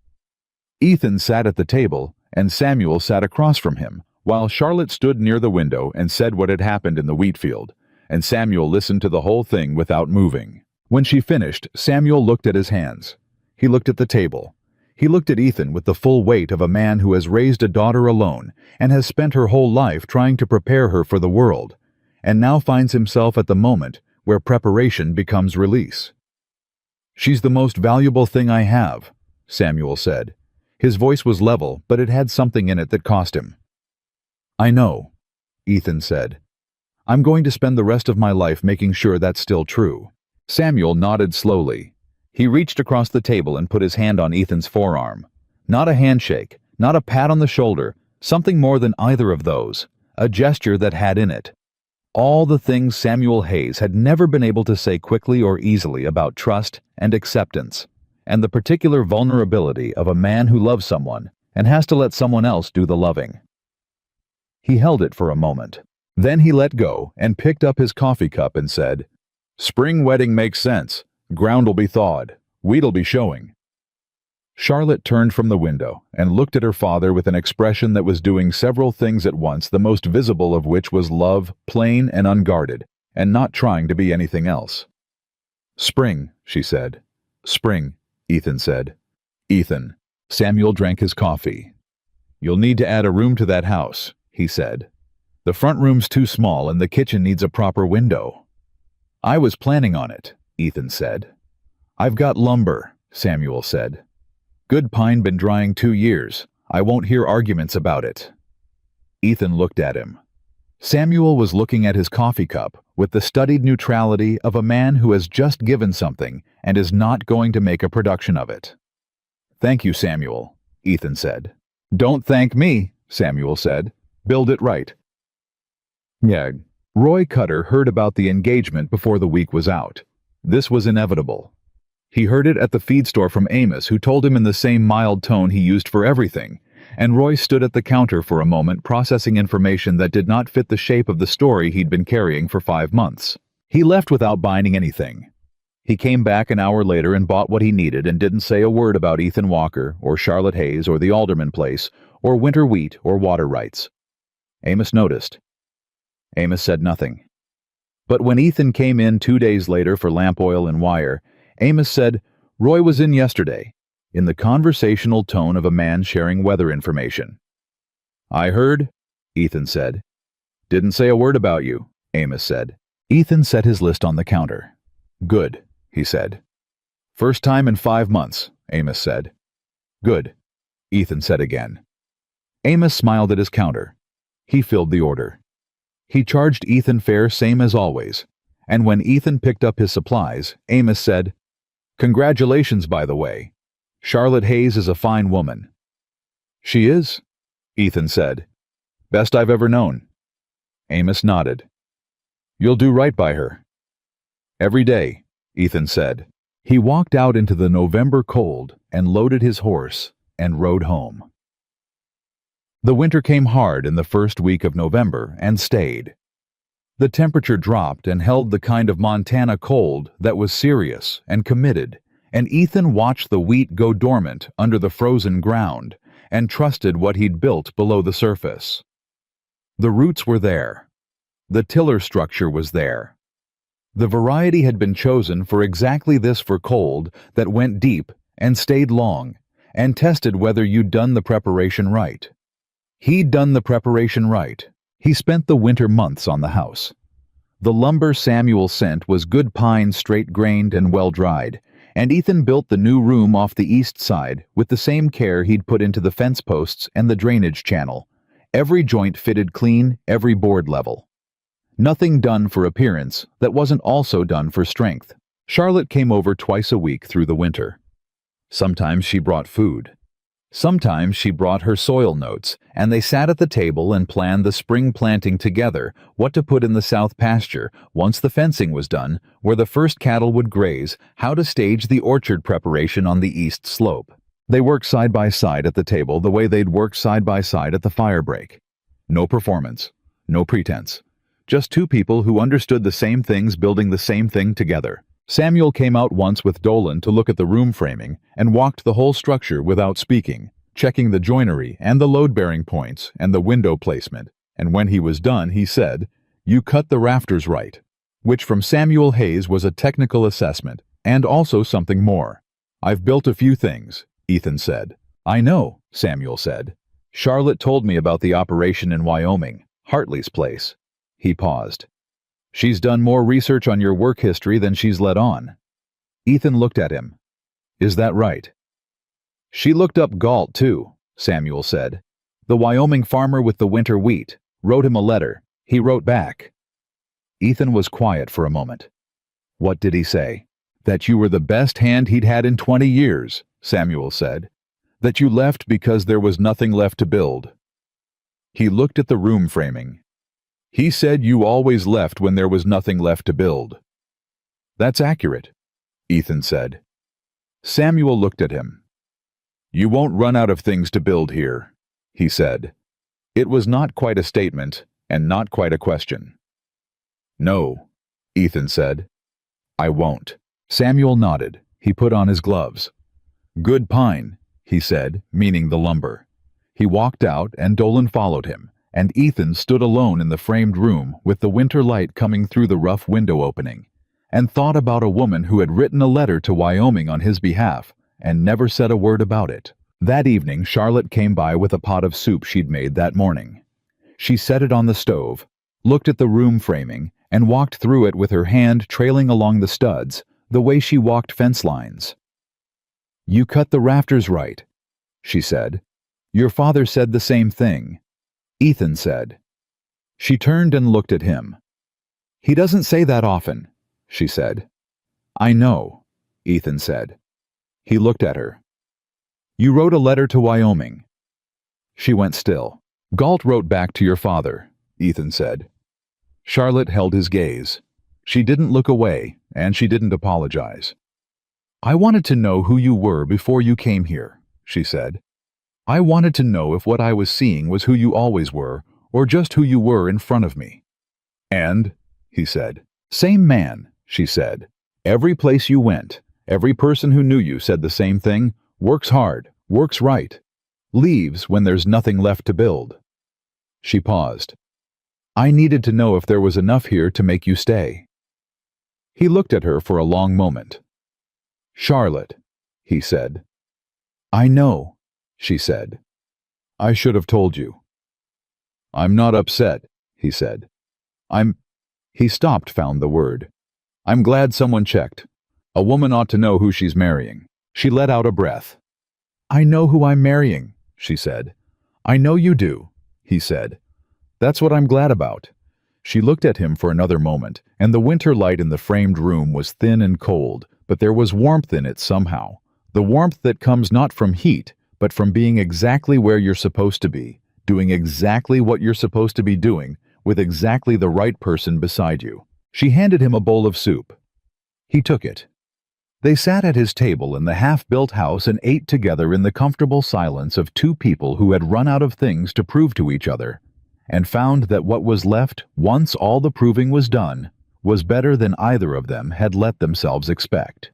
Speaker 1: Ethan sat at the table, and Samuel sat across from him, while Charlotte stood near the window and said what had happened in the wheat field, and Samuel listened to the whole thing without moving. When she finished, Samuel looked at his hands. He looked at the table. He looked at Ethan with the full weight of a man who has raised a daughter alone and has spent her whole life trying to prepare her for the world, and now finds himself at the moment where preparation becomes release. "She's the most valuable thing I have," Samuel said. His voice was level, but it had something in it that cost him. "I know," Ethan said. "I'm going to spend the rest of my life making sure that's still true." Samuel nodded slowly. He reached across the table and put his hand on Ethan's forearm. Not a handshake, not a pat on the shoulder, something more than either of those, a gesture that had in it all the things Samuel Hayes had never been able to say quickly or easily about trust and acceptance, and the particular vulnerability of a man who loves someone and has to let someone else do the loving. He held it for a moment. Then he let go and picked up his coffee cup and said, "Spring wedding makes sense. Ground'll be thawed. Wheat'll be showing." Charlotte turned from the window and looked at her father with an expression that was doing several things at once, the most visible of which was love, plain and unguarded, and not trying to be anything else. "Spring," she said. "Spring," Ethan said. "Ethan." Samuel drank his coffee. "You'll need to add a room to that house," he said. "The front room's too small and the kitchen needs a proper window." "I was planning on it," Ethan said. "I've got lumber," Samuel said. "Good pine been drying 2 years. I won't hear arguments about it." Ethan looked at him. Samuel was looking at his coffee cup with the studied neutrality of a man who has just given something and is not going to make a production of it. "Thank you, Samuel," Ethan said. "Don't thank me," Samuel said. "Build it right." Yeah. Roy Cutter heard about the engagement before the week was out. This was inevitable. He heard it at the feed store from Amos, who told him in the same mild tone he used for everything, and Roy stood at the counter for a moment processing information that did not fit the shape of the story he'd been carrying for 5 months. He left without buying anything. He came back an hour later and bought what he needed and didn't say a word about Ethan Walker, or Charlotte Hayes, or the Alderman place, or winter wheat, or water rights. Amos noticed. Amos said nothing. But when Ethan came in 2 days later for lamp oil and wire, Amos said, "Roy was in yesterday," in the conversational tone of a man sharing weather information. "I heard," Ethan said. "Didn't say a word about you," Amos said. Ethan set his list on the counter. "Good," he said. "First time in 5 months," Amos said. "Good," Ethan said again. Amos smiled at his counter. He filled the order. He charged Ethan fare same as always. and when Ethan picked up his supplies, Amos said, "Congratulations, by the way. Charlotte Hayes is a fine woman." "She is?" Ethan said. "Best I've ever known." Amos nodded. "You'll do right by her." "Every day," Ethan said. He walked out into the November cold and loaded his horse and rode home. The winter came hard in the first week of November and stayed. The temperature dropped and held the kind of Montana cold that was serious and committed, and Ethan watched the wheat go dormant under the frozen ground and trusted what he'd built below the surface. The roots were there. The tiller structure was there. The variety had been chosen for exactly this, for cold that went deep and stayed long and tested whether you'd done the preparation right. He'd done the preparation right. He spent the winter months on the house. The lumber Samuel sent was good pine, straight-grained and well-dried, and Ethan built the new room off the east side with the same care he'd put into the fence posts and the drainage channel. Every joint fitted clean, every board level. Nothing done for appearance that wasn't also done for strength. Charlotte came over twice a week through the winter. Sometimes she brought food. Sometimes she brought her soil notes, and they sat at the table and planned the spring planting together, what to put in the south pasture once the fencing was done, where the first cattle would graze, how to stage the orchard preparation on the east slope. They worked side by side at the table the way they'd worked side by side at the fire break. No performance, no pretense. Just two people who understood the same things building the same thing together. Samuel came out once with Dolan to look at the room framing and walked the whole structure without speaking, checking the joinery and the load-bearing points and the window placement, and when he was done he said, "You cut the rafters right," which from Samuel Hayes was a technical assessment and also something more. "I've built a few things," Ethan said. "I know," Samuel said. "Charlotte told me about the operation in Wyoming, Hartley's place." He paused. "She's done more research on your work history than she's let on." Ethan looked at him. "Is that right?" "She looked up Galt, too," Samuel said. "The Wyoming farmer with the winter wheat. Wrote him a letter. He wrote back." Ethan was quiet for a moment. "What did he say?" "That you were the best hand he'd had in 20 years, Samuel said. "That you left because there was nothing left to build." He looked at the room framing. "He said you always left when there was nothing left to build." "That's accurate," Ethan said. Samuel looked at him. "You won't run out of things to build here," he said. It was not quite a statement and not quite a question. "No," Ethan said. "I won't." Samuel nodded. He put on his gloves. "Good pine," he said, meaning the lumber. He walked out and Dolan followed him, and Ethan stood alone in the framed room with the winter light coming through the rough window opening, and thought about a woman who had written a letter to Wyoming on his behalf and never said a word about it. That evening Charlotte came by with a pot of soup she'd made that morning. She set it on the stove, looked at the room framing, and walked through it with her hand trailing along the studs, the way she walked fence lines. "You cut the rafters right," she said. "Your father said the same thing," Ethan said. She turned and looked at him. "He doesn't say that often," she said. "I know," Ethan said. He looked at her. "You wrote a letter to Wyoming." She went still. "Galt wrote back to your father," Ethan said. Charlotte held his gaze. She didn't look away, and she didn't apologize. "I wanted to know who you were before you came here," she said. "I wanted to know if what I was seeing was who you always were, or just who you were in front of me." "And?" he said. "Same man," she said. "Every place you went, every person who knew you said the same thing. Works hard, works right. Leaves when there's nothing left to build." She paused. "I needed to know if there was enough here to make you stay." He looked at her for a long moment. "Charlotte," he said. "I know," she said. "I should have told you." "I'm not upset," he said. He stopped, found the word. "I'm glad someone checked. A woman ought to know who she's marrying." She let out a breath. "I know who I'm marrying," she said. "I know you do," he said. "That's what I'm glad about." She looked at him for another moment, and the winter light in the framed room was thin and cold, but there was warmth in it somehow. The warmth that comes not from heat, but from being exactly where you're supposed to be, doing exactly what you're supposed to be doing, with exactly the right person beside you. She handed him a bowl of soup. He took it. They sat at his table in the half-built house and ate together in the comfortable silence of two people who had run out of things to prove to each other, and found that what was left, once all the proving was done, was better than either of them had let themselves expect.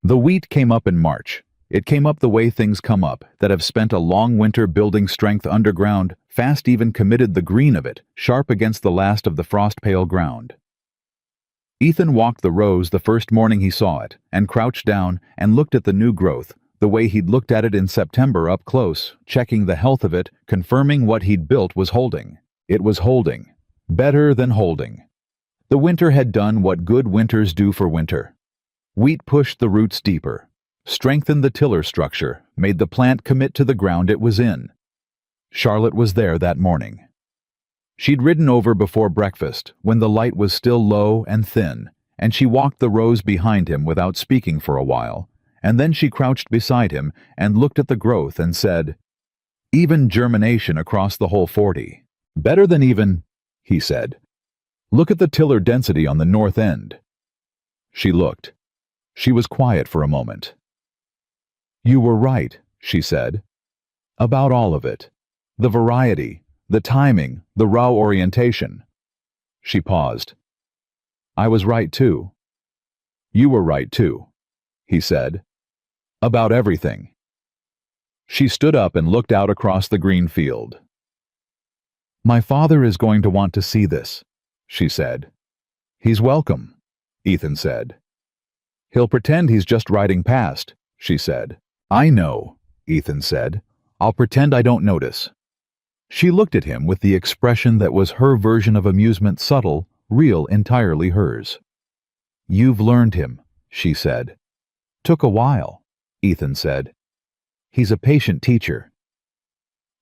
Speaker 1: The wheat came up in March. It came up the way things come up, that have spent a long winter building strength underground, fast even committed the green of it, sharp against the last of the frost-pale ground. Ethan walked the rows the first morning he saw it, and crouched down and looked at the new growth, the way he'd looked at it in September up close, checking the health of it, confirming what he'd built was holding. It was holding. Better than holding. The winter had done what good winters do for winter. Wheat pushed the roots deeper, strengthened the tiller structure, made the plant commit to the ground it was in. Charlotte was there that morning. She'd ridden over before breakfast, when the light was still low and thin, and she walked the rows behind him without speaking for a while, and then she crouched beside him and looked at the growth and said, "Even germination across the whole 40. Better than even," he said. "Look at the tiller density on the north end." She looked. She was quiet for a moment. "You were right," she said. "About all of it. The variety, the timing, the raw orientation." She paused. "I was right too." "You were right too," he said. "About everything." She stood up and looked out across the green field. "My father is going to want to see this," she said. "He's welcome," Ethan said. "He'll pretend he's just riding past," she said. "I know," Ethan said. "I'll pretend I don't notice." She looked at him with the expression that was her version of amusement, subtle, real, entirely hers. "You've learned him," she said. "Took a while," Ethan said. "He's a patient teacher."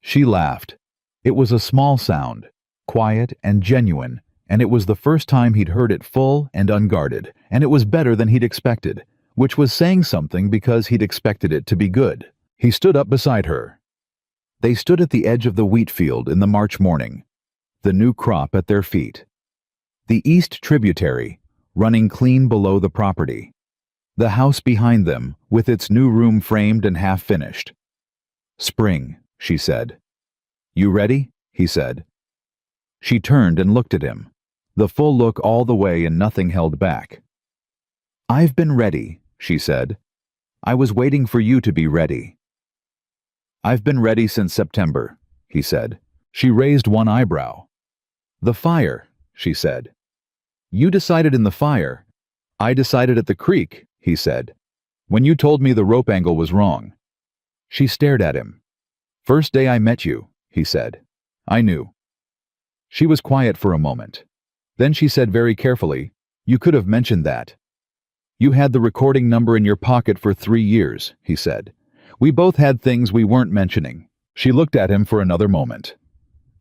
Speaker 1: She laughed. It was a small sound, quiet and genuine, and it was the first time he'd heard it full and unguarded, and it was better than he'd expected, which was saying something because he'd expected it to be good. He stood up beside her. They stood at the edge of the wheat field in the March morning, the new crop at their feet. The east tributary, running clean below the property. The house behind them, with its new room framed and half-finished. "Spring," she said. "You ready?" he said. She turned and looked at him, the full look all the way and nothing held back. "I've been ready," she said. "I was waiting for you to be ready." "I've been ready since September," he said. She raised one eyebrow. "The fire," she said. "You decided in the fire. I decided at the creek," he said. "When you told me the rope angle was wrong." She stared at him. "First day I met you," he said. "I knew." She was quiet for a moment. Then she said very carefully, "You could have mentioned that." "You had the recording number in your pocket for 3 years," he said. "We both had things we weren't mentioning." She looked at him for another moment.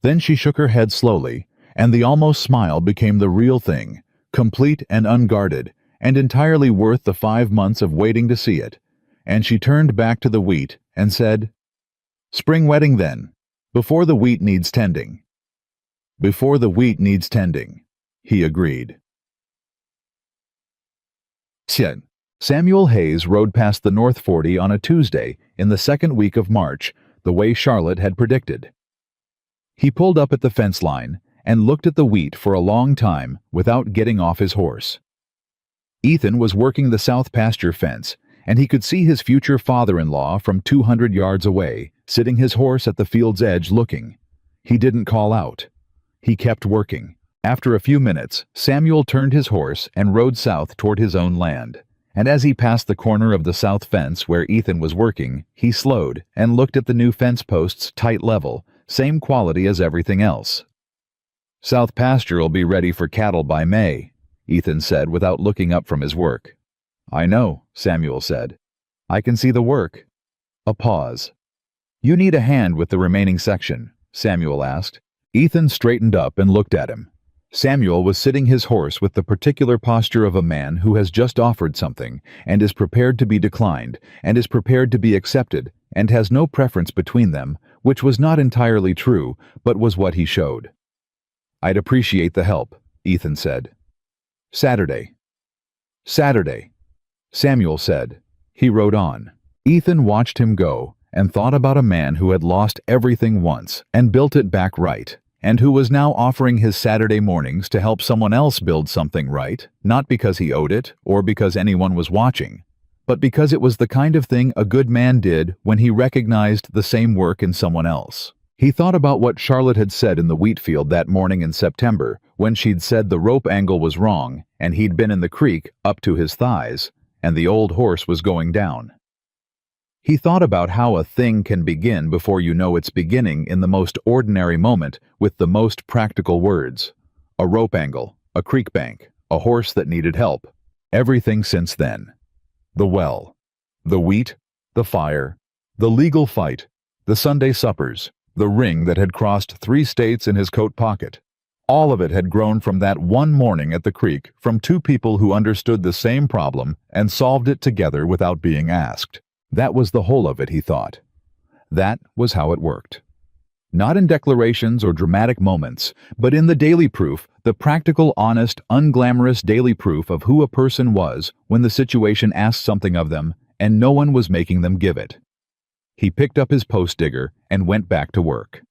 Speaker 1: Then she shook her head slowly, and the almost smile became the real thing, complete and unguarded, and entirely worth the 5 months of waiting to see it. And she turned back to the wheat and said, "Spring wedding then, before the wheat needs tending." "Before the wheat needs tending," he agreed. Samuel Hayes rode past the North 40 on a Tuesday in the second week of March, the way Charlotte had predicted. He pulled up at the fence line and looked at the wheat for a long time without getting off his horse. Ethan was working the south pasture fence, and he could see his future father-in-law from 200 yards away, sitting his horse at the field's edge looking. He didn't call out. He kept working. After a few minutes, Samuel turned his horse and rode south toward his own land. And as he passed the corner of the south fence where Ethan was working, he slowed and looked at the new fence posts tight level, same quality as everything else. "South pasture'll be ready for cattle by May," Ethan said without looking up from his work. "I know," Samuel said. "I can see the work." A pause. "You need a hand with the remaining section," Samuel asked. Ethan straightened up and looked at him. Samuel was sitting his horse with the particular posture of a man who has just offered something, and is prepared to be declined, and is prepared to be accepted, and has no preference between them, which was not entirely true, but was what he showed. "I'd appreciate the help," Ethan said. "Saturday." "Saturday," Samuel said. He rode on. Ethan watched him go, and thought about a man who had lost everything once and built it back right, and who was now offering his Saturday mornings to help someone else build something right, not because he owed it or because anyone was watching, but because it was the kind of thing a good man did when he recognized the same work in someone else. He thought about what Charlotte had said in the wheat field that morning in September, when she'd said the rope angle was wrong, and he'd been in the creek up to his thighs, and the old horse was going down. He thought about how a thing can begin before you know it's beginning in the most ordinary moment with the most practical words. A rope angle, a creek bank, a horse that needed help. Everything since then. The well, the wheat, the fire, the legal fight, the Sunday suppers, the ring that had crossed 3 states in his coat pocket. All of it had grown from that one morning at the creek from 2 people who understood the same problem and solved it together without being asked. That was the whole of it, he thought. That was how it worked. Not in declarations or dramatic moments, but in the daily proof, the practical, honest, unglamorous daily proof of who a person was when the situation asked something of them and no one was making them give it. He picked up his post digger and went back to work.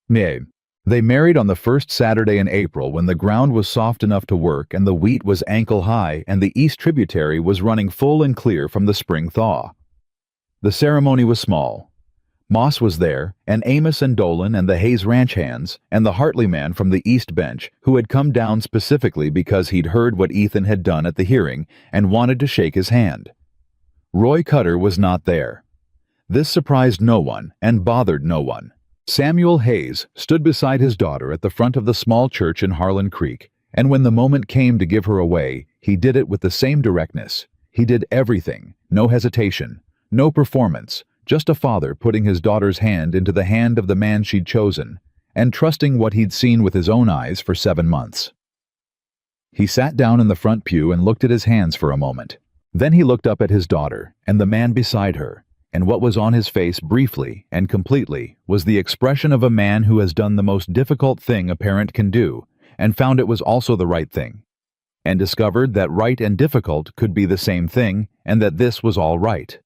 Speaker 1: May. They married on the first Saturday in April when the ground was soft enough to work and the wheat was ankle high and the east tributary was running full and clear from the spring thaw. The ceremony was small. Moss was there, and Amos and Dolan and the Hayes Ranch hands, and the Hartley man from the East Bench, who had come down specifically because he'd heard what Ethan had done at the hearing and wanted to shake his hand. Roy Cutter was not there. This surprised no one and bothered no one. Samuel Hayes stood beside his daughter at the front of the small church in Harlan Creek, and when the moment came to give her away, he did it with the same directness. He did everything, no hesitation, no performance, just a father putting his daughter's hand into the hand of the man she'd chosen, and trusting what he'd seen with his own eyes for 7 months. He sat down in the front pew and looked at his hands for a moment. Then he looked up at his daughter and the man beside her, and what was on his face briefly and completely was the expression of a man who has done the most difficult thing a parent can do, and found it was also the right thing, and discovered that right and difficult could be the same thing, and that this was all right.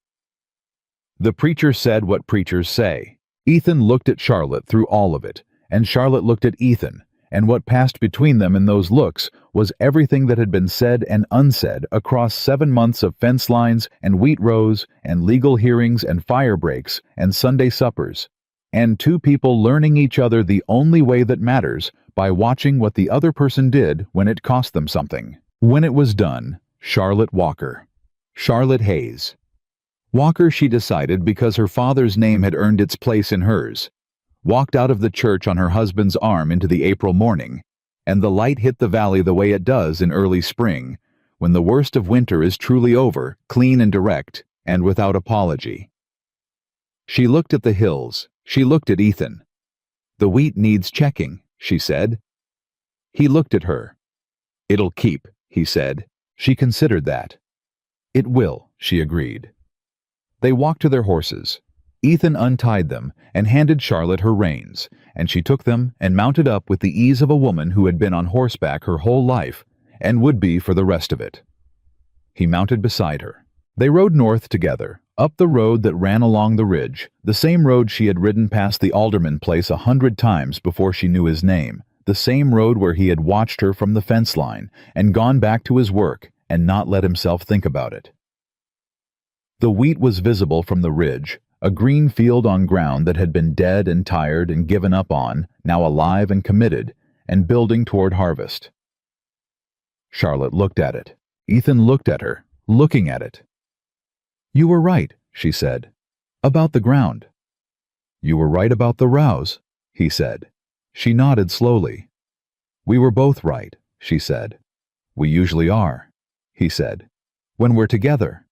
Speaker 1: The preacher said what preachers say. Ethan looked at Charlotte through all of it, and Charlotte looked at Ethan, and what passed between them in those looks was everything that had been said and unsaid across 7 months of fence lines and wheat rows and legal hearings and fire breaks and Sunday suppers, and 2 people learning each other the only way that matters by watching what the other person did when it cost them something. When it was done, Charlotte Walker. Charlotte Hayes. Walker, she decided, because her father's name had earned its place in hers, walked out of the church on her husband's arm into the April morning, and the light hit the valley the way it does in early spring, when the worst of winter is truly over, clean and direct, and without apology. She looked at the hills. She looked at Ethan. "The wheat needs checking," she said. He looked at her. "It'll keep," he said. She considered that. "It will," she agreed. They walked to their horses. Ethan untied them and handed Charlotte her reins, and she took them and mounted up with the ease of a woman who had been on horseback her whole life and would be for the rest of it. He mounted beside her. They rode north together, up the road that ran along the ridge, the same road she had ridden past the alderman place 100 times before she knew his name, the same road where he had watched her from the fence line and gone back to his work and not let himself think about it. The wheat was visible from the ridge, a green field on ground that had been dead and tired and given up on, now alive and committed, and building toward harvest. Charlotte looked at it. Ethan looked at her, looking at it. "You were right," she said, "about the ground." "You were right about the rows," he said. She nodded slowly. "We were both right," she said. "We usually are," he said, "when we're together."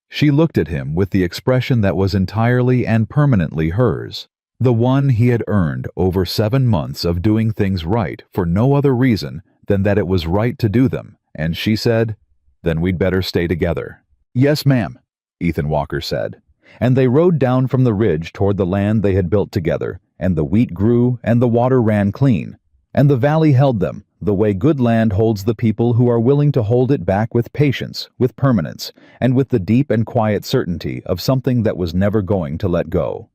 Speaker 1: She looked at him with the expression that was entirely and permanently hers, the one he had earned over 7 months of doing things right for no other reason than that it was right to do them, and she said, "Then we'd better stay together." "Yes, ma'am," Ethan Walker said, and they rode down from the ridge toward the land they had built together, and the wheat grew and the water ran clean, and the valley held them, the way good land holds the people who are willing to hold it back with patience, with permanence, and with the deep and quiet certainty of something that was never going to let go.